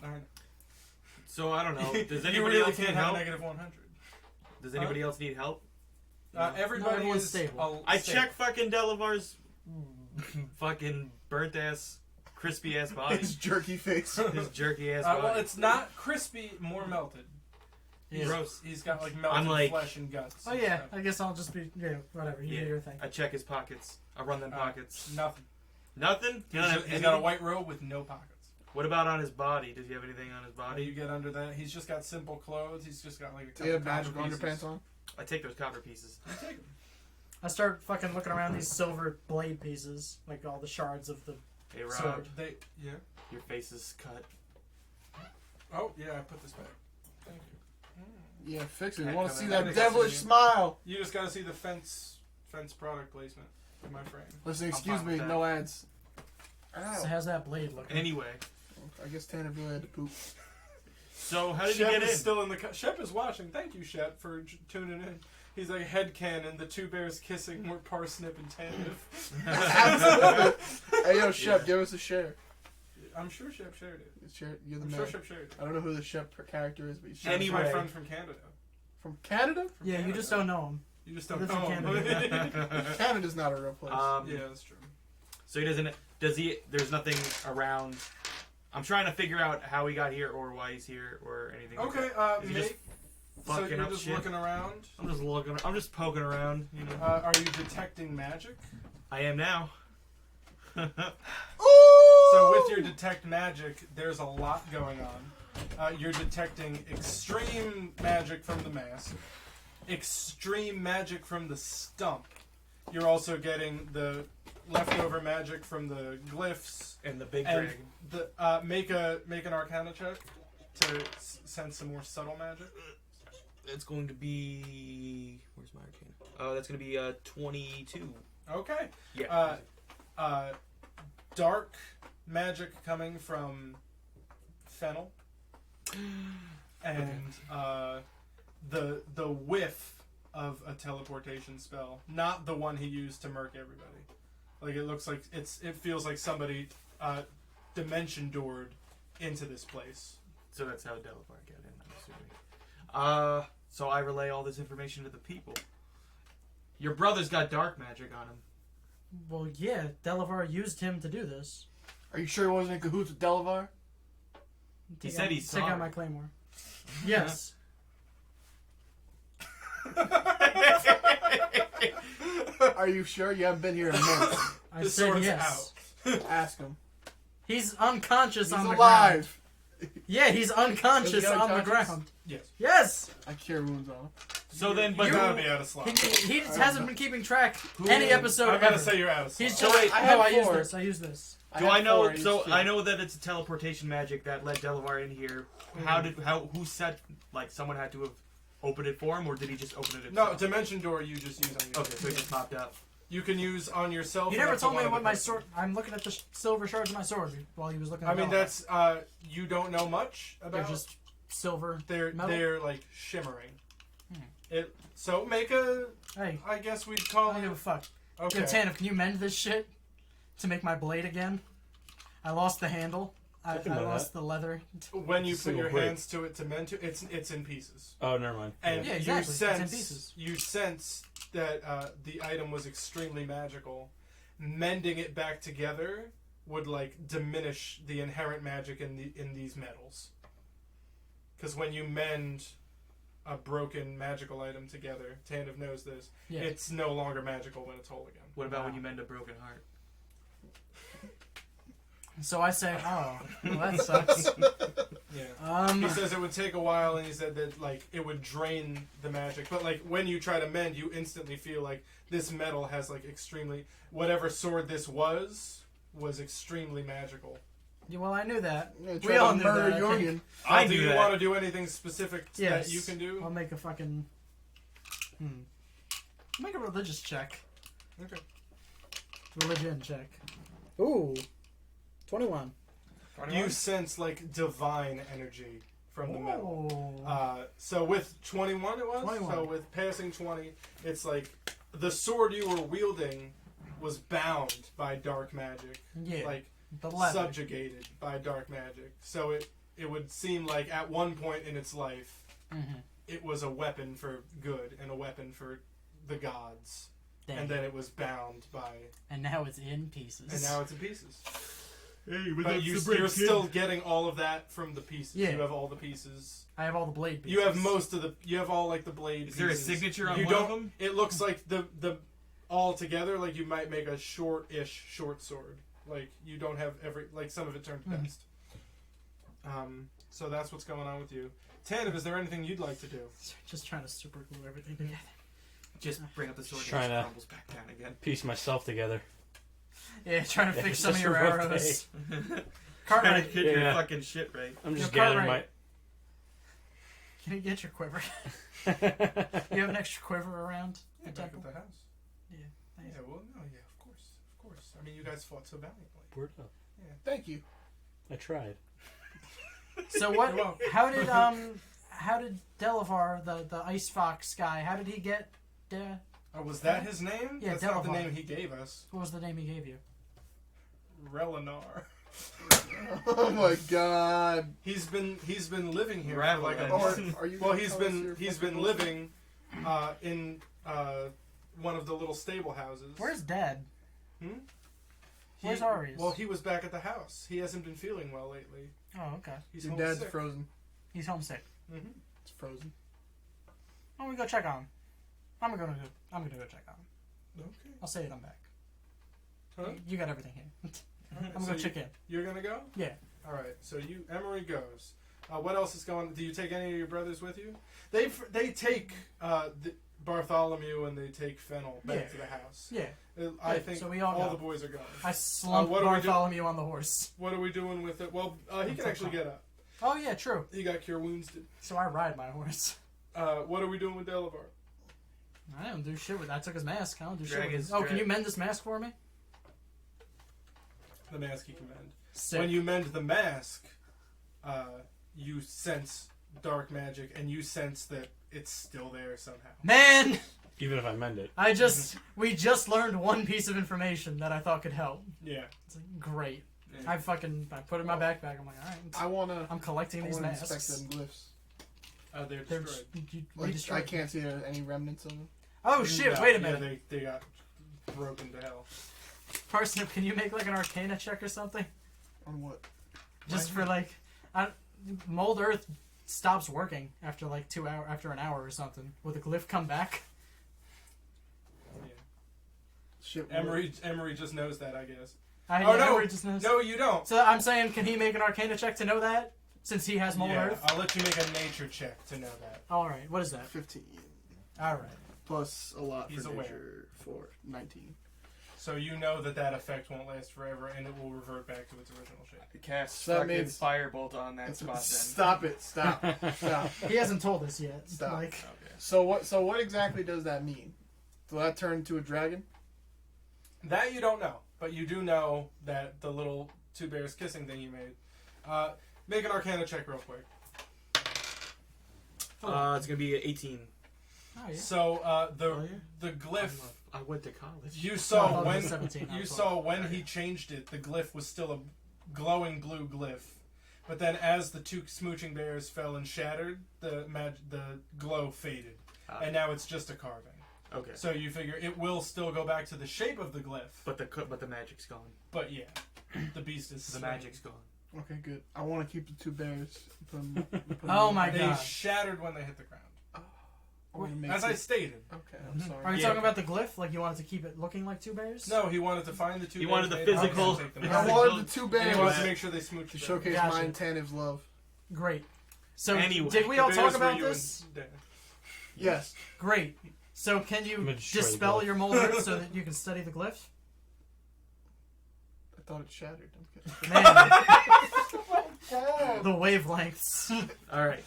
Alright. So I don't know. Does You anybody really else need can't have a help? negative 100. Does anybody else need help? Everybody everyone's is stable. I stable. checked fucking Delevar's fucking burnt ass, crispy ass body. His jerky face. His jerky ass body. Well, it's not crispy, more melted. Yeah. Gross. He's got like melted I'm like- flesh and guts. Oh and yeah, stuff. I guess I'll just be whatever. You Yeah. do your thing. I check his pockets. I run them pockets. Nothing. Nothing? You don't have He's got a anything? white robe with no pockets. What about on his body? Does he have anything on his How do body? you get under that? He's just got simple clothes. He's just got like a Do you couple have magic copper pieces. underpants on? I take those copper pieces. You take 'em. I start fucking looking around these silver blade pieces, like all the shards of the. Hey Rob, Sword. Yeah. your face is cut. Oh yeah, I put this back. Thank you. Yeah, fix it. Can't I want to come see in. that Can't devilish see you. smile. You just gotta see the fence product placement in my frame. Listen, I'm excuse fine me, with that. no ads. So Ow. how's that blade looking? Anyway, I guess Tannivh really had to poop. so how did Shep you get is in? still in the. Shep is watching. Thank you, Shep, for tuning in. He's like headcanon. The two bears kissing were Parsnip and Tannivh. Absolutely. Hey, yo, Shep, Yeah. give us a share. I'm sure Shep shared it. You're the I'm man. sure Shep shared it. I don't know who the Shep character is, but he's Shep's Anyway. my friend from Canada. from Canada? From Yeah, you Canada. just don't know him. You just He don't lives in know. Canada. Canada's not a real place. Yeah, that's true. So he doesn't. Does he? There's nothing around. I'm trying to figure out how he got here or why he's here or anything. like Okay, that. Is he just make. So fucking you're up just shit? looking around. I'm just looking. I'm just poking around. You know. Are you detecting magic? I am now. So with your detect magic, there's a lot going on. You're detecting extreme magic from the mask, extreme magic from the stump. You're also getting the leftover magic from the glyphs. And the big And dragon. the make an Arcana check to sense some more subtle magic. It's going to be. Where's my arcane? Oh, that's going to be 22. Okay. Yeah. Dark magic coming from Fennel, and the whiff of a teleportation spell, not the one he used to murk everybody. Like it looks like it feels like somebody dimension doored into this place. So that's how Delevar got in, I'm assuming. So I relay all this information to the people. Your brother's got dark magic on him. Well, yeah, Delevar used him to do this. Are you sure he wasn't in cahoots with Delevar? Take said out, he's take sorry. out my claymore. Yes. Are you sure? You haven't been here in months. I His said sword's yes. Ask him. He's unconscious He's on the ground. alive. Yeah, he's unconscious Is he on the unconscious? ground. Yes. Yes. I cure wounds on him. So then, but you You- gotta be out of slot. He just hasn't been keeping track any episode I gotta ever. say you're out of slot. He's So just. wait, I no, have I use 4. this. I use this. do I have know? 4, So he's I 2. know that it's a teleportation magic that led Delevar in here. Who said, like, someone had to have opened it for him, or did he just open it No, himself? dimension door you just use on yourself. Okay, so he just popped up. You can use on yourself. You and never up to told me one what other my person. sword. I'm looking at the silver shards of my sword while he was looking at I mean, Delevar. that's you don't know much They're about. just silver. They're metal? like shimmering. So make a. Hey, I guess we'd I call don't give a it. fuck. Okay. Yo, Tannivh, can you mend this shit to make my blade again? I lost the handle. I Thinking about lost the leather. When you put Single your break. hands to it to mend to, it's in pieces. Oh, never mind. And Yeah, exactly. It's in you pieces. sense you sense that the item was extremely magical. Mending it back together would like diminish the inherent magic in these metals. Because when you mend a broken magical item together, Tannivh knows this. Yeah. It's no longer magical when it's whole again. What about when you mend a broken heart? So I say, oh, well, that sucks. Yeah. He says it would take a while, and he said that like it would drain the magic. But like when you try to mend, you instantly feel like this metal has like extremely whatever sword this was extremely magical. Yeah, well, I knew that. Yeah, We try all to knew murder that. Yohrgin. I do knew you that. want to do anything specific Yes. that you can do? I'll make a fucking. Make a religious check. Okay. Religion check. Ooh. 21. You sense like divine energy from the metal. Oh. So with 21 it was? 21. So with passing 20, it's like the sword you were wielding was bound by dark magic. Yeah. Like The leather. subjugated by dark magic. So it would seem like at one point in its life it was a weapon for good and a weapon for the gods. Damn. And then it was bound by And now it's in pieces. and now it's in pieces. Hey, But you're still getting all of that from the pieces. Yeah. You have all the pieces. I have all the blade pieces. You have most of the. You have all like the blade. Is there a pieces. signature on you one don't, of them? It looks like the all together. Like you might make a short-ish short sword. Like you don't have every. Like some of it turned best. So that's what's going on with you. Tannivh, is there anything you'd like to do? Just trying to super glue everything together. Just bring up the sword Just and it trying to- crumbles back down again. Piece myself together. Yeah, trying to Yeah, fix it's some of just your a rough arrows. Trying to Cartwright, get your Yeah. fucking shit right. I'm just Your gathering Cartwright. Can you get your quiver? my. You have an extra quiver around the Back temple? at the house. Yeah. Yeah. Well, no. Yeah. Of course. I mean, you guys fought so valiantly. Word up. Thank you. I tried. So what? How did Delevar, the ice fox guy, how did he get? Oh, was that his name? Yeah, That's not the Delevar. name he gave us. What was the name he gave you? Relinar. Oh my god. He's been living here for Ravel like a then. Oh, month. are you Well, gonna he's tell us your been fucking living in one of the little stable houses. Where's Dad? He- Where's Arius? Well, he was back at the house. He hasn't been feeling well lately. Oh, okay. He's Your dad's homesick. frozen. He's homesick. Mm-hmm. It's frozen. I'm gonna go check on him. I'm gonna go check on him. Okay. I'll say it. I'm back. Huh? You got everything here. Alright, I'm so gonna check in. You're gonna go? Yeah. All right. So Emory goes. What else is going? Do you take any of your brothers with you? They take Bartholomew and they take Fennel back Yeah. to the house. Yeah. I Yeah, think so we all all go. the boys are going. I slumped what do we do? Bartholomew on the horse. What are we doing with it? Well, he can actually get up. Oh yeah, true. He got cure wounds. So I ride my horse. What are we doing with Delevar? I don't do shit with that. I took his mask. I don't do shit Drag with his it. Oh, can drag. you mend this mask for me? The mask he can mend. Sick. When you mend the mask, you sense dark magic, and you sense that it's still there somehow. Man, Even if I mend it. we just learned one piece of information that I thought could help. Yeah. It's like, great. Yeah. I put it in my backpack. I'm like, all right. I'm collecting these inspect masks. them glyphs. They're They're destroyed. we Like, destroyed I can't see any remnants of them. Oh shit! No, Wait a yeah, minute. they got broken to hell. Parsnip, can you make like an Arcana check or something? On what? Just for like, Mold Earth stops working after like after an hour or something. Will the glyph come back? Yeah. Shit. Emory just knows that, I guess. No, no, just knows. no, you don't. So I'm saying, can he make an Arcana check to know that? Since he has Mold Yeah, Earth? I'll let you make a nature check to know that. Alright, what is that? 15. Alright. Plus a lot He's for aware. nature for 19. So you know that effect won't last forever, and it will revert back to its original shape. Cast So that fucking means- firebolt on that spot then. Stop it. Stop. Stop. He hasn't told us yet. Stop. Like, Okay. So what exactly does that mean? Will that turn into a dragon? That you don't know, but you do know that the little two bears kissing thing you made. Make an Arcana check real quick. It's gonna be 18. oh yeah. So Oh, yeah? the glyph I went to college. you No, I saw thought it when was 17, I you was saw when he changed it, the glyph was still glowing blue glyph. But then, as the two smooching bears fell and shattered, the glow faded, and now it's just a carving. Okay. So you figure it will still go back to the shape of the glyph, But the magic's gone. but yeah, the beast is The swinging. magic's gone. Okay, good. I want to keep the two bears. Oh my They god. shattered when they hit the ground, I wanna make as I it- stated. Okay, I'm sorry. Are you Yeah. talking about the glyph? Like you wanted to keep it looking like two bears? No, he wanted to find the two. He bears wanted the made it, physical- take them the I out. physical- wanted the two And bears he wanted to make sure they smooched to together. showcase Gotcha. mine and Tanniv's love. Great. So Anyway, did we The all bears talk were about you this? and Dan. Yes. Great. So can you I'm gonna destroy the dispel glyph. your molders so that you can study the glyph? I thought it shattered. I'm kidding. Man, the wavelengths. All right.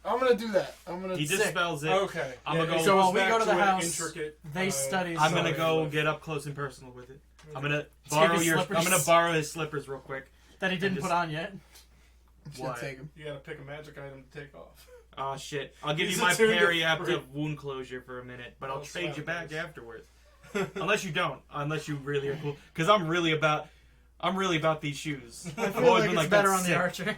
I'm gonna do that. I'm gonna. He dispels it. Okay. I'm gonna go- it So goes while we back go to the an house, intricate, they study I'm gonna Sorry. go get up close and personal with it. I'm gonna Take borrow his your. slippers. I'm gonna borrow his slippers real quick. That he didn't just- put on yet. I'm just gonna What? take him. You gotta pick a magic item to take off. Oh shit! I'll give He's you my attuned to periaptive wound closure for a minute, but I'll Oh, trade you slap back those. afterwards. Unless you don't. Unless you really are cool. Because I'm really about these shoes. I I've feel always like been it's better that's on the sick. archer.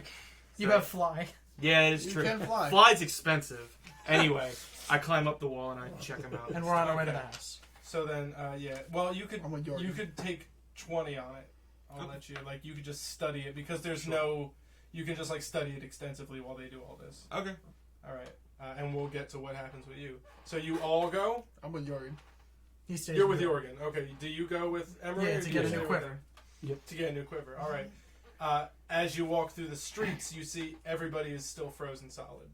You So- have fly. Yeah, it is You true. can fly. Fly's expensive. Anyway, I climb up the wall and I check him out. And we're on our way to Okay. the house. So then, yeah. Well, you could I'm a Yohrgin. you could take 20 on it. I'll let you like you could just study it because there's Sure. no. You can just like study it extensively while they do all this. Okay. All right. And we'll get to what happens with you. So you all go. I'm with Yohrgin. He stays You're with me. Yohrgin. Okay. Do you go with Emory? Yeah, or to do get you a stay new with quiver. them? Yep. To get a new quiver. All right. As you walk through the streets, you see everybody is still frozen solid.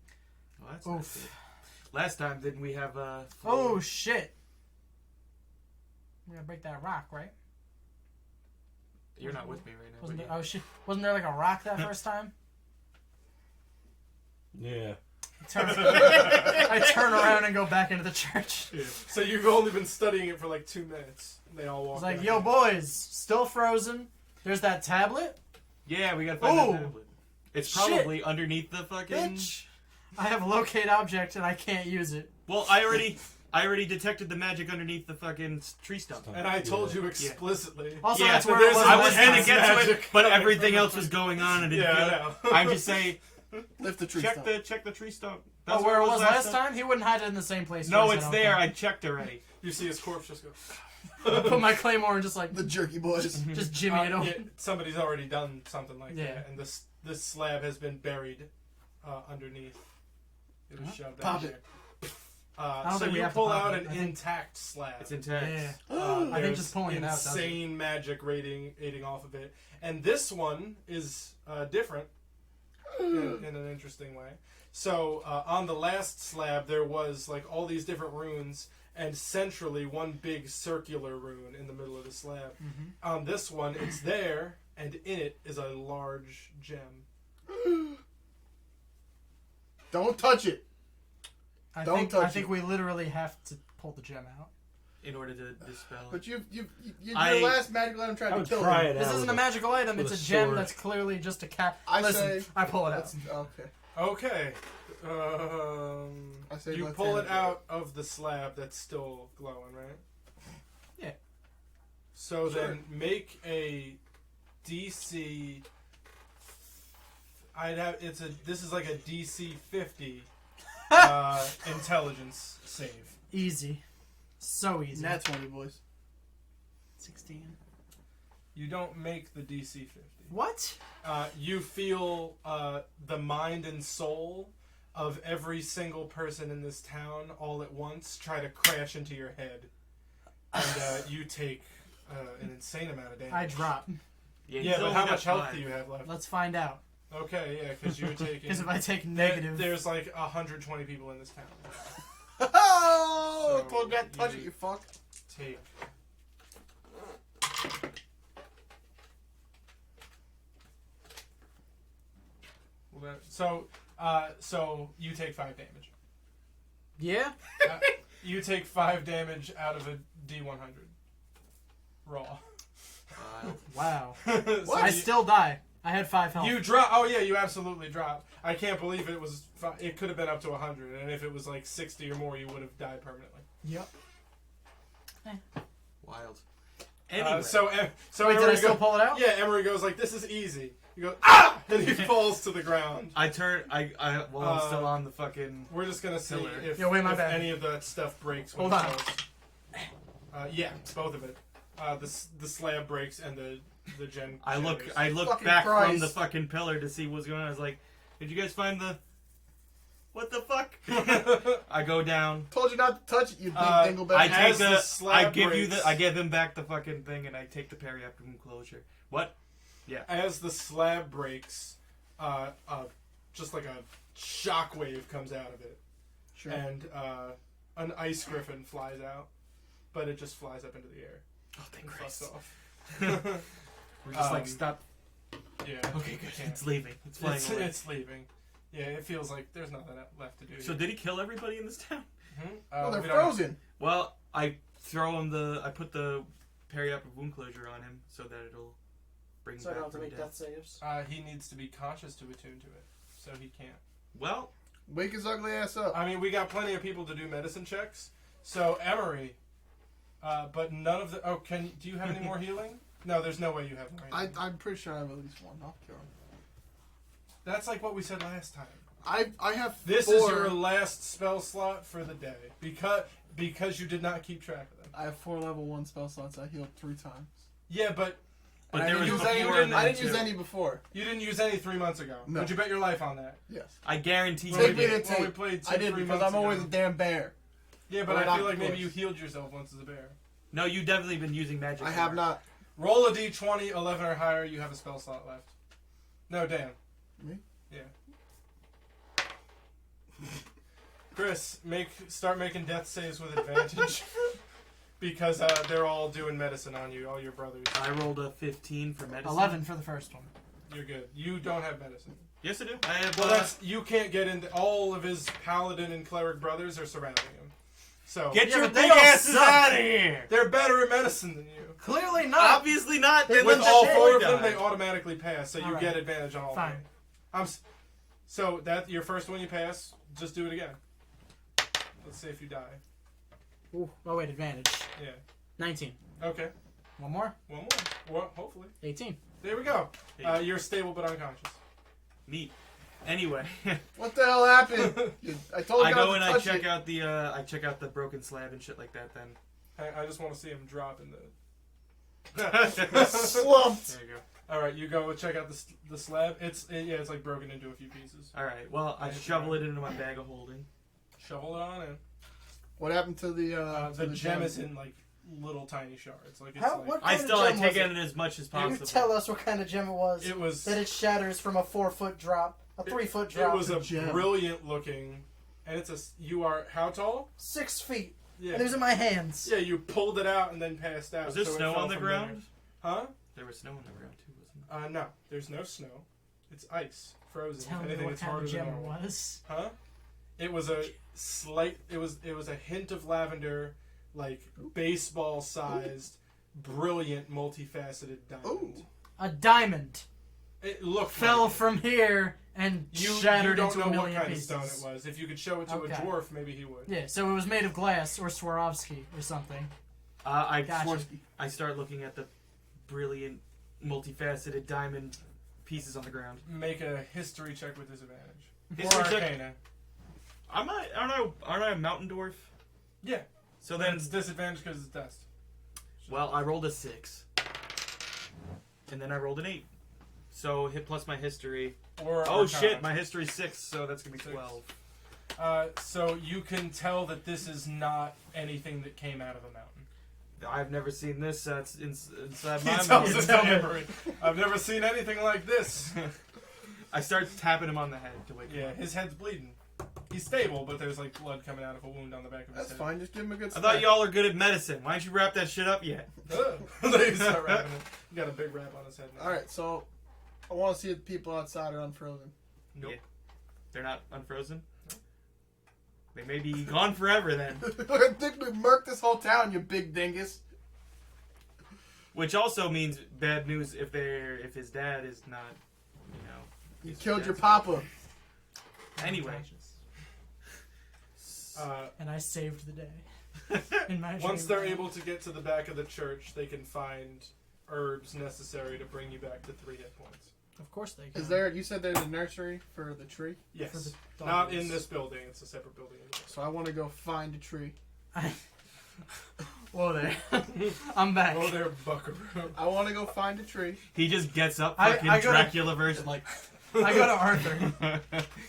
Well, that's not Oof. good. Last time, didn't we have Oh shit! We're gonna break that rock, right? You're not with me right now. Wasn't but there, oh shit! Wasn't there like a rock that first time? Yeah. I turn around and go back into the church. So you've only been studying it for like 2 minutes. They all walk. It's like, back yo, in. boys, still frozen. There's that tablet, Yeah, we gotta find Ooh. that tablet. It's Shit. probably underneath the fucking. bitch. I have locate object and I can't use it. Well, I already detected the magic underneath the fucking tree stump. And I told you explicitly. Also, Yeah, that's so where there's it was a I last was chance gonna time. get to it, magic but coming everything from else the- was going on, and Yeah, I it know. I'm just saying, Lift the tree check stump. the tree stump. Oh, where it was last time? He wouldn't hide it in the same place. No, twice, I it's don't there. think. I checked already. You see his corpse just go. I put my claymore and just like The jerky boys. just jimmy it over. Yeah, somebody's already done something like Yeah. that, and this slab has been buried underneath. It was shoved Pop out it. there. I don't So think we you have to pull pop out it. an I think- intact slab. It's intact. Yeah. I I think just pulling it out does it. insane magic radiating off of it, and this one is different in an interesting way. So on the last slab, there was like all these different runes, and centrally one big circular rune in the middle of the slab. Mm-hmm. On this one, it's there, and in it is a large gem. Don't touch it. I Don't think touch I think it. we literally have to pull the gem out. In order to dispel. But your I- last magic item tried I to would kill try him. it This out isn't with a magical item. with It's a a gem sword. that's clearly just a cat. I Listen, say I pull it out. that's okay. Okay. I say You let pull it Tannivh do out of the slab that's still glowing, right? Yeah. So Sure. then make a DC. This is like a DC 50 intelligence save. Easy, so easy. Nat 20, boys. 16. You don't make the DC 50. What? You feel the mind and soul of every single person in this town all at once try to crash into your head. And you take an insane amount of damage. I drop. Yeah, he's but only how got much health 5. do you have left? Let's find out. Okay, yeah, because you're taking... Because if I take negative, There's like 120 people in this town. Oh! So Don't get touch it, you- you fuck. Take... So you take 5 damage. yeah. You take 5 damage out of a D100. Raw. Wow. So I you- still die. I had 5 health. You drop. Oh yeah, you absolutely drop. I can't believe it was. It could have been up to 100, and if it was like 60 or more, you would have died permanently. Yep. Wild. Anyway. So Wait, Emory did I still go- pull it out? Yeah, Emory goes like, "This is easy." You go, "Ah!" and he falls to the ground. I turn. I'm still on the fucking. We're just gonna see Pillar. if, Yo, wait, my if bad. any of that stuff breaks. When Hold it on. falls. Yeah, both of it. The slab breaks and the gem. I look shatters. back Fucking from Christ. the fucking pillar to see what's going on. I was like, "Did you guys find the? What the fuck?" I go down. Told you not to touch it, you big dingleback. I take As the the. I slab give you breaks- the. I give him back the fucking thing, and I take the periaptum closure. What? As the slab breaks, just like a shockwave comes out of it, Sure. and an ice griffin flies out, but it just flies up into the air Oh, thank and Christ. fucks off. We're just like Um, stop. Yeah. Okay, good. Yeah. It's leaving. It's flying away. It's leaving. Yeah, it feels like there's nothing left to do. So did he kill everybody in this town? Oh, they're we don't know. frozen. Well, I throw him the. I put the periaptum wound closure on him so that it'll bring him So I back don't have to from make death. death saves. He needs to be conscious to attune to it, so he can't. Well, Wake his ugly ass up. I mean, we got plenty of people to do medicine checks. So Emory, but none of the. Oh, do you have any more healing? No, there's no way you have more healing. I'm pretty sure I have at least one. I'll kill him. That's like what we said last time. I have This four. is your last spell slot for the day because you did not keep track of them. I have 4 level 1 spell slots. I healed 3 times. Yeah, but but I there didn't was use any. before didn't- then, I didn't use too. any before. you didn't use any 3 months ago. No. Would you bet your life on that? Yes. I guarantee Take you me did. to When we tape. played I did 3 because months I'm always ago. a damn bear. Yeah, but Or I an feel like maybe octopus. you healed yourself once as a bear. No, you definitely been using magic. I have more. not. Roll a d20, 11 or higher, you have a spell slot left. No, Dan. Me? Yeah. Chris, start making death saves with advantage. Because they're all doing medicine on you, all your brothers. I rolled a 15 for medicine. 11 for the first one. You're good. You don't have medicine. Yes, I do. I have. Well, you can't get into. All of his paladin and cleric brothers are surrounding him. So Get Yeah, your but they big all asses suck. out of here! they're better at medicine than you. Clearly not. Obviously not. They Then With let let all that four boy of them, die. they automatically pass, so you Alright. get advantage on all Fine. three. So that your first one you pass, just do it again. Let's see if you die. Ooh. Oh, wait, advantage. Yeah. 19. Okay. One more. One more. Well, hopefully. 18. There we go. You're stable but unconscious. Neat. Anyway, What the hell happened? I told you I not go to and I touch check it. out the broken slab and shit like that. Then I just want to see him drop in the. Slumped. there you go. All right, you go check out the slab. It's like broken into a few pieces. All right. Well, I Yeah, shovel it into my bag of holding. Shovel it on in. What happened to the The gem is in like little tiny shards. Like it's How- like what- I kind of still I gem take was in it as much as Can you possible. tell us what kind of gem it was? it was. That it shatters from a 4-foot drop, a 3-foot It drop. was a Gem. brilliant looking, and you are how tall? 6 feet. Yeah. And it was in my hands. Yeah, you pulled it out and then passed out. Was there so it snow fell on the from ground? there. Huh? There was snow on the ground too, wasn't No, there's no snow. It's ice, frozen. Tell If me anything, what it's kind harder of than gem it normal. was. Huh? It was a slight. It was a hint of lavender, like baseball sized, brilliant, multifaceted diamond. Ooh. A diamond It looked fell like it. from here and You shattered don't into know a what million kind pieces. of stone it was. If you could show it to Okay. a dwarf, maybe he would. Yeah, so it was made of glass or Swarovski or something. I Gotcha. I start looking at the brilliant, multifaceted diamond pieces on the ground. Make a history check with disadvantage. History or check? Arcana. Aren't I a mountain dwarf? Yeah. So Then then, it's disadvantage because it's dust. well, I rolled a 6, and then I rolled an 8. So hit plus my history. Or Oh Arcana. shit, my history's 6, so that's gonna be 6. 12. So you can tell that this is not anything that came out of a mountain. I've never seen this. That's inside He my tells mouth. it to Emory. I've never seen anything like this. I start tapping him on the head to wake him Yeah, up. his head's bleeding. He's stable, but there's like blood coming out of a wound on the back of his That's head. fine. Just give him a good I smack. thought y'all are good at medicine. Why don't you wrap that shit up yet? They start wrapping it. He got a big wrap on his head now. All right, so I want to see if the people outside are unfrozen. Nope. Yeah. They're not unfrozen? They may be gone forever then. I think we murked this whole town, you big dingus. Which also means bad news if his dad is not, You his killed your dad's- papa. Anyway. And I saved the day. Once they're able to get to the back of the church, they can find herbs necessary to bring you back to 3 hit points. Of course they can. Is there? You said there's a nursery for the tree, Yes. For the Not dogs. in this building. It's a separate building. so I want to go find a tree. Whoa there. I'm back. Oh, there, buckaroo. I want to go find a tree. He just gets up, I fucking go to- Dracula version, like. I go to Arthur.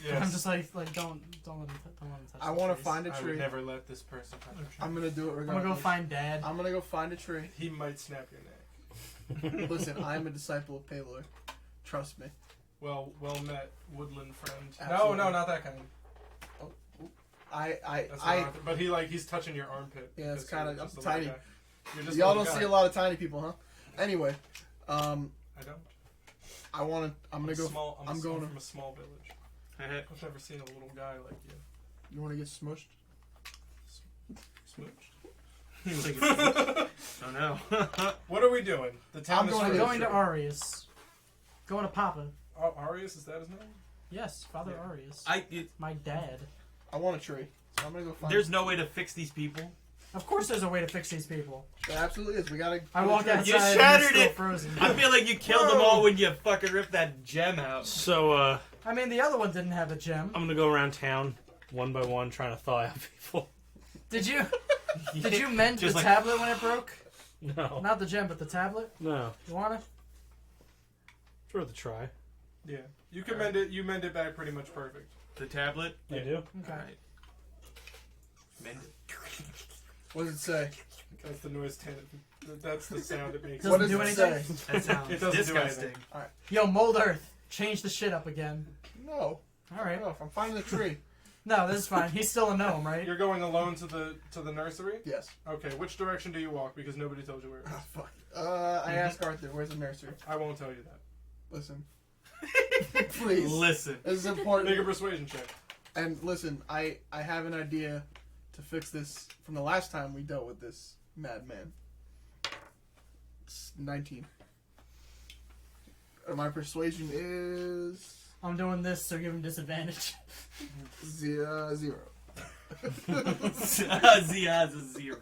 Yes. I'm just like don't let him touch I the want to trees. find a I tree. would never let this person touch a tree. I'm gonna do it I'm regardless. gonna go find Dad. I'm gonna go find a tree. He might snap your neck. Listen, I am a disciple of Palor. Trust me. Well met, woodland friend. Absolutely. No, not that kind. That's not Arthur. But he's touching your armpit. Yeah, it's because kinda- you're just I'm a little tiny. guy. You're just Y'all little don't guy. see a lot of tiny people, huh? Anyway, I don't. I'm gonna go. I'm going from a small village. I've never seen a little guy like you. You want to get smushed? Smooched. Oh no. What are we doing? The town I'm is going I'm to free. going to Arius. Going to Papa. Oh, Arius, is that his name? Yes, Father Yeah. Arius. It, My dad. I want a tree, so I'm gonna go find. there's no way to fix these people. Of course, there's a way to fix these people. There absolutely is. We gotta. I walk outside. You and it's shattered still it! Frozen. I feel like you killed them all when you fucking ripped that gem out. So, I mean, the other one didn't have a gem. I'm gonna go around town one by one trying to thaw out people. Did you? Did you mend the Just like- tablet when it broke? No. Not the gem, but the tablet. No. You wanna? It's worth a try. Yeah. You can mend it. You mend it back pretty much perfect. The tablet? I Yeah. do. Okay. Alright. Mend it. What does it say? That's the noise. That's the sound it makes. Doesn't What does do it anything? say? That sounds It doesn't do disgusting. anything. Yo, Mold Earth, change the shit up again. No. All right. No. If I'm finding the tree. No, this is fine. He's still a gnome, right? You're going alone to the nursery. Yes. Okay. Which direction do you walk? Because nobody told you where it is. Ah, fuck. I asked Arthur, where's the nursery? I won't tell you that. Listen. Please. Listen. This is important. Make a persuasion check. And listen, I have an idea to fix this from the last time we dealt with this madman. It's 19. And my persuasion is I'm doing this, so give him disadvantage. 0. Zia's a 0.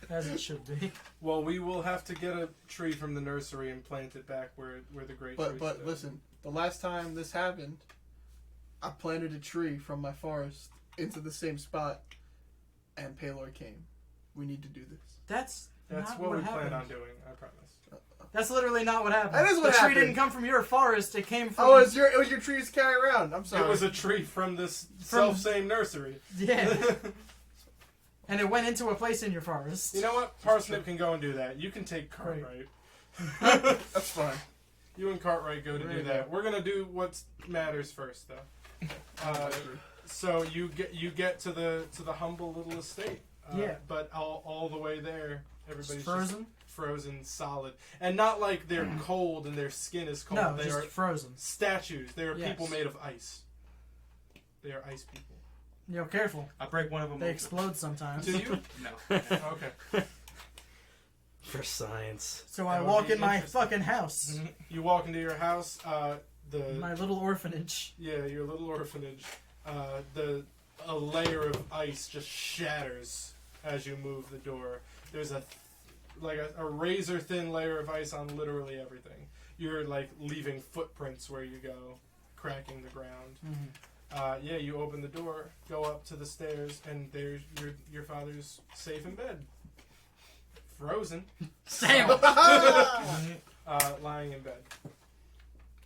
As it should be. Well, we will have to get a tree from the nursery and plant it back where the great tree But stood. listen, the last time this happened, I planted a tree from my forest into the same spot, and Palor came. We need to do this. That's That's not what we happened. plan on doing. I promise. That's literally not what happened. That is what the happened. tree didn't come from your forest. It came from. Oh, it was your trees to carry around. I'm sorry. It was a tree from this From- self-same nursery. Yeah. And it went into a place in your forest. You know what? Parsnip can go and do that. You can take Great. Cartwright. That's fine. You and Cartwright go to There do you that. go. We're gonna do what matters first, though. So you get to the humble little estate. Yeah. But all the way there, everybody's Just frozen? just frozen solid, and not like they're cold and their skin is cold. No, they just are frozen. statues. They are Yes. people made of ice. They are ice people. Yo, careful. I break one of them. They explode sometimes. Do you? No. Okay. For science. So I That would walk be in my interesting. fucking house. You walk into your house. My little orphanage. Yeah, your little orphanage. A layer of ice just shatters as you move the door. There's a razor thin layer of ice on literally everything. You're like leaving footprints where you go, cracking the ground. Mm-hmm. Yeah, you open the door, go up to the stairs, and there's your father's safe in bed, frozen, Sam! lying in bed.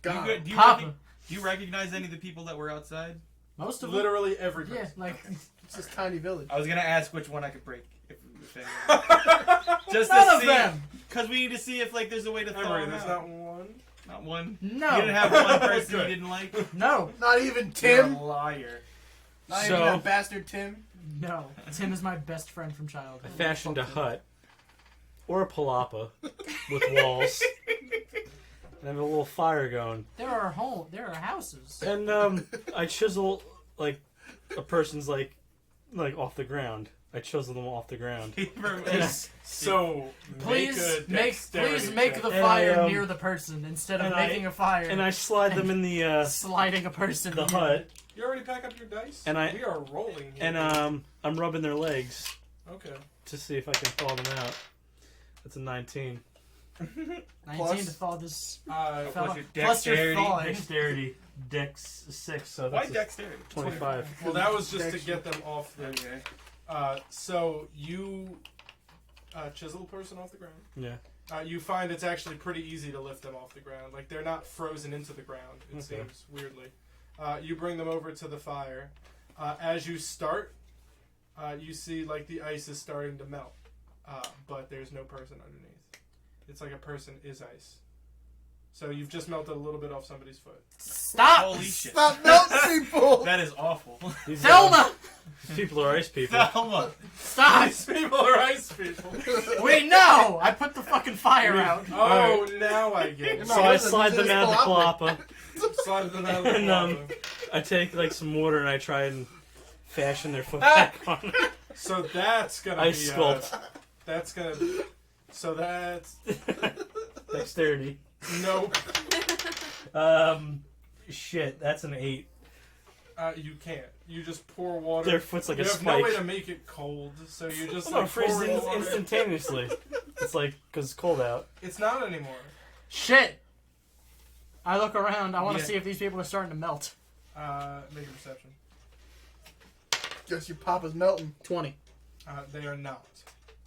God. Do you Papa. do you recognize any of the people that were outside? Most of them. Literally every Yeah, person. like. It's this tiny village. I was gonna ask which one I could break. If just None to of see, them! because we need to see if there's a way to thaw Emory, them there's out. not one. Not one. No. You didn't have one person you Good. didn't like. No. Not even You're Tim. a liar. Not So- even that bastard Tim. No. Tim is my best friend from childhood. I fashioned a hut. Or a palapa. With walls. And have a little fire going. There are houses. And I chisel like a person's like off the ground. I chisel them off the ground. So Please make check. the And, fire near the person instead of and making a fire. And I slide them in the sliding a person. the near. hut. You already pack up your dice. And I- we are rolling. Here. And I'm rubbing their legs. Okay. to see if I can thaw them out. That's a 19. 19 Plus? to thaw this Uh, fella. your Plus your dexterity. thawing. Dexterity, Dex 6, so Why that's a dexterity? 25. well, that was just to get them off the. Okay. So you chisel a person off the ground. Yeah. You find it's actually pretty easy to lift them off the ground. Like, they're not frozen into the ground, it Okay. seems, weirdly. You bring them over to the fire. As you start, you see, like, the ice is starting to melt. But there's no person underneath. It's like a person is ice. So you've just melted a little bit off somebody's foot. Stop! Holy shit. Stop melting people! That is awful. These Thelma! people are ice people. Thelma. Stop! Ice people are ice people. We know! I put the fucking fire out. Oh, Alright. now I get it. No, So I listen, slide this them is out the palapa. palapa. Slide them out of the And, lava. I take like some water and I try and fashion their foot back on. So that's gonna Ice be sculpt. that's gonna. So that's Dexterity. nope. Shit, that's an 8. You can't. You just pour water. Their foot's like you a have spike. no way to make it cold, so you just No, it like freezes pour water. instantaneously. It's like, because it's cold out. It's not anymore. Shit! I look around. I want to Yeah. see if these people are starting to melt. Make a perception. Guess your papa's melting. 20. They are not.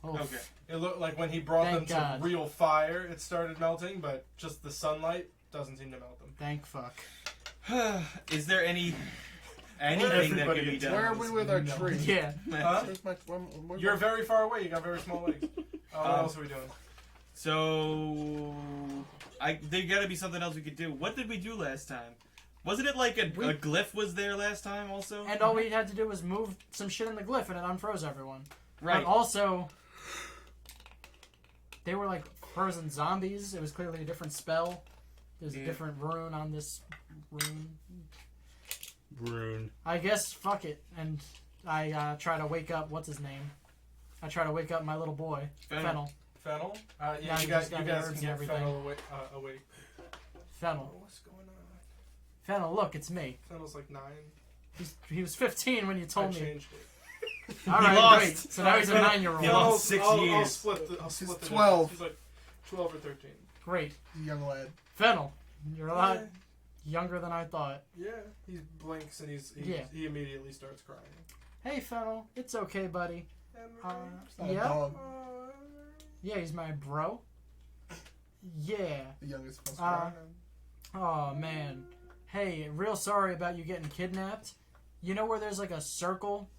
Oh, Okay. It looked like when he brought Thank them God. to real fire, it started melting, but just the sunlight doesn't seem to melt them. thank fuck. Is there anything that Everybody can be gets- done? Where are we with our No. tree? Yeah. Huh? Where's my, where's You're my- very far away. You got very small legs. What else are we doing? So, there gotta be something else we could do. What did we do last time? Wasn't it like a glyph was there last time also? And all we had to do was move some shit in the glyph and it unfroze everyone. Right. But also, they were like frozen zombies. It was clearly a different spell. There's a Yeah. different rune on this rune. Rune. I guess fuck it. And I try to wake up, what's his name? I try to wake up my little boy, Fennel. Fennel? Yeah, Yeah, you you just guys got can herbs and get everything. Fennel awake. Fennel. What's going on? Fennel, look, it's me. Fennel's like 9. He was 15 when you I told me. changed it. Alright, lost. great. So now he's a 9-year-old. He lost. 6 I'll years. split the. I'll split the 12. He's like 12 or 13. Great. young lad? Fennel, you're a lot younger than I thought. Yeah. He blinks and Yeah. he immediately starts crying. Hey, Fennel, it's okay, buddy. Henry. It's not a Yeah? dog. Yeah, he's my bro. Yeah. The youngest supposed Uh, Oh, man. Hey, real sorry about you getting kidnapped. You know where there's like a circle?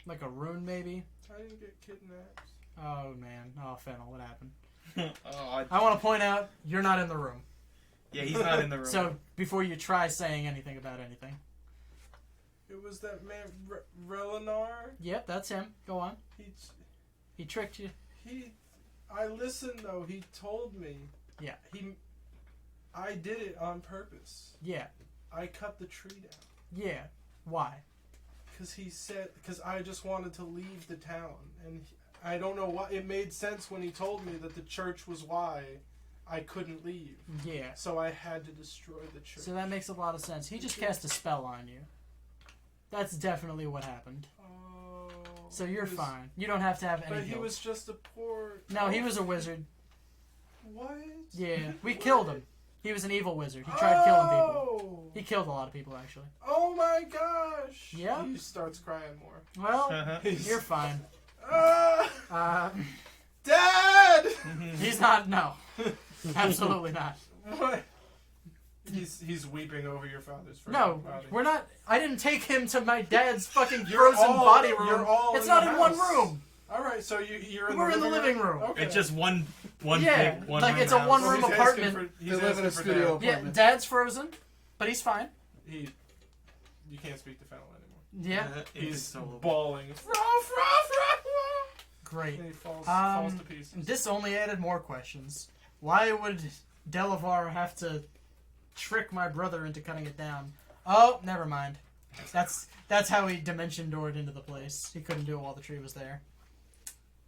Like a rune, maybe? I didn't get kidnapped. Oh, man. Oh, Fennel, what happened? Oh, I want to point out, you're not in the room. yeah, he's not in the room. So, before you try saying anything about anything. It was that man, Relinar. Yep, that's him. Go on. He. He tricked you. I listened though. He told me. Yeah. I did it on purpose. Yeah. I cut the tree down. Yeah. Why? Because I just wanted to leave the town. And I don't know why. It made sense when he told me that the church was why I couldn't leave. Yeah. So I had to destroy the church. So that makes a lot of sense. He just cast a spell on you. That's definitely what happened. Oh. So you're he was- fine. You don't have to have any But he guilt. was just a poor. No, he was a wizard. What? Yeah. We What? killed him. He was an evil wizard. He tried killing people. Oh! He killed a lot of people, actually. Oh my gosh! Yeah? He starts crying more. Well, you're fine. Ah! Uh, Dad! he's not. No. Absolutely not. What? He's weeping over your father's No, body. we're not. I didn't take him to my dad's fucking You're frozen all- body room. you're all It's in not the in one house. room. All right, so you're in We're the in the living room. Okay. It's just one Yeah, big one like room it's a house. one So room he's asking apartment. for- he's They live in asking a for studio. Dad. Yeah, apartment. dad's frozen, but he's fine. You can't speak to Fennel anymore. Yeah, He's ball. bawling. great. And he falls to pieces. This only added more questions. Why would Delevar have to trick my brother into cutting it down? Oh, never mind. That's how he dimension doored into the place. He couldn't do it while the tree was there.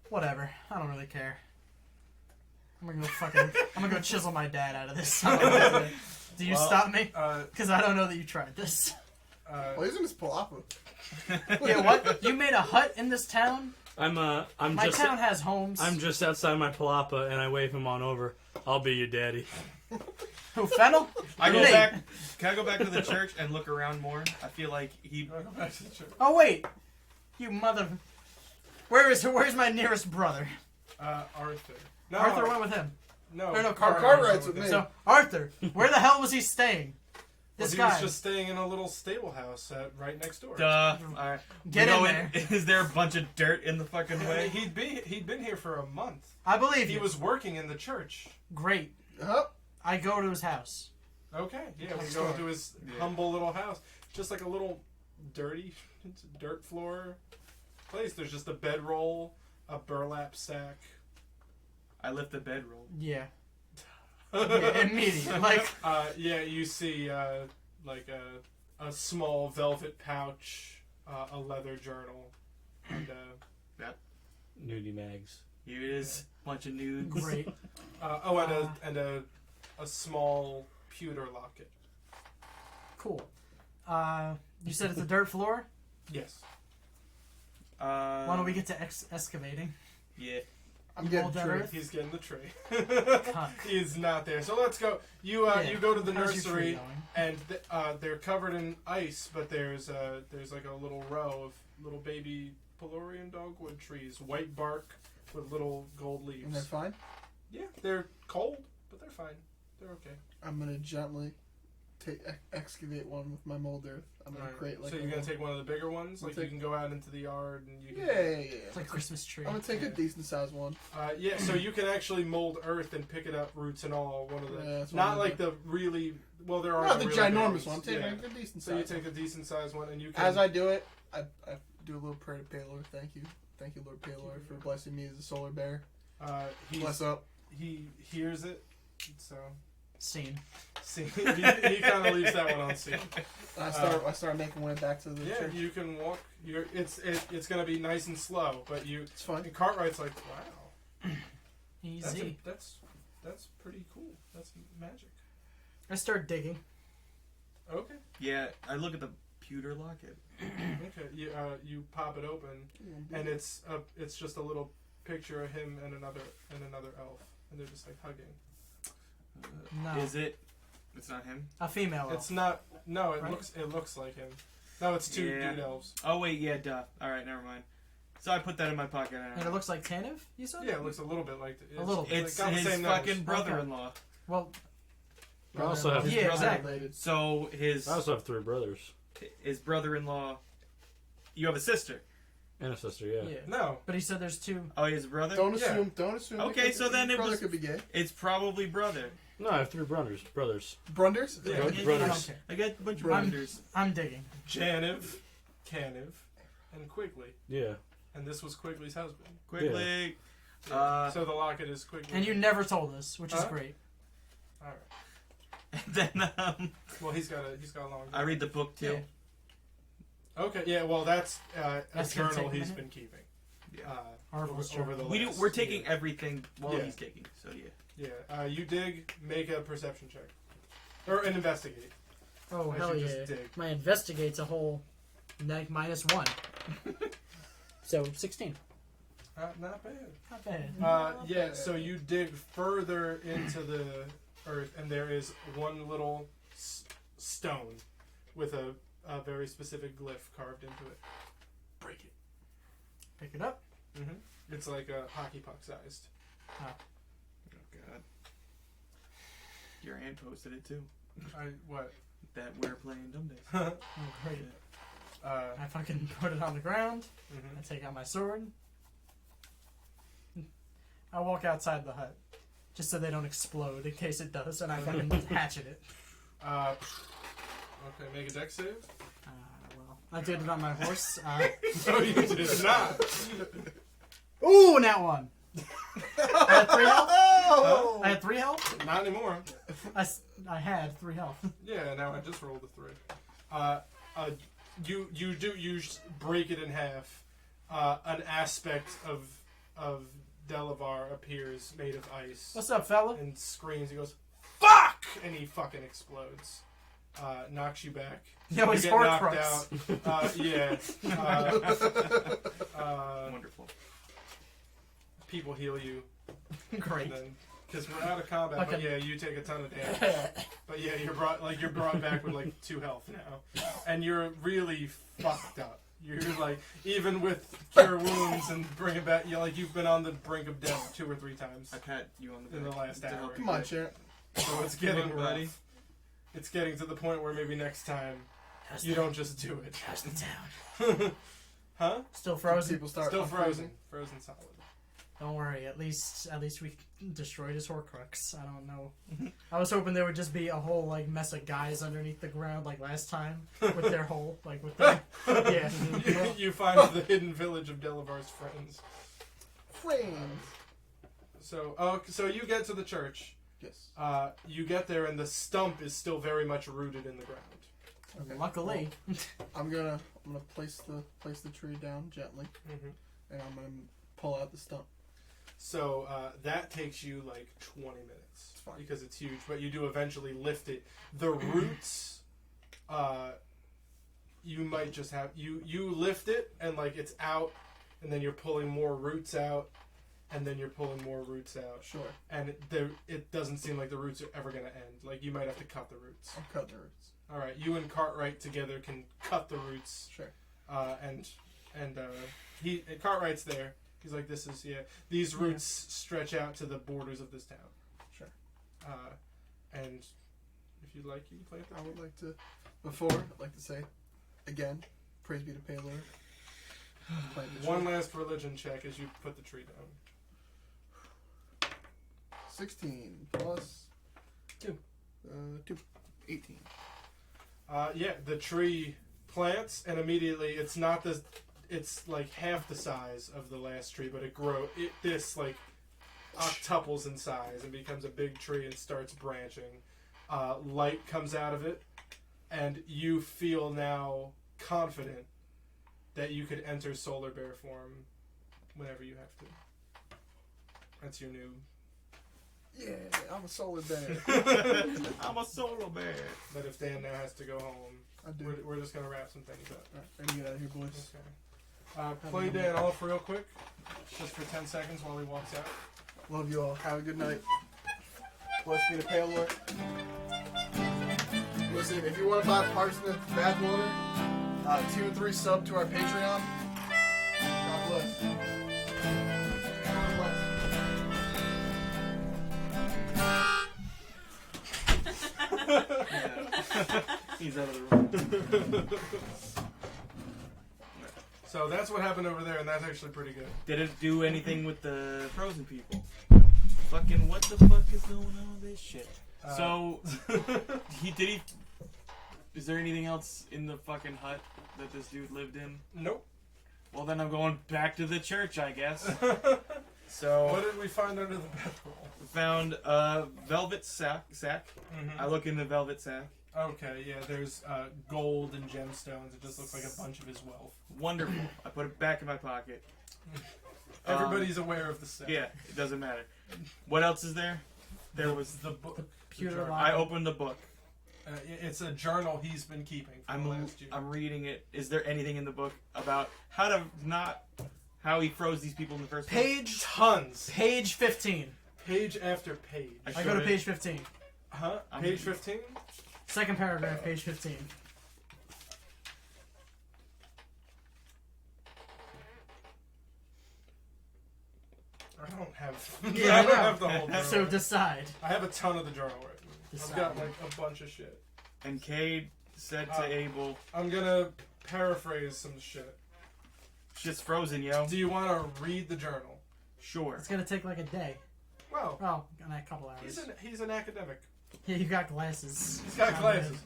Whatever. I don't really care. I'm gonna go chisel my dad out of this. Do you stop me? Because I don't know that you tried this. Well, he's in his palapa. Yeah, what? You made a hut in this town I'm My just town has homes. I'm just outside my palapa, and I wave him on over. I'll be your daddy. Who, Fennel? I go Nate. back. Can I go back to the church and look around more? I feel like he. Go back to the church. Oh wait, you mother. Where's my nearest brother? Arthur. No, Arthur went with him. No, Or no, Cartwright's with me. So Arthur, where the hell was he staying? This he guy. was just staying in a little stable house right next door. Duh. Alright. Get in there. Is there a bunch of dirt in the fucking way? He'd been here for a month. I believe He you. was working in the church. Great. Huh? I go to his house. Okay, yeah, we Let's go go. to his Yeah. humble little house. Just like a little dirty dirt floor place. There's just a bedroll, a burlap sack. I lift the bedroll. Yeah. Yeah, immediately. Like, Yeah, you see like a small velvet pouch, a leather journal, and Nudie mags. Here it is. Bunch of nudes. great. and a small pewter locket. Cool. You said it's a dirt floor? Yes. Why don't we get to excavating? Yeah. I'm getting Hold that tree. earth? He's getting the tray. Cuck. He's not there. So let's go. You you go to the How's your tree nursery, going? and they're covered in ice, but there's like a little row of little baby Pelurian dogwood trees, white bark with little gold And they're leaves. fine. Yeah, they're cold, but they're fine. They're okay. I'm gonna gently excavate one with my mold earth. I'm gonna Alright, create like. so a you're gonna little- take one of the bigger ones, I'll like you take- can go out into the yard and you can. Yeah. It's like a Christmas tree. I'm gonna take a decent sized one. Yeah, so you can actually mold earth and pick it up, roots and all. One of the Yeah, that's what not I'm like gonna the really well, there are Not the really big ginormous ones. one. I'm taking Yeah. a decent So you size. take a decent sized one and you can. As I do it, I do a little prayer to Palor. Thank you, Lord Palor, for blessing me as a solar bear. Bless up. he hears it, so Scene. see he kind of leaves that one on scene. I start making way back to the Yeah, church. you can walk. It's gonna be nice and slow, but It's fine. and Cartwright's like, wow, Easy. that's pretty cool. That's magic. I start digging. Okay, Yeah. I look at the pewter locket. okay. You pop it open, and it's just a little picture of him and another elf, and they're just like hugging. No. Is it? It's not him. A female. It's not. No, it Right? looks like him. No, it's two Yeah. dude elves. Oh wait, yeah, duh. All right, never mind. So I put that in my pocket. And it looks like Tannivh, you said? Yeah, it looks a little bit like A little bit. It's got the his same nose. fucking brother-in-law. Well, I also have Yeah, brother- exactly. So I also have 3 brothers his brother-in-law. You have a sister. and a sister. Yeah. yeah. No. But he said there's 2. Oh, his brother. Don't Yeah. assume. Don't assume. Okay, so then it brother was- could be gay. It's probably brother. No, I have 3 brothers. Brunders. Yeah. I don't brothers. care. I got a bunch of Brother. brothers. I'm digging. Janiv, Caniv, and Quigley. Yeah. And this was Quigley's husband. Quickly. So the locket is Quigley. And you never told us, which is Huh? great. All right. And then Well, he's got a long. I read the book too. Yeah. Okay. Yeah. Well, that's a That's gonna journal take a he's minute. been keeping. Yeah. Marvelous over the journal. last We're taking year. everything while Yeah. he's digging. So yeah. Yeah. You dig. Make a perception check, or an investigate. Oh, As hell you yeah. just dig. My investigate's a whole -1. So, 16. Not bad. Not bad. Yeah, so you dig further into the earth, and there is one little stone with a very specific glyph carved into it. Break it. Pick it up. Mm-hmm. It's like a hockey puck sized. Oh god. Your aunt posted it too. What? That we're playing Dumb Days. Oh, great. I fucking put it on the ground. Mhm. I take out my sword. I walk outside the hut. Just so they don't explode in case it does, and I fucking hatchet it. Okay, make a dex save. Well, I did it on my horse. No, you did not. Ooh, now 1. I had 3 health. Oh! I had 3 health. Not anymore. I had 3 health. Yeah, now I just rolled a 3. You break it in half. An aspect of Delevar appears made of ice What's up, fella? and screams. He goes, "Fuck!" and he fucking explodes. knocks you back. No, You it's get knocked Horcrux. out. Yeah. Wonderful. People heal you. Great. Because we're out of combat, but Okay. yeah, you take a ton of damage. But yeah, you're brought back with like 2 health now, and you're really fucked up. You're like, even with cure wounds and bring it back, you've been on the brink of death 2 or 3 times I pat you on the in the back last to hour. help you Come on, get- champ. So it's getting Come on, buddy. rough. It's getting to the point where maybe next time How's you the- don't just do it. How's the town? Huh? Still frozen. People start Still unfreezing. frozen. Frozen solid. Don't worry. At least we destroyed his Horcrux. I don't know. I was hoping there would just be a whole like mess of guys underneath the ground like last time with their whole like with their yeah. You find the hidden village of Delevar's friends. Friends. So you get to the church. Yes. You get there and the stump is still very much rooted in the ground. Okay. Luckily, I'm gonna place the tree down gently, Mm-hmm. and I'm gonna pull out the stump. So that takes you like 20 minutes It's fine. because it's huge, but you do eventually lift it. The roots, you might just have you lift it and like it's out, and then you're pulling more roots out, and then you're pulling more roots out, Sure. and it doesn't seem like the roots are ever gonna end. Like you might have to cut the roots. I'll cut the roots. All right, you and Cartwright together can cut the roots. Sure. Cartwright's there. He's like, this is these roots stretch out to the borders of this town. Sure. And if you'd like, you can plant I them. would like to. I'd like to say, again, praise be to Paylor. Plant the tree. One last religion check as you put the tree down. 16 plus 2. 2. 18. The tree plants, and immediately it's like half the size of the last tree, but this like octuples in size and becomes a big tree and starts branching. Light comes out of it, and you feel now confident that you could enter Solar Bear form whenever you have to. That's your new. Yeah, I'm a solar bear. I'm a solo bear. But if Dan now has to go home, I do. we're just gonna wrap some things up. Alright, let me get out of here, boys. Okay. Play Dan off real quick, just for 10 seconds while he walks out. Love you all. Have a good night. Bless be to Paylor. Listen, if you want to buy Parsnip Bathwater, 2 and 3 sub to our Patreon. God bless. God bless. He's out of the room. So that's what happened over there, and that's actually pretty good. Did it do anything with the frozen people? Fucking what the fuck is going on with this shit? So, is there anything else in the fucking hut that this dude lived in? Nope. Well, then I'm going back to the church, I guess. What So, did we find under the bedroll? we found a velvet sack. I look in the velvet sack. Okay, yeah, there's gold and gemstones. It just looks like a bunch of his wealth. Wonderful. I put it back in my pocket. Everybody's aware of the set. Yeah, it doesn't matter. What else is there? There was the book. Pewter journal. I opened the book. It's a journal he's been keeping for the last year. I'm reading it. Is there anything in the book about how he froze these people in the first place? page Tons. 15. Page after page. I go to page 15. Huh? I'm- Page 15? Second paragraph, page 15. I don't have. Yeah, I don't I know. have the whole journal. So decide. I have a ton of the journal written. I've Decide. got like a bunch of shit. And Cade said to Abel, I'm gonna paraphrase some shit. "Shit's frozen, yo." Do you want to read the journal? Sure. It's gonna take like a day. Well, Oh, and a couple hours. he's an academic. Yeah, you got glasses. He's got glasses.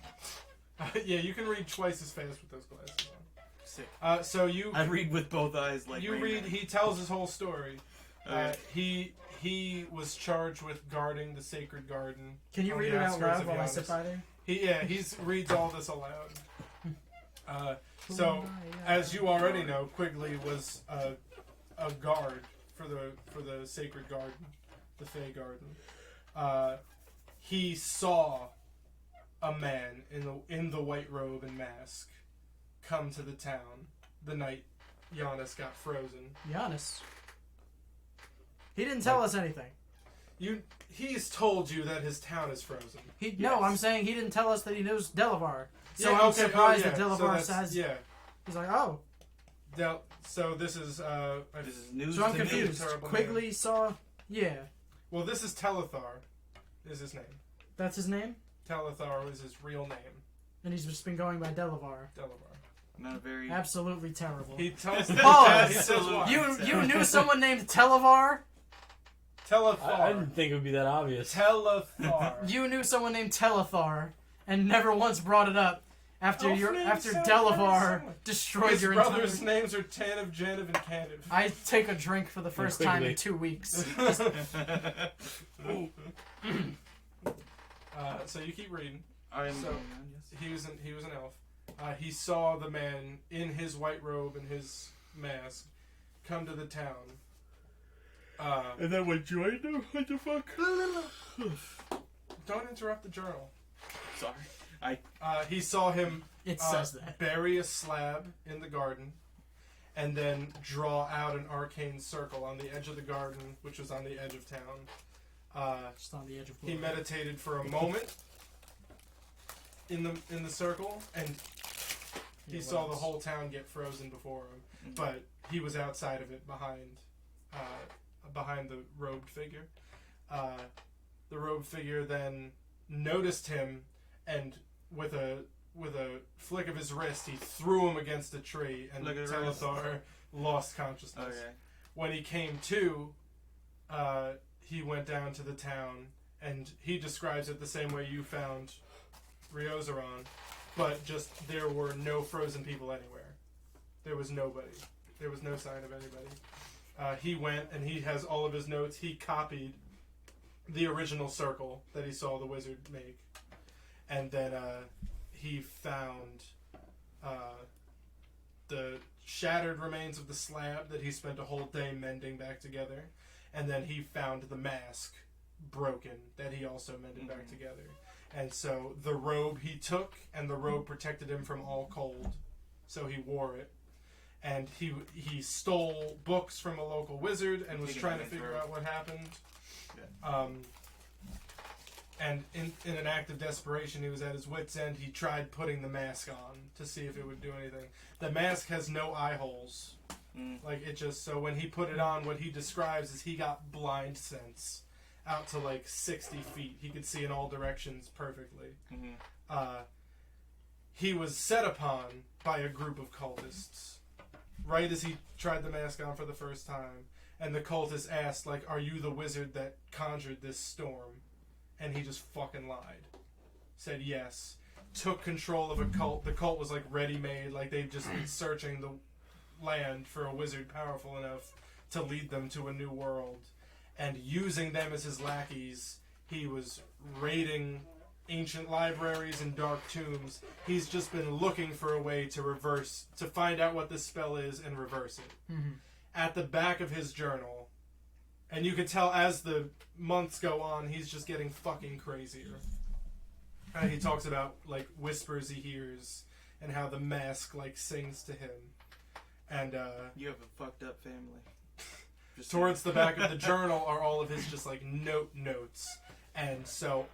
Yeah, you can read twice as fast with those glasses Sick. on. So you I read with both eyes like you Rain read. Man. He tells his whole story. Okay. He was charged with guarding the sacred garden. Can you on read the it out outskirts loud of while I Yanas. sit by there? He reads all this aloud. So, as you already know, Quigley was a guard for the sacred garden, the Fey garden. He saw a man in the white robe and mask come to the town the night Yanas got frozen. Yanas. He didn't tell us anything. He's told you that his town is frozen. No, I'm saying he didn't tell us that he knows Delevar. So Yeah, I'm okay, surprised that so Delevar that's- says. Yeah. He's like, oh. So this is This is news. So I'm to me. confused. terrible Quigley saw. Yeah. Well, this is Telethar, is his name. That's his name? Telethar is his real name. And he's just been going by Delevar. Delevar. Not a very. Absolutely terrible. He tells Pause. he says why. You knew someone named Televar? Telethar. I didn't think it would be that obvious. Telethar. You knew someone named Telethar and never once brought it up after Elf names sound Delevar very similar. destroyed His your brothers' entire... names are Tannivh, Janiv, and Caniv. I take a drink for the first time Quigley. in 2 weeks. So you keep reading. I'm So- going on, yes. He was an elf. He saw the man in his white robe and his mask come to the town. And then what joined him? What the fuck? Don't interrupt the journal. Sorry. He saw him It says that. bury a slab in the garden, and then draw out an arcane circle on the edge of the garden, which was on the edge of town. Just on the edge of He glory. meditated for a moment in the circle, and he Yeah, saw what the else? whole town get frozen before him. Mhm. But he was outside of it, behind the robed figure. The robed figure then noticed him, and with a flick of his wrist, he threw him against a tree, and Look at the wrist. Telethar lost consciousness. Okay. When he came to, he went down to the town, and he describes it the same way you found Riosoran, but just there were no frozen people anywhere. There was nobody. There was no sign of anybody. He went, and he has all of his notes. He copied the original circle that he saw the wizard make, and then he found the shattered remains of the slab that he spent a whole day mending back together, and then he found the mask broken that he also mended back together. And so the robe he took, and the robe protected him from all cold, so he wore it. And he stole books from a local wizard and was Taking trying to it figure through. out what happened. Yeah. And in an act of desperation, he was at his wit's end. He tried putting the mask on to see if it would do anything. The mask has no eye holes. Like, it just... So when he put it on, what he describes is he got blind sense out to, like, 60 feet. He could see in all directions perfectly. He was set upon by a group of cultists right as he tried the mask on for the first time. And the cultists asked, like, are you the wizard that conjured this storm? And he just fucking lied. Said yes. Took control of a cult. The cult was, like, ready-made. Like, they've just been searching the land for a wizard powerful enough to lead them to a new world. And using them as his lackeys, he was raiding ancient libraries and dark tombs. He's just been looking for a way to find out what this spell is and reverse it. At the back of his journal, and you can tell as the months go on, he's just getting fucking crazier. And he talks about, like, whispers he hears and how the mask, like, sings to him. And You have a fucked up family. Just towards the back of the journal are all of his just, like, notes. And so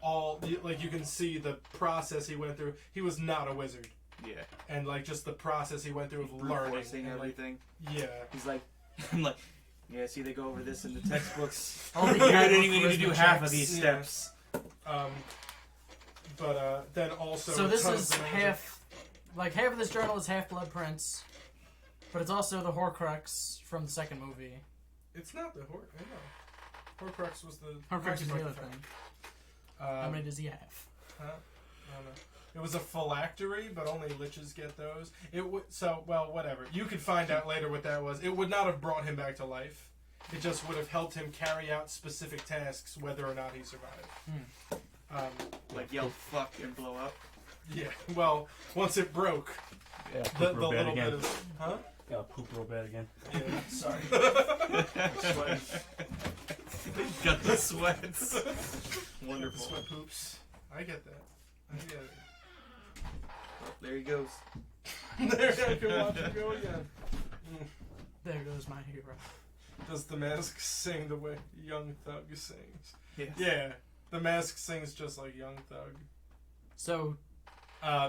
like, you can see the process he went through. He was not a wizard. Yeah. And, like, just the process he went through of Brute learning. forcing And, like, everything. yeah. He's like, I'm like, yeah. See, they go over this in the textbooks. All the You didn't even need to charisma do half of checks. these Yeah. steps. But then also... So this tons is of magic. half of this journal is Half-Blood Prince, but it's also the Horcrux from the second movie. It's not the Horcrux was the... Horcrux is the other microphone. thing. How many does he have? Huh? I don't know. It was a phylactery, but only liches get those. Whatever. You could find out later what that was. It would not have brought him back to life. It just would have helped him carry out specific tasks, whether or not he survived. Like yell fuck and blow up. Yeah. Well, once it broke, Yeah, the poop real bad little again. bit of... Huh? Gotta poop real bad again. Yeah. Sorry. Got the sweats. The Wonderful. sweat poops. I get that. I get it. Well, there he goes. There, I can watch him go again. There goes my hero. Does the mask sing the way Young Thug sings? Yes. Yeah, the mask sings just like Young Thug. So,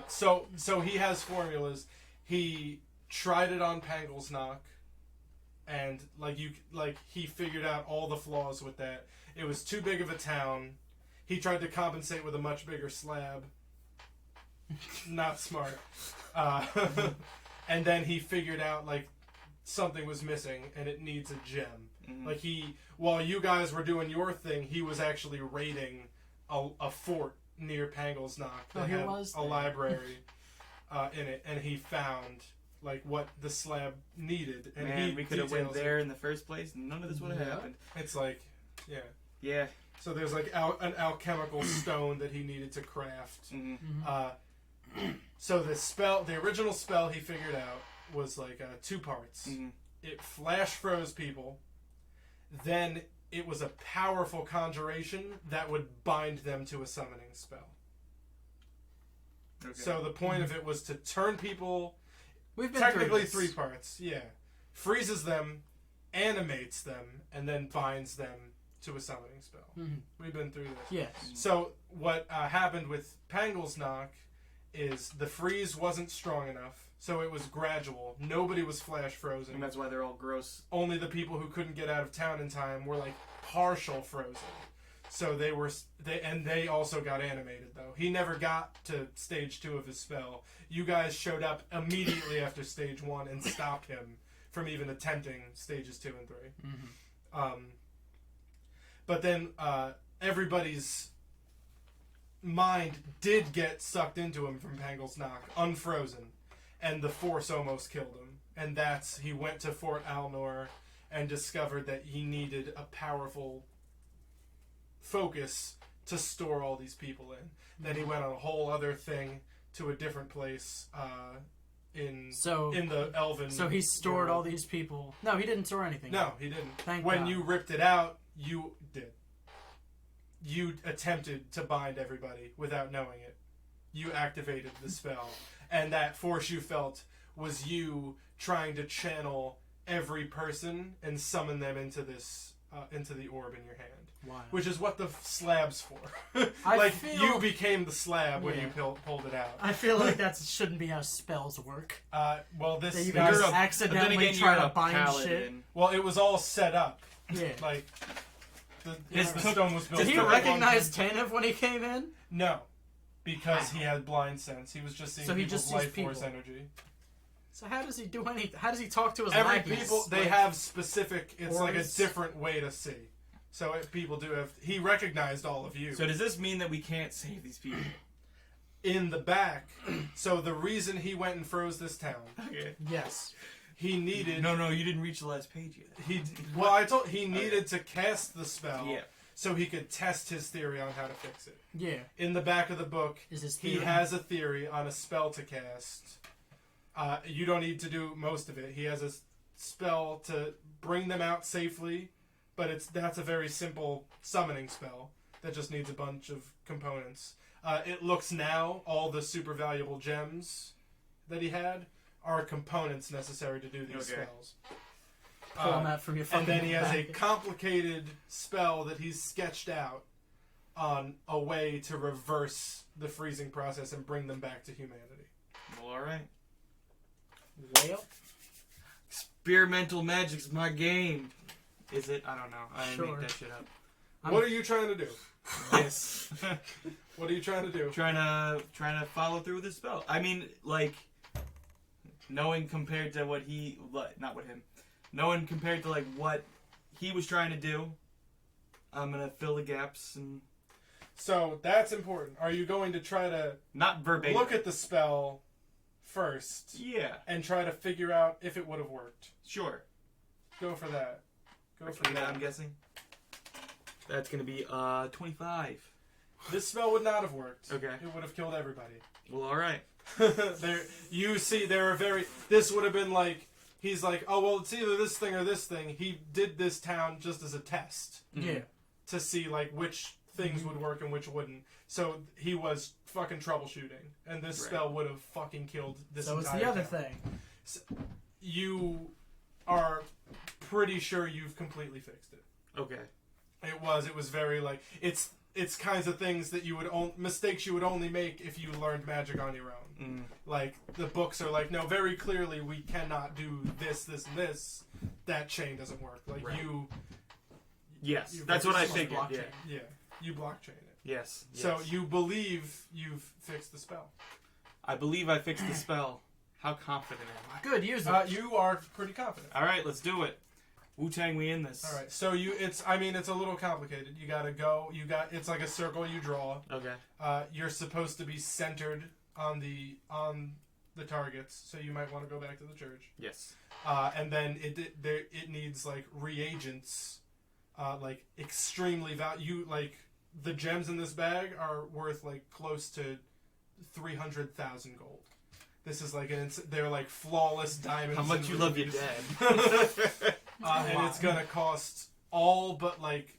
So he has formulas. He tried it on Pangle's Knock, and he figured out all the flaws with that. It was too big of a town. He tried to compensate with a much bigger slab. Not smart. And then he figured out something was missing and it needs a gem. Mm-hmm. While you guys were doing your thing, he was actually raiding a fort near Pangle's Knock that had a library in it, and he found what the slab needed. And Man, we could have went there in the first place. None of this would have Yeah. happened. It's Yeah. so there's an alchemical stone that he needed to craft. Mm-hmm. So the original spell he figured out was 2 parts. Mm-hmm. It flash froze people. Then it was a powerful conjuration that would bind them to a summoning spell. Okay. So the point of it was to turn people. we've been Technically through 3 this. parts. Yeah, freezes them, animates them, and then binds them to a summoning spell. Mhm. We've been through this. Yes. So what happened with Pangle's Knock is the freeze wasn't strong enough, so it was gradual. Nobody was flash frozen. And that's why they're all gross. Only the people who couldn't get out of town in time were partial frozen. So they also got animated though. He never got to stage 2 of his spell. You guys showed up immediately after stage 1 and stopped him from even attempting stages 2 and 3. Mm-hmm. But then everybody's mind did get sucked into him from Pangle's Knock, unfrozen, and the Force almost killed him. And he went to Fort Alnor and discovered that he needed a powerful focus to store all these people in. Then he went on a whole other thing to a different place in the Elven. So he stored world. all these people. No, he didn't store anything. No, he didn't. Thank when God. you ripped it out, you did. You attempted to bind everybody without knowing it. You activated the spell. And that force you felt was you trying to channel every person and summon them into into the orb in your hand. Wow. Which is what the slab's for. I feel- you became the slab when Yeah. you pulled it out. I feel like that shouldn't be how spells work. Well, this That you guy- can just But then accidentally again, try you're to a bind shit. paladin. well, it was all set up. Yeah. The stone was built. Did he for recognize Tannivh when he came in? No, because he had blind sense. He was just seeing So he people's just sees life force people. energy. So how does he do anything? How does he talk to his Every lackeys? people they have specific. It's like a Orbs? different way to see. So people do have. He recognized all of you So does this mean that we can't save these people? in the back. So the reason he went and froze this town, Okay. Yes. he needed. No, you didn't reach the last page yet. He needed to cast the spell. Yeah. So he could test his theory on how to fix it. Yeah. In the back of the book, Is his he theory? has a theory on a spell to cast. You don't need to do most of it. He has a spell to bring them out safely, but that's a very simple summoning spell that just needs a bunch of components. It looks now, all the super valuable gems that he had are components necessary to do these Okay. spells. Pull him out from your fucking And then he has a back. complicated spell that he's sketched out on a way to reverse the freezing process and bring them back to humanity. Well, all right. Well, Experimental magic's my game. Is it? I don't know. I Sure. make that shit up. What are you trying to do? Yes. What are you trying to do? trying to follow through with this spell. I mean, knowing compared to what knowing compared to what he was trying to do, I'm gonna fill the gaps and So that's important. Are you going to try to not verbatim. look at the spell first Yeah, and try to figure out if it would have worked? sure. Go for that. Go for Okay, that. I'm guessing. That's gonna be 25. This spell would not have worked. Okay. It would have killed everybody. Well, all right. This would have been he's like, oh, well, it's either this thing or this thing. He did this town just as a test yeah. to see, which things would work and which wouldn't. So he was fucking troubleshooting, and this spell would have fucking killed this So it's entire the other town. thing. So you are pretty sure you've completely fixed it. Okay. It was very like it's kinds of things that you would mistakes you would only make if you learned magic on your own. Like the books are like, no, very clearly we cannot do this, this, and this. That chain doesn't work. Like you. Yes, You that's what I basically figured. blockchain. Yeah. Yeah, you blockchain it. Yes. So yes. you believe you've fixed the spell. I believe I fixed the spell. How confident am I? Good, use it. You are pretty confident. All right, let's do it. Wu-Tang, we in this. All right. So it's a little complicated. You gotta go. It's like a circle you draw. Okay. You're supposed to be centered on the targets, so you might want to go back to the church. Yes. And then it needs like reagents, like extremely like the gems in this bag are worth like close to 300,000 gold. This is like they're like flawless diamonds. How much and you love your rubies. dad? And it's gonna cost all but like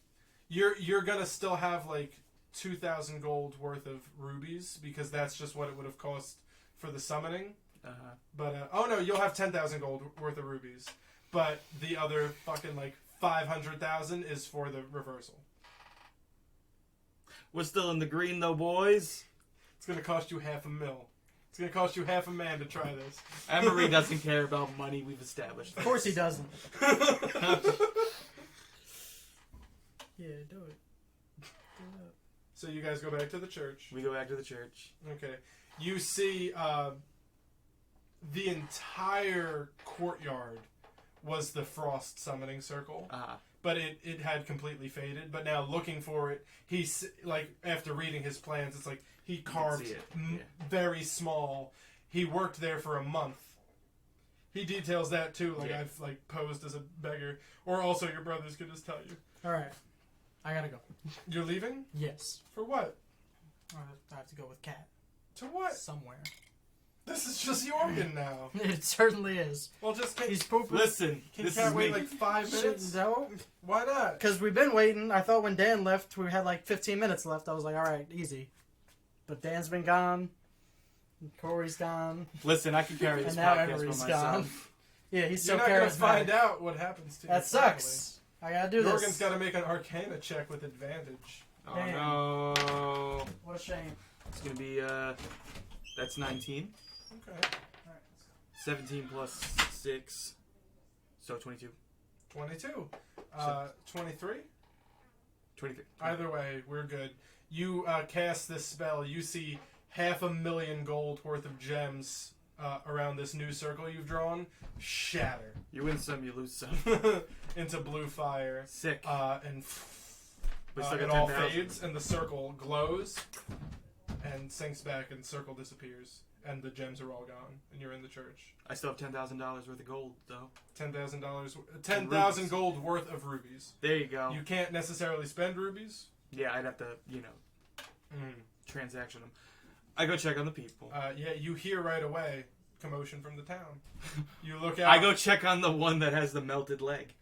you're gonna still have like 2,000 gold worth of rubies because that's just what it would have cost for the summoning. But oh no, you'll have 10,000 gold worth of rubies. But the other fucking like 500,000 is for the reversal. We're still in the green though, boys. It's gonna cost you $500,000. It's gonna cost you $500,000 to try this. Emory doesn't care about money. We've established. Of course he doesn't. Yeah, do it. So you guys go back to the church. We go back to the church. Okay. You see the entire courtyard was the frost summoning circle. But it had completely faded. But now looking for it, he's like, after reading his plans, it's like he carved see it. very small. He worked there for a month. He details that too. Like I've like posed as a beggar, or also your brothers could just tell you. All right, I gotta go. You're leaving Yes, for what? I have to go with Cat To what? somewhere. This is just Yohrgin now. It certainly is. Well, just He's pooping. Listen, can this Cat is wait me. like 5 minutes? No, Why not? because we've been waiting. I thought when Dan left, we had like 15 minutes left. I was like, all right, easy. But Dan's been gone. Corey's gone. Listen, I can carry this And now podcast by Emory's myself. gone. Yeah, he's so You're not gonna charismatic. find out what happens to you. That sucks. I gotta do Yohrgin's this. got to make an Arcana check with advantage. Oh Damn. no! What a shame. It's gonna be that's 19. Okay. 17 plus 6, so 22. 22. 23? 23. Either way, we're good. You cast this spell. You see 500,000 gold worth of gems around this new circle you've drawn shatter You win some, you lose some. into blue fire. Sick. And We still it got all 10,000. fades, and the circle glows and sinks back, and the circle disappears, and the gems are all gone, and you're in the church. I still have $10,000 worth of gold, though. $10,000, 10,000 gold worth of rubies. There you go. You can't necessarily spend rubies. Yeah, I'd have to, transaction them. I go check on the people. Yeah, you hear right away commotion from the town. You look out. I go check on the one that has the melted leg.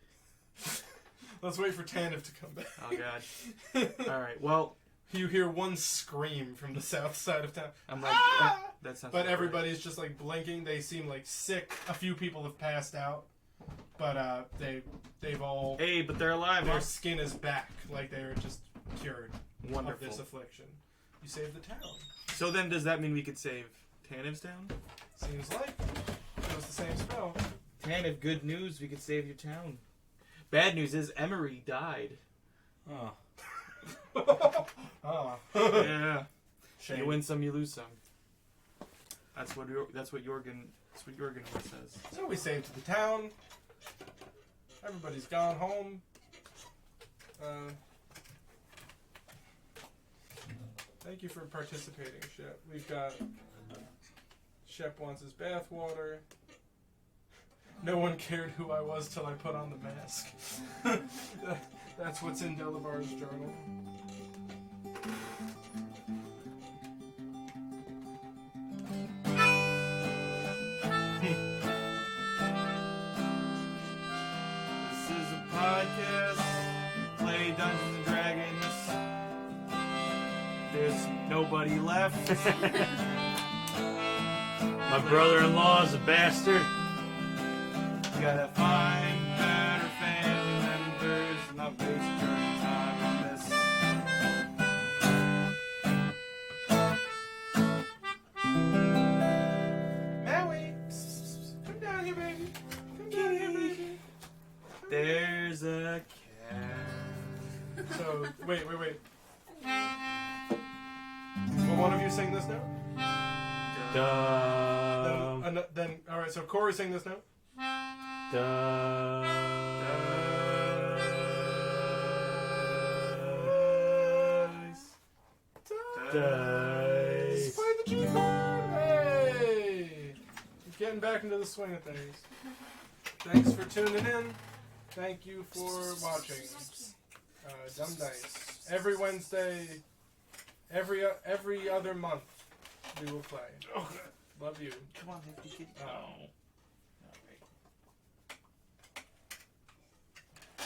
Let's wait for Tannivh to come back. Oh, God. All right, well, You hear one scream from the south side of town. I'm like, Ah! that sounds But about right. everybody's just like blinking. They seem like sick. A few people have passed out, but they've all Hey, but they're alive. their Huh? skin is back, like they're just cured of Wonderful. this affliction. You saved the town. So then, does that mean we could save Tannivh's town? Seems like it was the same spell. Tannivh, good news, we could save your town. Bad news is Emory died. Oh. Ah, Yeah. shame. You win some, you lose some. That's what Yohrgin says. So we saved the town. Everybody's gone home. Thank you for participating, Shep. We've got Shep wants his bathwater. No one cared who I was till I put on the mask. That's what's in Delevar's journal. This is a podcast. Play Dungeons and Dragons. nobody left. My brother-in-law's a bastard. Gotta find better family members, not waste your time on this. Maui! Come down here, baby. Come down here, baby. There's a cat. So, wait. Will one of you sing this note? Then all right. So Corey, sing this note. Dice. Play the G chord. Hey, getting back into the swing of things. Thanks for tuning in. Thank you for watching. Dumb Dice. Every Wednesday, every other month, we will play. Love you. Come on, Hefty Kitty.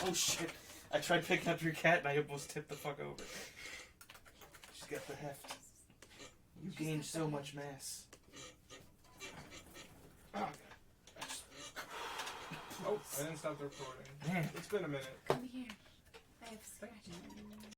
Oh shit. I tried picking up your cat and I almost tipped the fuck over. She's got the heft. You gained so much mass. Oh, I didn't stop the recording. Man. It's been a minute. Come here. I have scratches.